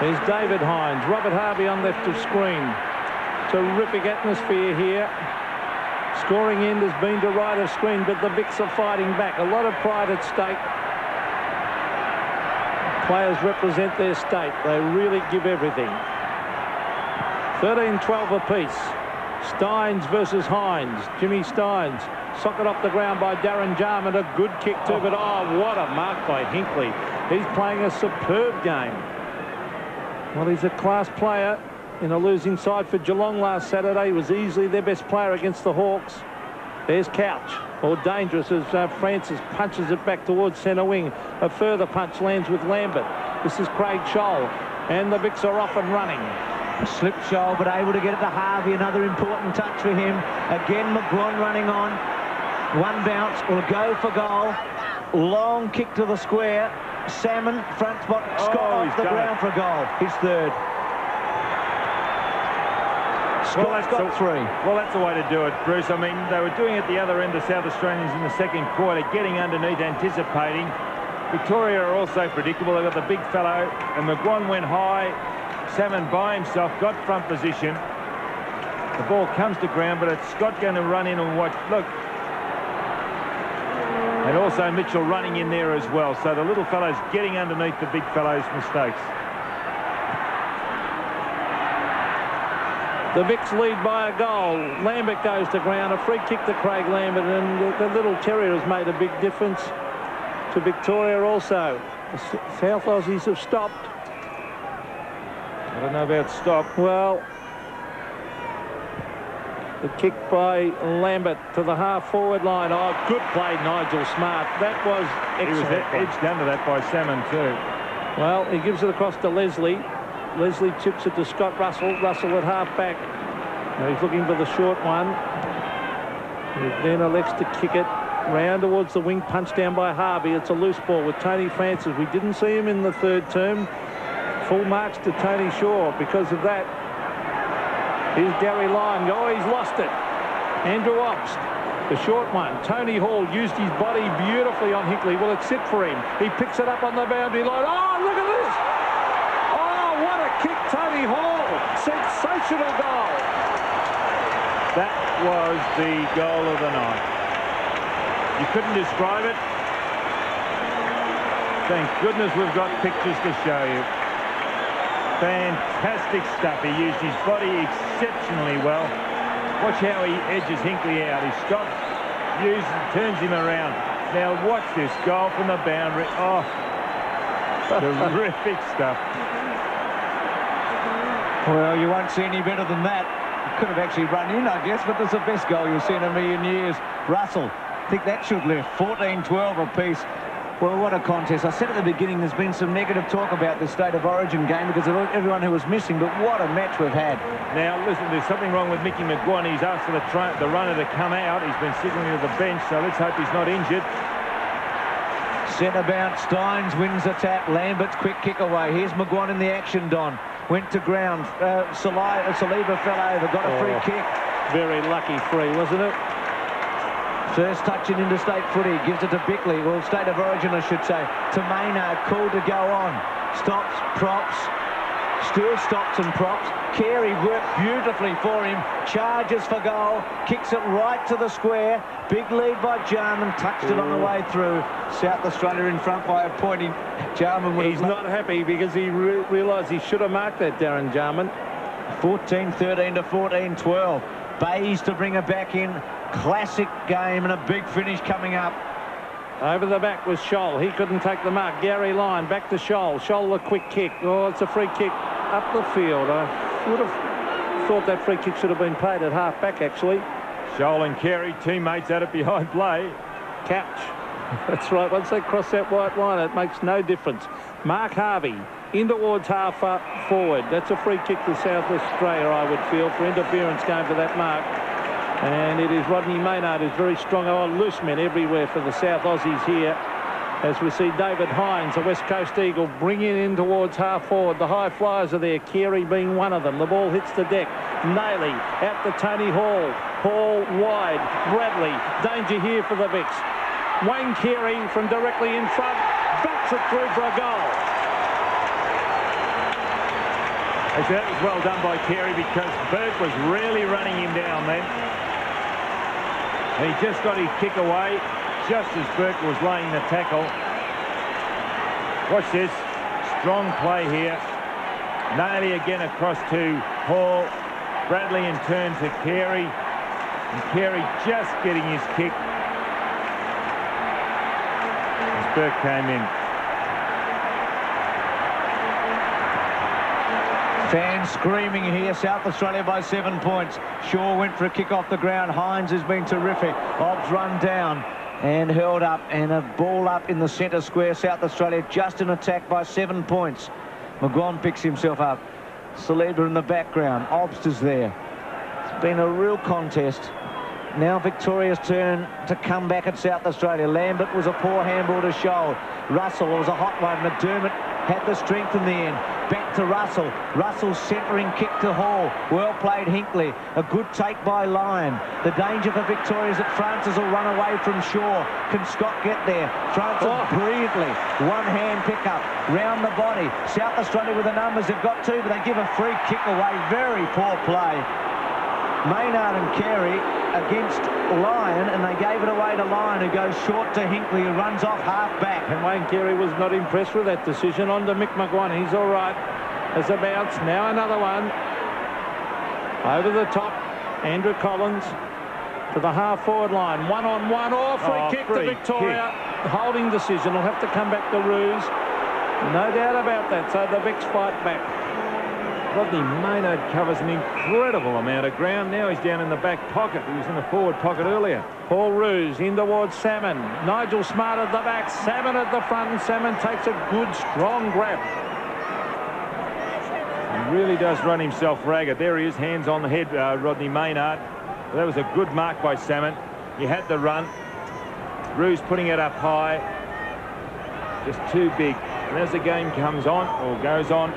[SPEAKER 8] There's David Hines. Robert Harvey on left of screen. Terrific atmosphere here. Scoring end has been to right of screen, but the Vicks are fighting back. A lot of pride at stake. Players represent their state. They really give everything. 13-12 apiece. Steins versus Hines. Jimmy Steins. Socket off the ground by Darren Jarman. A good kick too, but oh, what a mark by Hinkley. He's playing a superb game. Well, he's a class player. In a losing side for Geelong last Saturday, he was easily their best player against the Hawks. There's Couch, or dangerous as Francis punches it back towards centre wing. A further punch lands with Lambert. This is Craig Scholl, and the Vicks are off and running.
[SPEAKER 3] A slip Scholl, but able to get it to Harvey. Another important touch for him. Again, McGuan running on. One bounce will go for goal. Long kick to the square. Salmon, front spot, Scott off the ground for a goal. His third. Scott's got three.
[SPEAKER 4] Well, that's the way to do it, Bruce. I mean, they were doing it the other end of South Australians in the second quarter, getting underneath, anticipating. Victoria are also predictable. They've got the big fellow, and McGuan went high. Salmon by himself, got front position. The ball comes to ground, but it's Scott going to run in and watch. Look. And also Mitchell running in there as well. So the little fellow's getting underneath the big fellow's mistakes.
[SPEAKER 8] The Vicks lead by a goal. Lambert goes to ground. A free kick to Craig Lambert, and the little terrier has made a big difference to Victoria also. The South Aussies have stopped.
[SPEAKER 4] I don't know about stop.
[SPEAKER 8] Well, the kick by Lambert to the half-forward line. Oh, good play, Nigel Smart. That was excellent.
[SPEAKER 4] He was edged under that by Salmon too.
[SPEAKER 8] Well, he gives it across to Leslie. Leslie chips it to Scott Russell. Russell at half-back. Now he's looking for the short one. He then elects to kick it round towards the wing, punched down by Harvey. It's a loose ball with Tony Francis. We didn't see him in the third term. Full marks to Tony Shaw because of that. Here's Gary Lyon. Oh, he's lost it. Andrew Obst, the short one. Tony Hall used his body beautifully on Hinkley. Will it sit for him? He picks it up on the boundary line. Oh, look at this! Oh, what a kick, Tony Hall. Sensational goal.
[SPEAKER 4] That was the goal of the night. You couldn't describe it. Thank goodness we've got pictures to show you. Fantastic stuff. He used his body exceptionally well. Watch how he edges Hinkley out. He stops, uses, turns him around. Now watch this goal from the boundary. Oh, terrific stuff.
[SPEAKER 3] Well, you won't see any better than that. Could have actually run in, I guess, but that's the best goal you'll see in a million years. Russell, I think that should lift. 14-12 apiece. Well, what a contest. I said at the beginning there's been some negative talk about the State of Origin game because of everyone who was missing, but what a match we've had.
[SPEAKER 4] Now, listen, there's something wrong with Mickey McGuan. He's asked for the runner to come out. He's been signalling to the bench, so let's hope he's not injured.
[SPEAKER 3] Centre bounce, Steins wins the tap. Lambert's quick kick away. Here's McGuan in the action, Don. Went to ground. Saliba fell over, got a free kick.
[SPEAKER 8] Very lucky free, wasn't it?
[SPEAKER 3] First touch in interstate footy, gives it to Bickley, well, State of Origin I should say, to Maynard, called to go on. Stops, props, still stops and props. Carey worked beautifully for him, charges for goal, kicks it right to the square. Big lead by Jarman, touched it on the way through. South Australia in front by a point. Jarman would
[SPEAKER 8] He's not happy because he realised he should have marked that, Darren Jarman.
[SPEAKER 3] 14-13 to 14-12. Bays to bring her back in. Classic game and a big finish coming up.
[SPEAKER 8] Over the back was Scholl. He couldn't take the mark. Gary Lyon back to Scholl. Scholl a quick kick. Oh, it's a free kick up the field. I would have thought that free kick should have been paid at half back, actually.
[SPEAKER 4] Scholl and Carey, teammates at it behind play.
[SPEAKER 8] Couch. That's right. Once they cross that white line, it makes no difference. Mark Harvey in towards half forward. That's a free kick to South Australia, I would feel, for interference going for that mark. And it is Rodney Maynard who's very strong. Oh, loose men everywhere for the South Aussies here. As we see David Hines, the West Coast Eagle, bringing in towards half forward. The high flyers are there, Carey being one of them. The ball hits the deck. Nayley out to Tony Hall. Hall wide. Bradley, danger here for the Vicks. Wayne Carey from directly in front, bats it through for a goal.
[SPEAKER 4] Actually, that was well done by Carey because Burke was really running him down then. He just got his kick away just as Burke was laying the tackle. Watch this. Strong play here. Nayley again across to Hall. Bradley in turn to Carey. And Carey just getting his kick as Burke came in.
[SPEAKER 3] Fans screaming here. South Australia by 7 points. Shaw went for a kick off the ground. Hines has been terrific. Hobbs run down and held up, and a ball up in the centre square. South Australia just in attack by 7 points. McGuan picks himself up. Saliba in the background. Obster's there. It's been a real contest. Now Victoria's turn to come back at South Australia. Lambert was a poor handball to Scholl. Russell was a hot one. McDermott had the strength in the end. Back to Russell. Russell's centering kick to Hall. Well played Hinkley. A good take by Lyon. The danger for Victoria is that Francis will run away from Shaw. Can Scott get there? Francis brilliantly. One hand pick up. Round the body. South Australia with the numbers. They've got two, but they give a free kick away. Very poor play. Maynard and Carey against Lyon, and they gave it away to Lyon, who goes short to Hinkley, who runs off half back.
[SPEAKER 8] And Wayne Carey was not impressed with that decision. On to Mick McGuan. He's all right. As a bounce. Now another one. Over the top. Andrew Collins to the half-forward line. One-on-one. Oh, free kick to Victoria. Holding decision. Will have to come back to Roos. No doubt about that. So the Vicks fight back.
[SPEAKER 4] Rodney Maynard covers an incredible amount of ground. Now he's down in the back pocket. He was in the forward pocket earlier.
[SPEAKER 8] Paul Roos in towards Salmon. Nigel Smart at the back. Salmon at the front, and Salmon takes a good, strong grab.
[SPEAKER 4] He really does run himself ragged. There he is, hands on the head, Rodney Maynard. Well, that was a good mark by Salmon. He had the run. Roos putting it up high. Just too big. And as the game comes on, or goes on,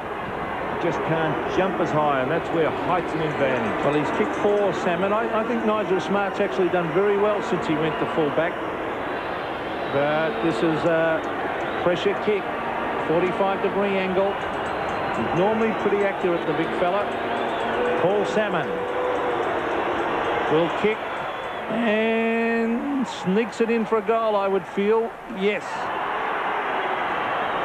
[SPEAKER 4] just can't jump as high, and that's where height's an advantage.
[SPEAKER 8] Well, he's kicked for Salmon. I think Nigel Smart's actually done very well since he went to full-back. But this is a pressure kick, 45-degree angle. He's normally pretty accurate, the big fella. Paul Salmon will kick and sneaks it in for a goal, I would feel. Yes.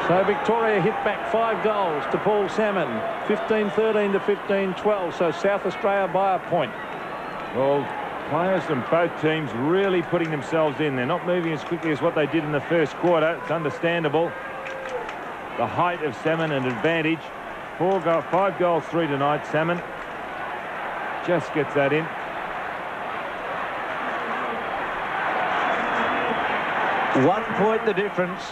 [SPEAKER 8] So Victoria hit back 5 goals to Paul Salmon, 15-13 to 15-12. So South Australia by a point.
[SPEAKER 4] Well, players from both teams really putting themselves in. They're not moving as quickly as what they did in the first quarter. It's understandable. The height of Salmon an advantage. 5 goals, 3 tonight. Salmon just gets that in.
[SPEAKER 3] One point the difference.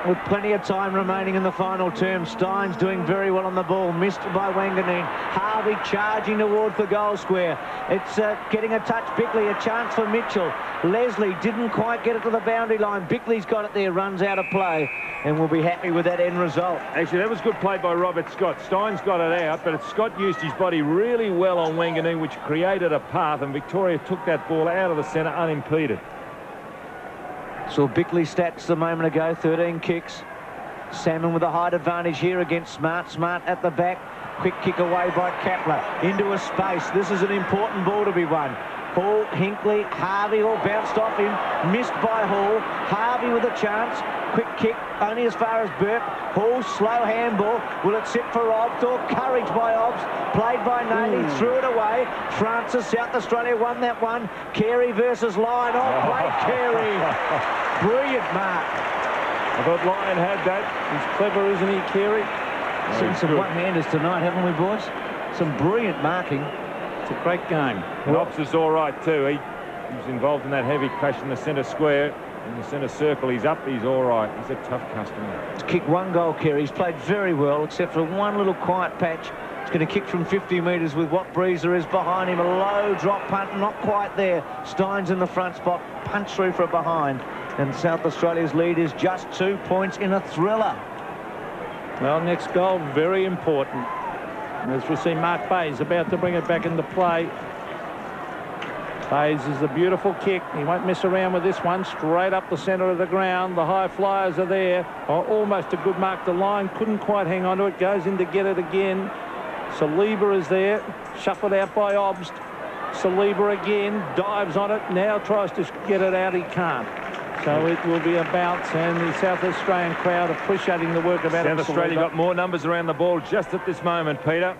[SPEAKER 3] With plenty of time remaining in the final term. Steins doing very well on the ball. Missed by Wanganeen. Harvey charging towards the goal square. It's getting a touch. Bickley, a chance for Mitchell. Leslie didn't quite get it to the boundary line. Bickley's got it there. Runs out of play. And we'll be happy with that end result.
[SPEAKER 4] Actually, that was good play by Robert Scott. Steins got it out, but Scott used his body really well on Wanganeen, which created a path, and Victoria took that ball out of the centre unimpeded.
[SPEAKER 3] Saw Bickley stats a moment ago, 13 kicks. Salmon with a height advantage here against Smart. Smart at the back. Quick kick away by Kapler. Into a space. This is an important ball to be won. Hall, Hinkley, Harvey all bounced off him, missed by Hall. Harvey with a chance, quick kick only as far as Burke. Hall, slow handball, will it sit for Obbs or courage by Obbs, played by Naley, threw it away. Francis, South Australia won that one. Carey versus Lyon, played Carey. Brilliant mark.
[SPEAKER 8] I thought Lyon had that. He's clever, isn't he, Carey?
[SPEAKER 3] Seen some one-handers tonight, haven't we, boys? Some brilliant marking.
[SPEAKER 8] It's a great game.
[SPEAKER 4] And Obbs is all right too. He was involved in that heavy crash in the centre square. In the centre circle, he's up, he's all right. He's a tough customer.
[SPEAKER 3] He's kicked one goal, Carey. He's played very well, except for one little quiet patch. He's going to kick from 50 metres with what breeze there is behind him. A low drop punt, not quite there. Steins in the front spot, punch through for behind. And South Australia's lead is just 2 points in a thriller.
[SPEAKER 8] Well, next goal, very important. As we see, Mark Bayes about to bring it back into play. Bayes is a beautiful kick. He won't mess around with this one. Straight up the centre of the ground. The high flyers are there. Oh, almost a good mark. The line couldn't quite hang on to it. Goes in to get it again. Saliba is there. Shuffled out by Obbs. Saliba again. Dives on it. Now tries to get it out. He can't. So it will be a bounce, and the South Australian crowd appreciating the work of Adam
[SPEAKER 4] South Australia got more numbers around the ball just at this moment, Peter.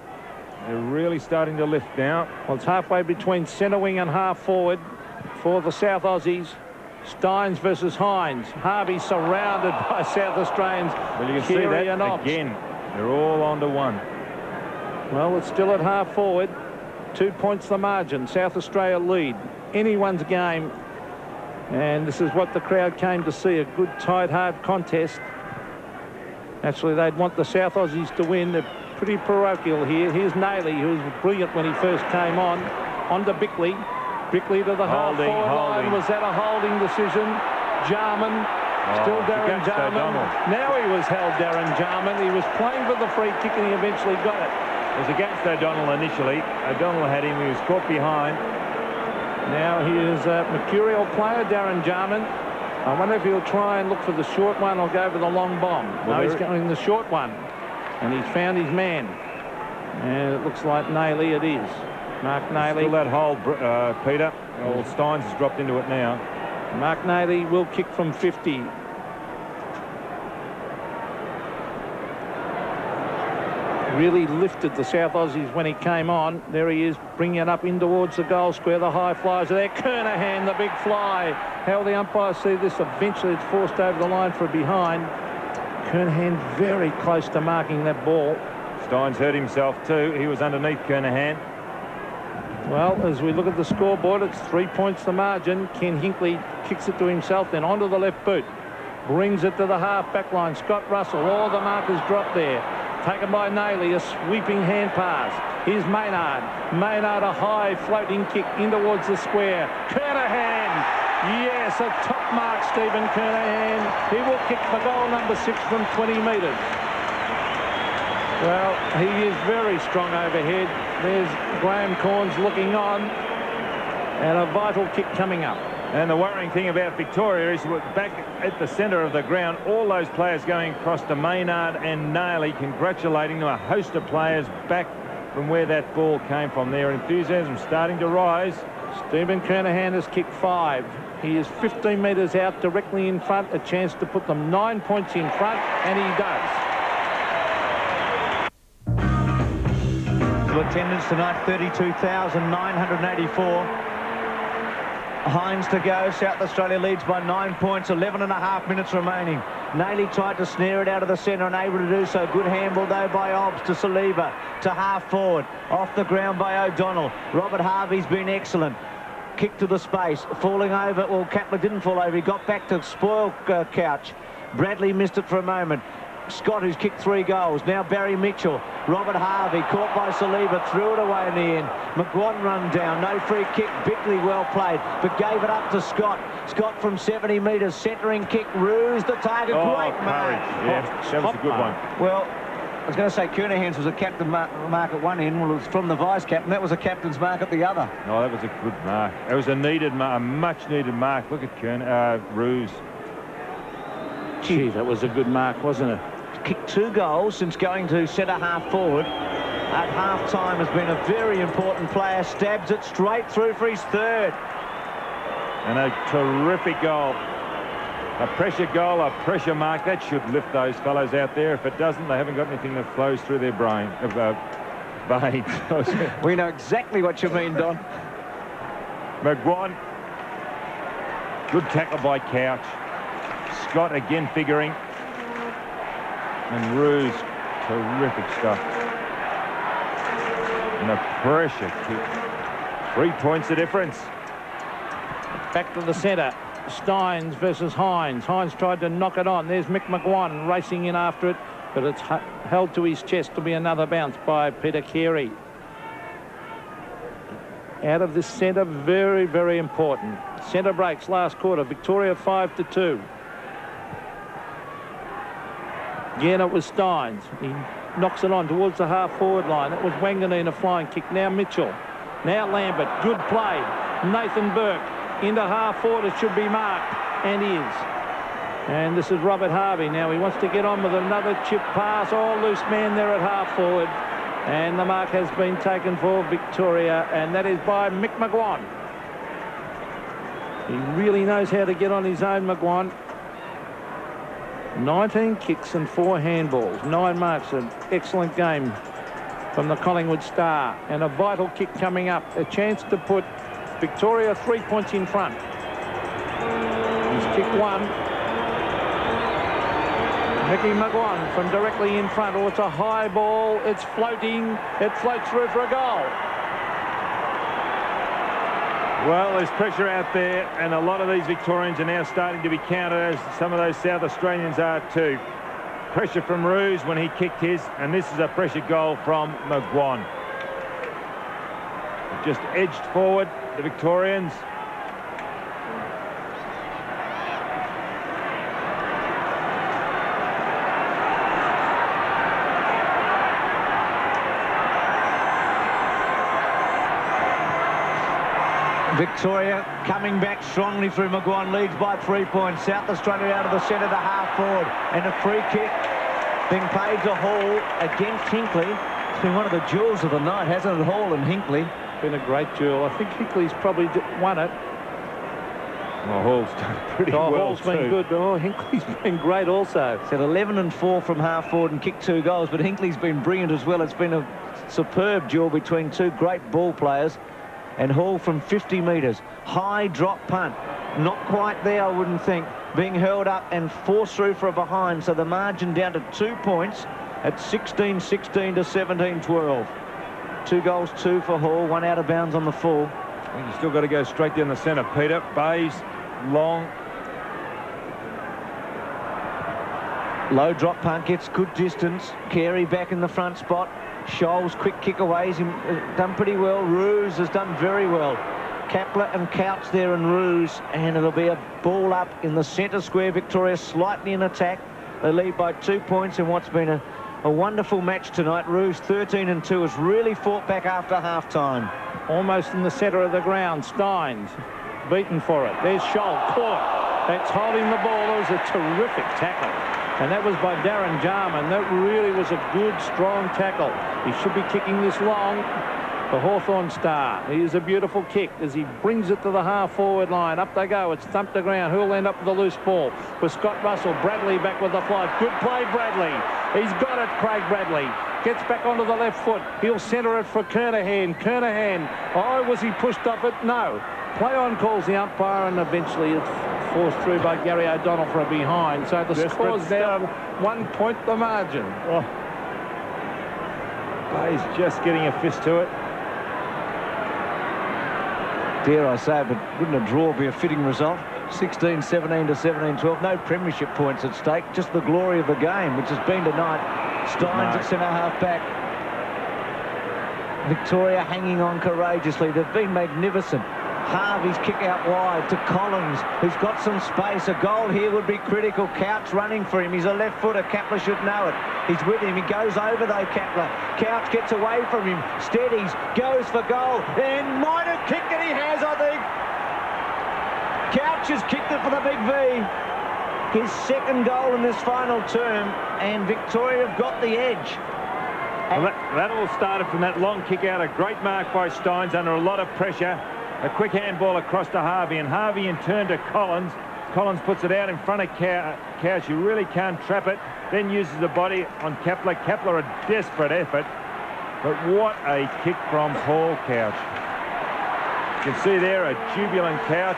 [SPEAKER 4] They're really starting to lift now.
[SPEAKER 8] Well, it's halfway between centre wing and half forward for the South Aussies. Steins versus Hines. Harvey surrounded by South Australians.
[SPEAKER 4] Well, you can see that again. They're all onto one.
[SPEAKER 8] Well, it's still at half forward. 2 points the margin. South Australia lead. Anyone's game. And this is what the crowd came to see, a good, tight, hard contest. Actually, they'd want the South Aussies to win. They're pretty parochial here. Here's Naley, who was brilliant when he first came on. On to Bickley. Bickley to the half-forward line. Was that a holding decision? Jarman. Still Darren Jarman. Now he was held, Darren Jarman. He was playing for the free kick and he eventually got it.
[SPEAKER 4] It was against O'Donnell initially. O'Donnell had him. He was caught behind.
[SPEAKER 8] Now he is a mercurial player, Darren Jarman. I wonder if he'll try and look for the short one or go for the long bomb. No, he's going the short one. And he's found his man. And it looks like Naley it is. Mark Naley.
[SPEAKER 4] Still that hold, Peter. Old Steins has dropped into it now.
[SPEAKER 8] Mark Naley will kick from 50. Really lifted the South Aussies when he came on. There he is, bringing it up in towards the goal square. The high flies are there. Kernahan, the big fly. How will the umpires see this? Eventually it's forced over the line for a behind. Kernahan very close to marking that ball.
[SPEAKER 4] Steins hurt himself too. He was underneath Kernahan.
[SPEAKER 8] Well, as we look at the scoreboard, it's 3 points the margin. Ken Hinkley kicks it to himself, then onto the left boot. Brings it to the half-back line. Scott Russell, all the markers drop there. Taken by Naley, a sweeping hand pass. Here's Maynard. Maynard, a high floating kick in towards the square. Kernahan, yes, a top mark, Stephen Kernahan. He will kick for goal number 6 from 20 metres. Well, he is very strong overhead. There's Graham Corns looking on. And a vital kick coming up.
[SPEAKER 4] And the worrying thing about Victoria is back at the centre of the ground, all those players going across to Maynard and Naley, congratulating them, a host of players back from where that ball came from. Their enthusiasm starting to rise.
[SPEAKER 8] Stephen Kernahan has kicked 5. He is 15 metres out, directly in front, a chance to put them 9 points in front, and he does.
[SPEAKER 3] Full attendance tonight, 32,984. Hines to go. South Australia leads by 9 points, 11.5 minutes remaining. Naley tried to snare it out of the centre, unable to do so. Good handball though by Obbs to Saliba, to half forward. Off the ground by O'Donnell. Robert Harvey's been excellent. Kick to the space, falling over. Well, Kapler didn't fall over. He got back to spoil Couch. Bradley missed it for a moment. Scott, who's kicked 3 goals. Now Barry Mitchell. Robert Harvey caught by Saliba, threw it away in the end. McGuan run down, no free kick. Bickley well played, but gave it up to Scott. Scott from 70 metres, centering kick, ruse the target. Great mark.
[SPEAKER 4] Yeah, that was a good one.
[SPEAKER 3] Well, I was going to say Kernahan's was a captain mark at one end. Well, it was from the vice-captain. That was a captain's mark at the other.
[SPEAKER 4] Oh, that was a good mark. It was a needed mark, a much-needed mark. Look at Ruse.
[SPEAKER 8] Gee, that was a good mark, wasn't it?
[SPEAKER 3] Kicked 2 goals since going to centre half forward. at half-time has been a very important player. Stabs it straight through for his third.
[SPEAKER 4] And a terrific goal. A pressure goal, a pressure mark. That should lift those fellows out there. If it doesn't, they haven't got anything that flows through their brain. Veins.
[SPEAKER 3] We know exactly what you mean, Don.
[SPEAKER 4] McGuan. Good tackle by Couch. Scott again figuring. And Ruse. Terrific stuff. And a pressure kick. 3 points the difference.
[SPEAKER 8] Back to the centre. Steins versus Hines. Hines tried to knock it on. There's Mick McGuan racing in after it, but it's held to his chest to be another bounce by Peter Carey. Out of this centre, very, very important. Centre breaks last quarter. Victoria 5-2. Again, it was Steins. He knocks it on towards the half-forward line. That was Wanganeen, a flying kick. Now Mitchell. Now Lambert. Good play. Nathan Burke into half-forward. It should be marked, and is. And this is Robert Harvey. Now he wants to get on with another chip pass. Oh, loose man there at half-forward. And the mark has been taken for Victoria, and that is by Mick McGuan. He really knows how to get on his own, McGuan. 19 kicks and 4 handballs, 9 marks. An excellent game from the Collingwood Star, and a vital kick coming up. A chance to put Victoria 3 points in front. He's kick one. Mickey McGuan from directly in front. Oh, it's a high ball. It's floating. It floats through for a goal.
[SPEAKER 4] Well, there's pressure out there, and a lot of these Victorians are now starting to be counted, as some of those South Australians are too. Pressure from Ruse when he kicked his, and this is a pressure goal from McGuan. Just edged forward, the Victorians.
[SPEAKER 3] Victoria coming back strongly through. McGuan leads by 3 points. South Australia out of the centre to half forward, and a free kick being paid to Hall against Hinkley. It's been one of the jewels of the night, hasn't it? Hall and Hinkley.
[SPEAKER 8] Been a great duel. I think Hinkley's probably won it.
[SPEAKER 4] Well, Hall's done pretty well.
[SPEAKER 8] Hall's been good, but Hinkley's been great also.
[SPEAKER 3] It's at 11 and 4 from half forward and kicked 2 goals, but Hinkley's been brilliant as well. It's been a superb duel between 2 great ball players. And Hall from 50 metres. High drop punt. Not quite there, I wouldn't think. Being held up and forced through for a behind. So the margin down to 2 points at 16-16 to 17-12. 2 goals, 2 for Hall. 1 out of bounds on the full.
[SPEAKER 4] I think you still got to go straight down the centre, Peter. Bays, long.
[SPEAKER 3] Low drop punt gets good distance. Carey back in the front spot. Scholes, quick kick away. He's done pretty well. Ruse has done very well. Kapler and Couch there and Ruse. And it'll be a ball up in the centre square. Victoria slightly in attack. They lead by 2 points in what's been a wonderful match tonight. Ruse 13 and 2 has really fought back after half-time.
[SPEAKER 8] Almost in the centre of the ground. Steins beaten for it. There's Scholes caught. That's holding the ball. It was a terrific tackle. And that was by Darren Jarman. That really was a good, strong tackle. He should be kicking this long. The Hawthorn Star. He is a beautiful kick as he brings it to the half-forward line. Up they go. It's thumped the ground. Who'll end up with the loose ball? With Scott Russell. Bradley back with the flight. Good play, Bradley. He's got it, Craig Bradley. Gets back onto the left foot. He'll centre it for Kernahan. Kernahan. Oh, was he pushed off it? No. Play on calls the umpire, and eventually it's forced through by Gary O'Donnell for a behind. So the score's down 1 point the margin.
[SPEAKER 4] Oh. He's just getting a fist to it.
[SPEAKER 3] Dare I say it, but wouldn't a draw be a fitting result? 16-17 to 17-12. No premiership points at stake. Just the glory of the game, which has been tonight. Steins at centre half back. Victoria hanging on courageously. They've been magnificent. Harvey's kick out wide to Collins, who's got some space. A goal here would be critical. Couch running for him. He's a left footer. Kapler should know it. He's with him. He goes over though, Kapler. Couch gets away from him. Steadies. Goes for goal. And might have kicked it. He has, I think. Couch has kicked it for the big V. His second goal in this final term. And Victoria have got the edge.
[SPEAKER 4] Well, that all started from that long kick out. A great mark by Steins under a lot of pressure. A quick handball across to Harvey, and Harvey in turn to Collins. Collins puts it out in front of Couch. You really can't trap it. Then uses the body on Kepler. Kepler, a desperate effort. But what a kick from Paul Couch. You can see there a jubilant Couch.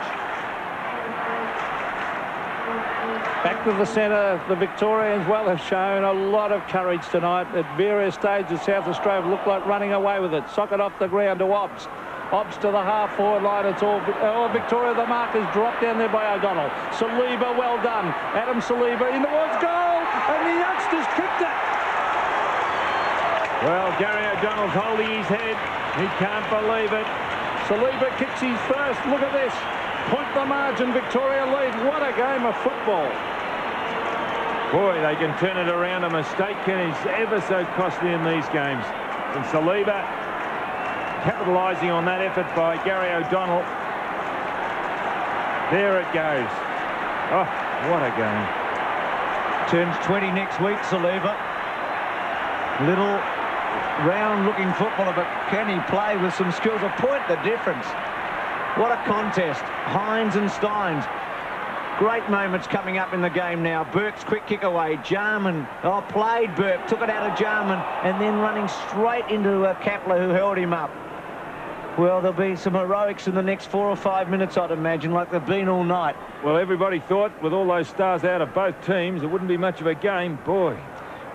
[SPEAKER 8] Back to the centre. The Victorians, well, have shown a lot of courage tonight. At various stages, South Australia looked like running away with it. Sock it off the ground to Obbs. Obbs to the half-forward line. It's all Victoria. The mark is dropped down there by O'Donnell. Saliba, well done. Adam Saliba in towards goal. And the youngsters kicked it.
[SPEAKER 4] Well, Gary O'Donnell's holding his head. He can't believe it.
[SPEAKER 8] Saliba kicks his first. Look at this. Point the margin. Victoria lead. What a game of football.
[SPEAKER 4] Boy, they can turn it around. A mistake is ever so costly in these games. And Saliba capitalising on that effort by Gary O'Donnell. There it goes. Oh, what a game.
[SPEAKER 3] Turns 20 next week, Saliba. Little round-looking footballer, but can he play with some skills? A point the difference. What a contest. Hines and Steins. Great moments coming up in the game now. Burke's quick kick away. Jarman, played Burke, took it out of Jarman, and then running straight into Kepler, who held him up. Well, there'll be some heroics in the next 4 or 5 minutes, I'd imagine, like they've been all night.
[SPEAKER 4] Well, everybody thought, with all those stars out of both teams, it wouldn't be much of a game. Boy.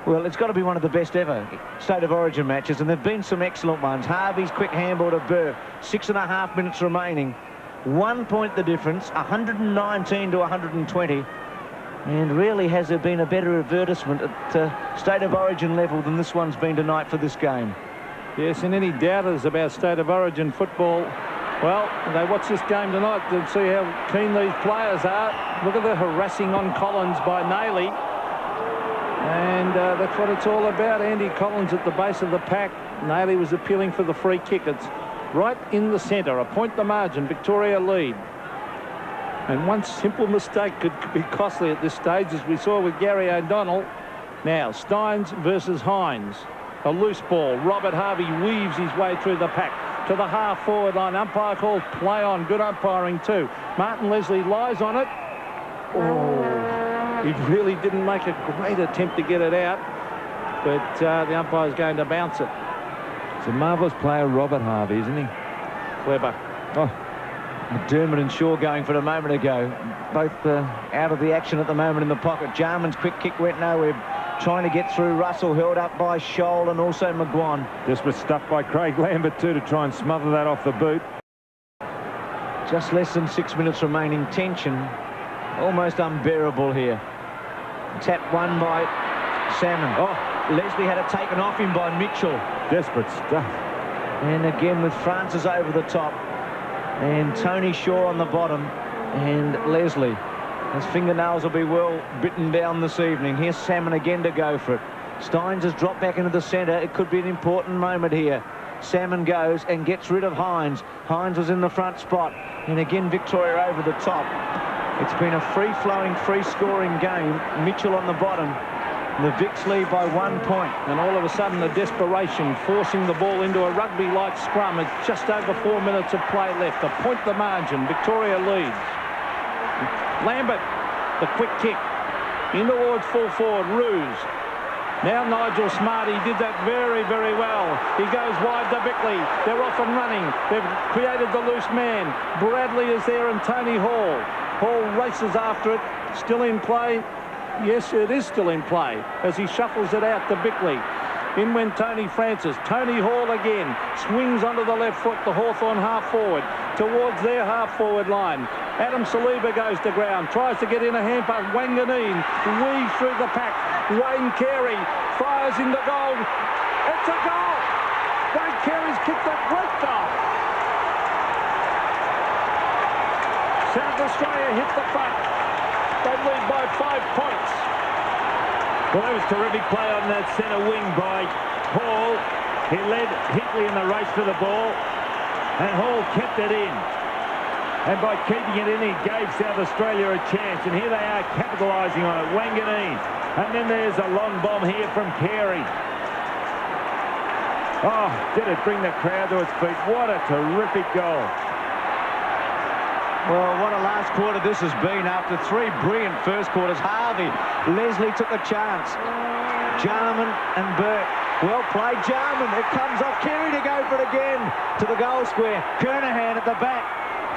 [SPEAKER 3] Well, it's got to be one of the best ever State of Origin matches, and there've been some excellent ones. Harvey's quick handball to Burke, 6.5 minutes remaining. 1 point the difference, 119 to 120. And really, has there been a better advertisement at State of Origin level than this one's been tonight for this game?
[SPEAKER 8] Yes, and any doubters about State of Origin football, well, they watch this game tonight to see how keen these players are. Look at the harassing on Collins by Nailey. And that's what it's all about. Andy Collins at the base of the pack. Nailey was appealing for the free kick. It's right in the centre. A point the margin. Victoria lead. And one simple mistake could be costly at this stage, as we saw with Gary O'Donnell. Now, Steins versus Hines. A loose ball. Robert Harvey weaves his way through the pack to the half-forward line. Umpire calls play on. Good umpiring too. Martin Leslie lies on it. Oh, he really didn't make a great attempt to get it out, but the umpire's going to bounce it.
[SPEAKER 4] It's a marvellous player, Robert Harvey, isn't he?
[SPEAKER 8] Clever.
[SPEAKER 3] Oh, McDermott and Shaw going for it a moment ago. Both out of the action at the moment in the pocket. Jarman's quick kick went nowhere. Trying to get through. Russell held up by Scholl and also McGuan.
[SPEAKER 4] Desperate stuff by Craig Lambert too to try and smother that off the boot.
[SPEAKER 3] Just less than 6 minutes remaining. Tension almost unbearable here. Tap won by Salmon. Oh, Leslie had it taken off him by Mitchell.
[SPEAKER 4] Desperate stuff.
[SPEAKER 3] And again with Francis over the top. And Tony Shaw on the bottom. And Leslie. His fingernails will be well bitten down this evening. Here's Salmon again to go for it. Steins has dropped back into the centre. It could be an important moment here. Salmon goes and gets rid of Hines. Hines was in the front spot. And again, Victoria over the top. It's been a free-flowing, free-scoring game. Mitchell on the bottom. The Vicks lead by 1 point.
[SPEAKER 8] And all of a sudden, the desperation, forcing the ball into a rugby-like scrum. It's just over 4 minutes of play left. A point the margin. Victoria leads. Lambert, the quick kick. In towards full forward, Ruse. Now Nigel Smart, he did that very, very well. He goes wide to Bickley. They're off and running. They've created the loose man. Bradley is there and Tony Hall. Hall races after it. Still in play. Yes, it is still in play as he shuffles it out to Bickley. In went Tony Francis. Tony Hall again. Swings onto the left foot, the Hawthorn half-forward. Towards their half-forward line. Adam Saliba goes to ground. Tries to get in a hamper. Wanganeen weaves through the pack. Wayne Carey fires in the goal. It's a goal! Wayne Carey's kicked a great goal. South Australia hit the front. They lead by 5 points.
[SPEAKER 4] Well, that was terrific play on that centre wing by Hall. He led Hinckley in the race to the ball, and Hall kept it in. And by keeping it in, he gave South Australia a chance. And here they are capitalising on it. Wanganeen. And then there's a long bomb here from Carey. Oh, did it bring the crowd to its feet. What a terrific goal.
[SPEAKER 3] Well, what a last quarter this has been after 3 brilliant first quarters. Harvey, Leslie took a chance. Jarman and Burke. Well played, Jarman. It comes off. Carey to go for it again to the goal square. Kernahan at the back.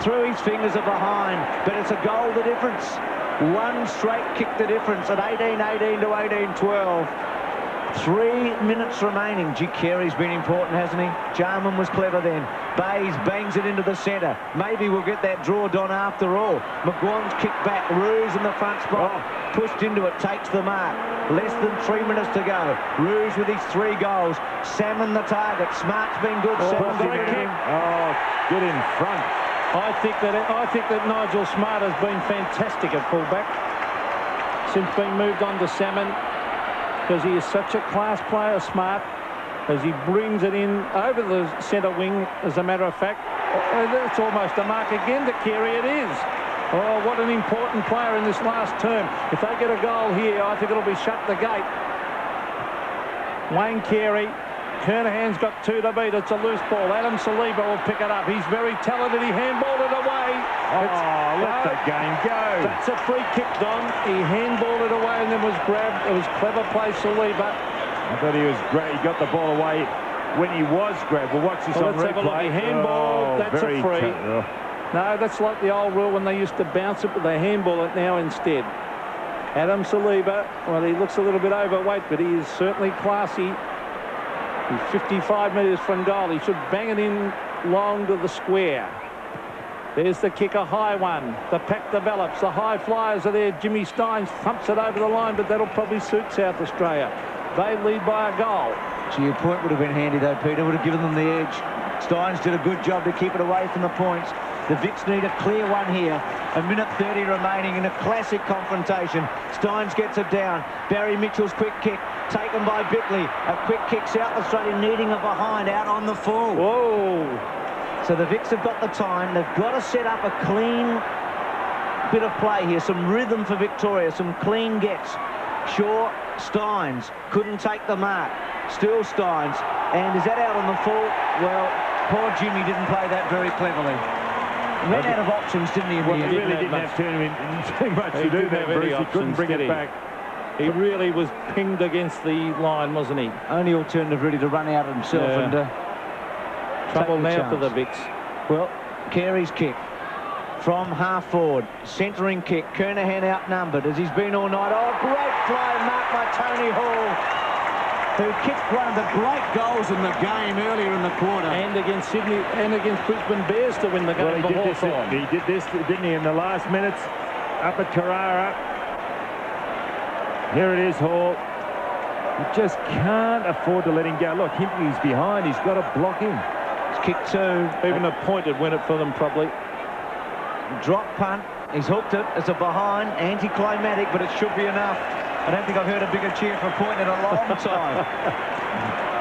[SPEAKER 3] Through his fingers are behind, but it's a goal the difference. One straight kick the difference at 18-18 to 18-12. 3 minutes remaining. Gee, Carey's been important, hasn't he? Jarman was clever then. Bays bangs it into the centre. Maybe we'll get that draw done after all. McGuan's kicked back. Roos in the front spot. Pushed into it, takes the mark. Less than 3 minutes to go. Roos with his 3 goals. Salmon the target. Smart's been good. Salmon's
[SPEAKER 8] great kick.
[SPEAKER 4] Oh, good in front.
[SPEAKER 8] I think that Nigel Smart has been fantastic at fullback since being moved on to Salmon, because he is such a class player, Smart, as he brings it in over the centre wing. As a matter of fact, it's almost a mark again to Carey. It is. Oh, what an important player in this last term. If they get a goal here, I think it'll be shut the gate. Wayne Carey. Kernahan's got 2 to beat. It's a loose ball. Adam Saliba will pick it up. He's very talented. He handballed it away.
[SPEAKER 4] Let the game go.
[SPEAKER 8] That's a free kick, Don. He handballed it away and then was grabbed. It was clever play, Saliba.
[SPEAKER 4] I thought he was great. He got the ball away when he was grabbed. Well, watch this on
[SPEAKER 8] let's have a look.
[SPEAKER 4] replay.
[SPEAKER 8] He handballed. That's a free. No, that's like the old rule when they used to bounce it, but they handball it now instead. Adam Saliba, well, he looks a little bit overweight, but he is certainly classy. He's 55 metres from goal. He should bang it in long to the square. There's the kick, a high one. The pack develops. The high flyers are there. Jimmy Steins thumps it over the line, but that'll probably suit South Australia. They lead by a goal.
[SPEAKER 3] Gee, your point would have been handy, though, Peter. Would have given them the edge. Steins did a good job to keep it away from the points. The Vics need a clear one here. 1:30 remaining in a classic confrontation. Steins gets it down. Barry Mitchell's quick kick taken by Bickley. A quick kick. South Australia needing a behind out on the full.
[SPEAKER 8] Whoa!
[SPEAKER 3] So the Vics have got the time. They've got to set up a clean bit of play here. Some rhythm for Victoria. Some clean gets. Shaw, Steins couldn't take the mark. Still Steins. And is that out on the full? Well, poor Jimmy didn't play that very cleverly. Ran out of options, didn't he?
[SPEAKER 4] Well, he really didn't have too much to do there, Bruce. He couldn't bring it back.
[SPEAKER 8] He really was pinged against the line, wasn't he?
[SPEAKER 3] Only alternative really to run out himself and
[SPEAKER 8] trouble now for the Vics.
[SPEAKER 3] Well, Carey's kick from half forward, centering kick. Kernahan outnumbered as he's been all night. Oh, great fly marked by Tony Hall, who kicked one of the great goals in the game earlier in the quarter.
[SPEAKER 8] And against Sydney and against Brisbane Bears to win the game for Hawthorn.
[SPEAKER 4] He did this, didn't he, in the last minutes up at Carrara. Here it is, Hall. You just can't afford to let him go. Look, Himpey's behind. He's got to block him.
[SPEAKER 3] It's kick 2.
[SPEAKER 8] Even a point would win it for them, probably.
[SPEAKER 3] Drop punt. He's hooked it. It's a behind. Anticlimactic, but it should be enough. I don't think I've heard a bigger cheer for a point in a long time.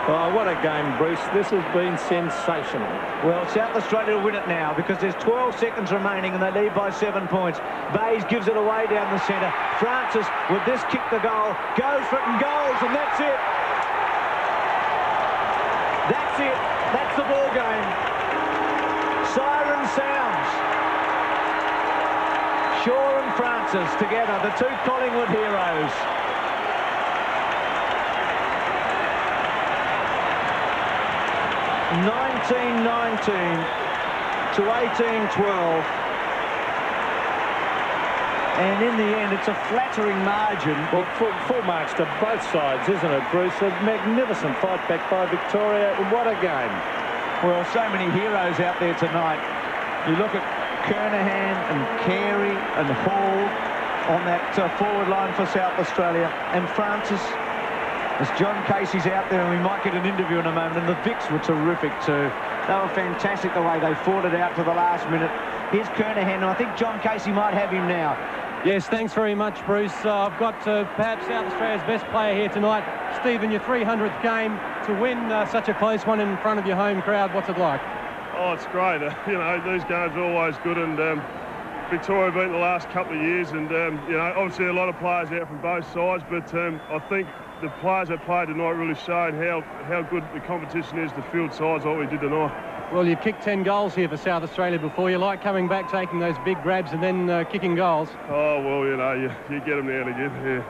[SPEAKER 8] Oh, what a game, Bruce. This has been sensational.
[SPEAKER 3] Well, South Australia will win it now because there's 12 seconds remaining and they lead by 7 points. Bays gives it away down the centre. Francis, with this kick the goal, goes for it and goes, and that's it. That's it. That's the ball game. Siren sounds. Shaw and Francis together, the 2 Collingwood heroes. (19-19 to 18-12), and in the end it's a flattering margin.
[SPEAKER 8] Well, full marks to both sides, isn't it, Bruce? A magnificent fight back by Victoria. What a game.
[SPEAKER 3] Well, so many heroes out there tonight. You look at Kernahan and Carey and Hall on that forward line for South Australia, and Francis, as John Casey's out there, and we might get an interview in a moment, and the Vics were terrific too. They were fantastic the way they fought it out to the last minute. Here's Kernahan, and I think John Casey might have him now.
[SPEAKER 7] Yes, thanks very much, Bruce. I've got perhaps South Australia's best player here tonight. Stephen, your 300th game. To win such a close one in front of your home crowd, what's it like?
[SPEAKER 1] Oh, it's great. You know, these games are always good, and Victoria beat the last couple of years, and you know, obviously a lot of players out from both sides, but I think the players that played tonight really showed how good the competition is, the field size, what we did tonight.
[SPEAKER 7] Well, you've kicked 10 goals here for South Australia before. You like coming back, taking those big grabs and then kicking goals?
[SPEAKER 1] Oh, well, you know, you get them now and again, yeah.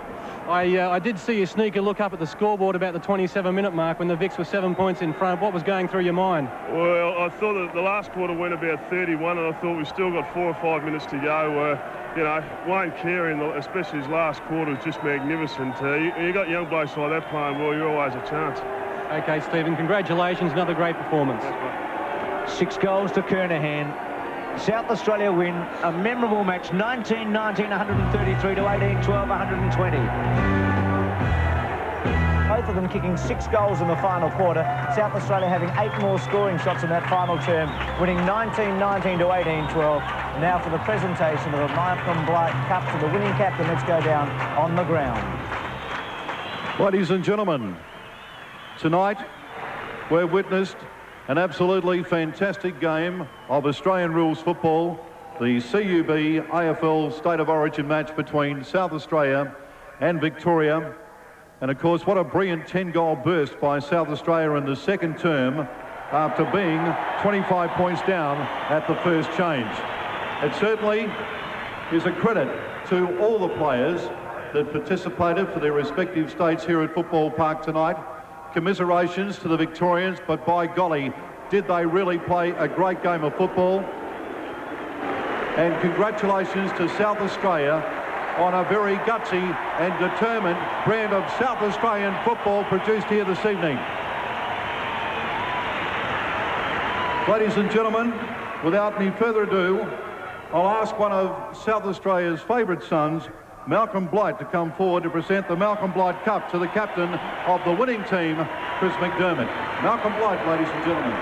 [SPEAKER 7] I did see you sneak a look up at the scoreboard about the 27-minute mark when the Vicks were 7 points in front. What was going through your mind?
[SPEAKER 1] Well, I thought that the last quarter went about 31, and I thought we still got 4 or 5 minutes to go. You know, Wayne Carey, especially his last quarter, was just magnificent. You got young blokes like that playing well, you're always a chance.
[SPEAKER 7] OK, Stephen, congratulations. Another great performance.
[SPEAKER 3] 6 goals to Kernahan. South Australia win a memorable match, 19-19, 133 to 18-12, 120. Both of them kicking 6 goals in the final quarter. South Australia having 8 more scoring shots in that final term, winning 19-19 to 18-12. Now for the presentation of the Malcolm Blight Cup to the winning captain. Let's go down on the ground.
[SPEAKER 9] Ladies and gentlemen, tonight we've witnessed an absolutely fantastic game of Australian rules football, the CUB AFL State of Origin match between South Australia and Victoria. And of course, what a brilliant 10-goal burst by South Australia in the second term after being 25 points down at the first change. It certainly is a credit to all the players that participated for their respective states here at Football Park tonight. Commiserations to the Victorians, but by golly, did they really play a great game of football. And congratulations to South Australia on a very gutsy and determined brand of South Australian football produced here this evening. Ladies and gentlemen, without any further ado, I'll ask one of South Australia's favourite sons, Malcolm Blight, to come forward to present the Malcolm Blight Cup to the captain of the winning team, Chris McDermott. Malcolm Blight, ladies and gentlemen.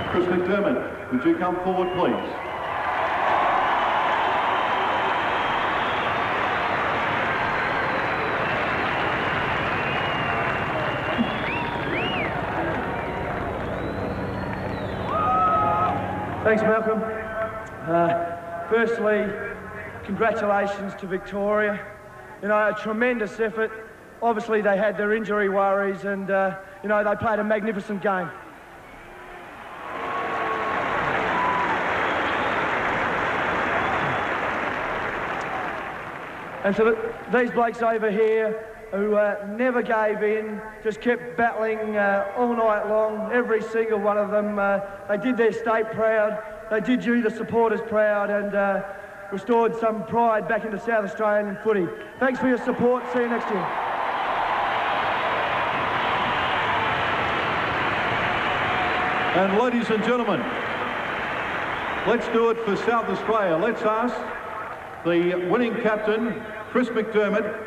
[SPEAKER 9] Chris McDermott, would you come forward, please?
[SPEAKER 10] Thanks, Malcolm. Firstly, congratulations to Victoria. You know, a tremendous effort. Obviously, they had their injury worries and, you know, they played a magnificent game. And to these blokes over here who never gave in, just kept battling all night long, every single one of them. They did their state proud, they did you, the supporters, proud, and restored some pride back into South Australian footy. Thanks for your support. See you next year.
[SPEAKER 9] And ladies and gentlemen, let's do it for South Australia. Let's ask the winning captain, Chris McDermott,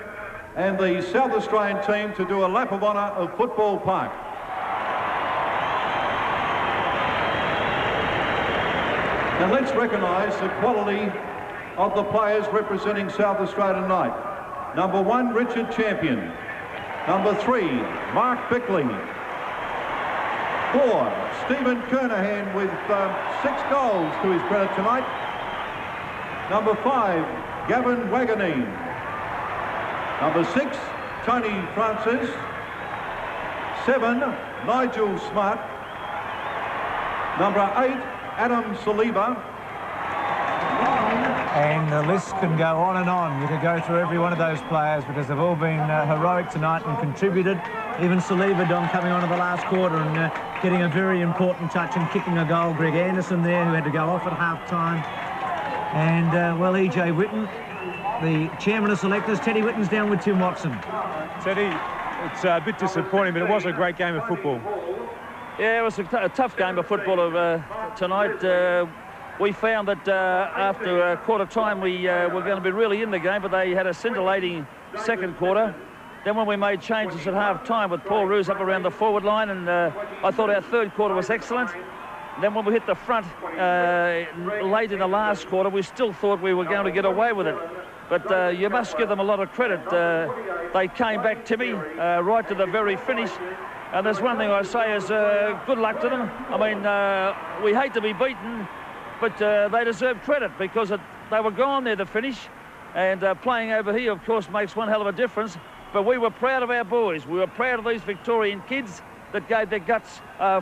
[SPEAKER 9] and the South Australian team to do a lap of honour of Football Park. And let's recognise the quality of the players representing South Australia tonight. Number 1, Richard Champion. Number 3, Mark Bickley. 4, Stephen Kernahan with 6 goals to his credit tonight. Number 5, Gavin Waganine. Number 6, Tony Francis. 7, Nigel Smart. Number 8, Adam Saliba.
[SPEAKER 3] And the list can go on and on. You could go through every one of those players because they've all been heroic tonight and contributed. Even Saliba, Don, coming on to the last quarter and getting a very important touch and kicking a goal. Greg Anderson there, who had to go off at half-time. And, well, E.J. Whitten, the chairman of selectors. Teddy Whitten's down with Tim Watson.
[SPEAKER 6] Teddy, it's a bit disappointing, but it was a great game of football.
[SPEAKER 12] Yeah, it was a tough game of football tonight. We found that after quarter time we were going to be really in the game, but they had a scintillating second quarter. Then when we made changes at half-time with Paul Roos up around the forward line, and I thought our third quarter was excellent. Then when we hit the front late in the last quarter, we still thought we were going to get away with it. But you must give them a lot of credit. They came back, Timmy, right to the very finish. And there's one thing I say is good luck to them. I mean, we hate to be beaten, but they deserve credit because they were gone there to finish. And playing over here, of course, makes one hell of a difference. But we were proud of our boys. We were proud of these Victorian kids that gave their guts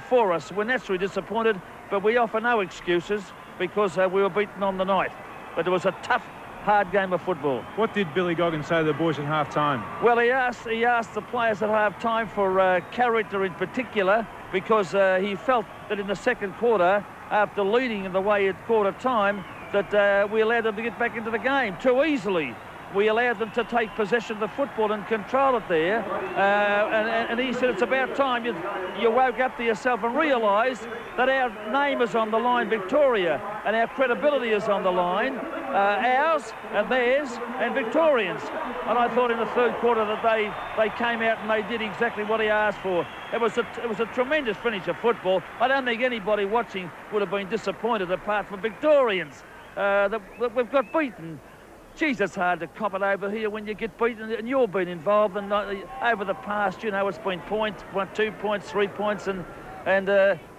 [SPEAKER 12] for us. We're naturally disappointed, but we offer no excuses because we were beaten on the night. But it was a tough, hard game of football.
[SPEAKER 6] What did Billy Goggins say to the boys at half-time?
[SPEAKER 12] Well, he asked the players at half-time for character in particular, because he felt that in the second quarter, after leading in the way at quarter time, that we allowed them to get back into the game too easily. We allowed them to take possession of the football and control it there. And he said it's about time you woke up to yourself and realised that our name is on the line, Victoria, and our credibility is on the line, ours and theirs and Victorians. And I thought in the third quarter that they came out and they did exactly what he asked for. It was a tremendous finish of football. I don't think anybody watching would have been disappointed apart from Victorians that we've got beaten. Geez, it's hard to cop it over here when you get beaten, and you've been involved. And over the past, you know, it's been 2 points, 3 points, and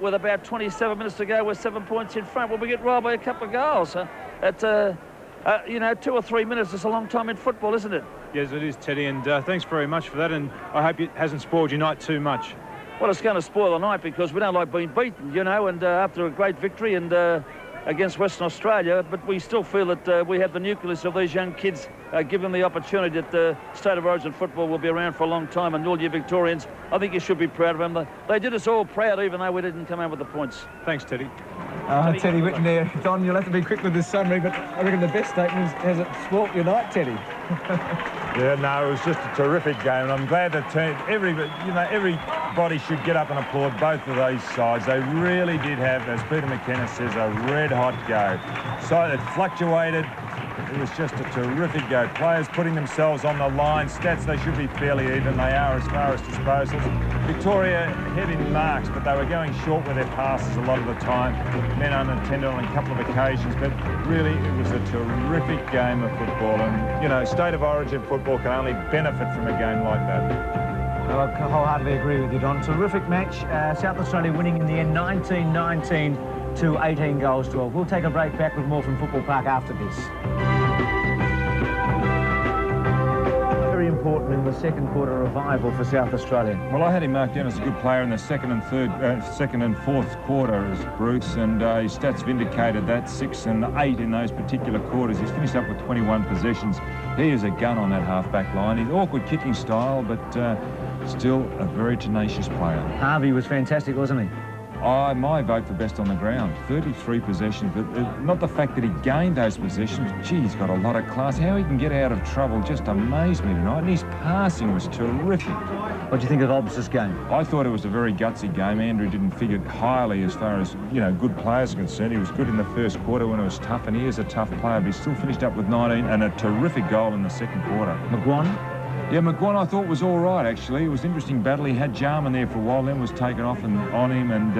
[SPEAKER 12] with about 27 minutes to go, we're 7 points in front. Well, we get rolled by a couple of goals. You know, 2 or 3 minutes is a long time in football, isn't it?
[SPEAKER 6] Yes, it is, Teddy, and thanks very much for that, and I hope it hasn't spoiled your night too much.
[SPEAKER 12] Well, it's going to spoil the night because we don't like being beaten, you know, and after a great victory and against Western Australia, but we still feel that we have the nucleus of these young kids, give them the opportunity that the State of Origin football will be around for a long time, and all you Victorians, I think you should be proud of them. They did us all proud, even though we didn't come out with the points.
[SPEAKER 6] Thanks, Teddy.
[SPEAKER 3] Teddy Whitten there. Don, you'll have to be quick with this summary, but I reckon the best statement is, has it spoilt your night, Teddy?
[SPEAKER 4] Yeah, no, it was just a terrific game, and I'm glad that everybody should get up and applaud both of these sides. They really did have, as Peter McKenna says, a red-hot go. So it fluctuated. It was just a terrific go. Players putting themselves on the line. Stats, they should be fairly even. They are as far as disposals. Victoria head in marks, but they were going short with their passes a lot of the time. Men unattended on a couple of occasions, but really it was a terrific game of football. And, you know, State of Origin football can only benefit from a game like that.
[SPEAKER 3] I wholeheartedly agree with you, Don. Terrific match. South Australia winning in the end 19-19 to 18 goals to 12. We'll take a break, back with more from Football Park after this. Very important in the second quarter revival for South Australia.
[SPEAKER 4] Well, I had him marked down as a good player in the second and fourth quarter as Bruce, and his stats vindicated that, 6 and 8 in those particular quarters. He's finished up with 21 possessions. He is a gun on that half-back line. He's awkward kicking style, but still a very tenacious player.
[SPEAKER 3] Harvey was fantastic, wasn't he?
[SPEAKER 4] My vote for best on the ground. 33 possessions, but not the fact that he gained those possessions. Gee, he's got a lot of class. How he can get out of trouble just amazed me tonight, and his passing was terrific.
[SPEAKER 3] What do you think of Obs's game?
[SPEAKER 4] I thought it was a very gutsy game. Andrew didn't figure highly as far as, you know, good players are concerned. He was good in the first quarter when it was tough, and he is a tough player, but he still finished up with 19 and a terrific goal in the second quarter.
[SPEAKER 3] McGuan?
[SPEAKER 4] Yeah, McGuan I thought was all right, actually. It was an interesting battle. He had Jarman there for a while, then was taken off and on him, and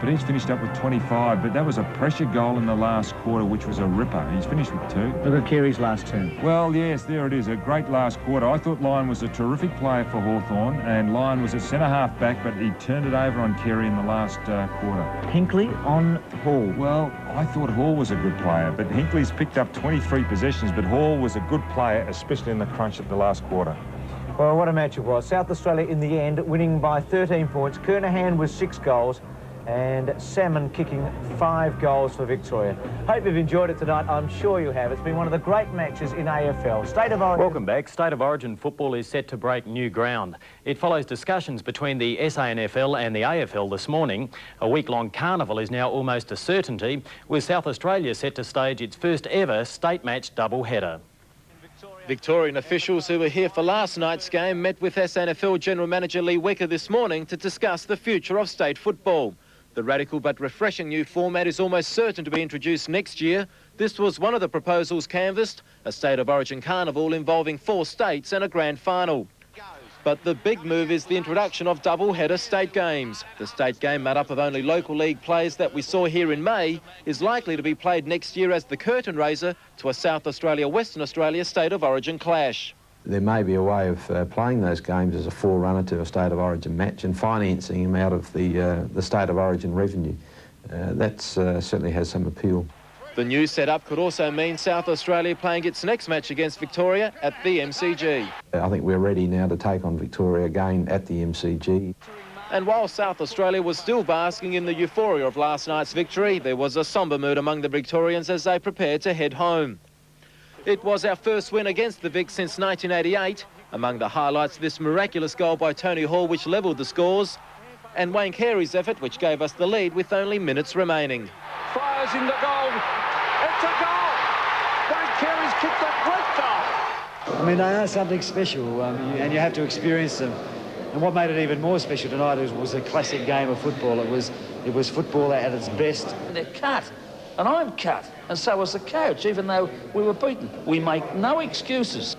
[SPEAKER 4] but he's finished up with 25. But that was a pressure goal in the last quarter, which was a ripper. He's finished with 2.
[SPEAKER 3] Look at Carey's last turn.
[SPEAKER 4] Well, yes, there it is. A great last quarter. I thought Lyon was a terrific player for Hawthorn, and Lyon was a centre-half back, but he turned it over on Carey in the last quarter.
[SPEAKER 3] Hinkley on Hall.
[SPEAKER 4] Well, I thought Hall was a good player, but Hinkley's picked up 23 possessions, but Hall was a good player, especially in the crunch of the last quarter.
[SPEAKER 3] Well, what a match it was. South Australia in the end winning by 13 points. Kernahan with 6 goals and Salmon kicking 5 goals for Victoria. Hope you've enjoyed it tonight. I'm sure you have. It's been one of the great matches in AFL. State of Origin.
[SPEAKER 13] Welcome back. State of Origin football is set to break new ground. It follows discussions between the SANFL and the AFL this morning. A week-long carnival is now almost a certainty, with South Australia set to stage its first ever state match double-header.
[SPEAKER 30] Victorian officials who were here for last night's game met with SANFL General Manager Lee Wecker this morning to discuss the future of state football. The radical but refreshing new format is almost certain to be introduced next year. This was one of the proposals canvassed, a State of Origin carnival involving 4 states and a grand final. But the big move is the introduction of double-header state games. The state game, made up of only local league players that we saw here in May, is likely to be played next year as the curtain raiser to a South Australia-Western Australia State of Origin clash.
[SPEAKER 14] There may be a way of playing those games as a forerunner to a State of Origin match and financing them out of the State of Origin revenue. That certainly has some appeal.
[SPEAKER 16] The new setup could also mean South Australia playing its next match against Victoria at the MCG.
[SPEAKER 14] I think we're ready now to take on Victoria again at the MCG.
[SPEAKER 16] And while South Australia was still basking in the euphoria of last night's victory, there was a sombre mood among the Victorians as they prepared to head home. It was our first win against the Vics since 1988. Among the highlights, this miraculous goal by Tony Hall, which levelled the scores, and Wayne Carey's effort, which gave us the lead with only minutes remaining.
[SPEAKER 8] Fires in the goal. It's a goal. Wayne Carey's kicked a great goal.
[SPEAKER 17] I mean, they are something special, and you have to experience them. And what made it even more special tonight was a classic game of football. It was football at its best.
[SPEAKER 12] They're cut, and I'm cut, and so was the coach, even though we were beaten. We make no excuses.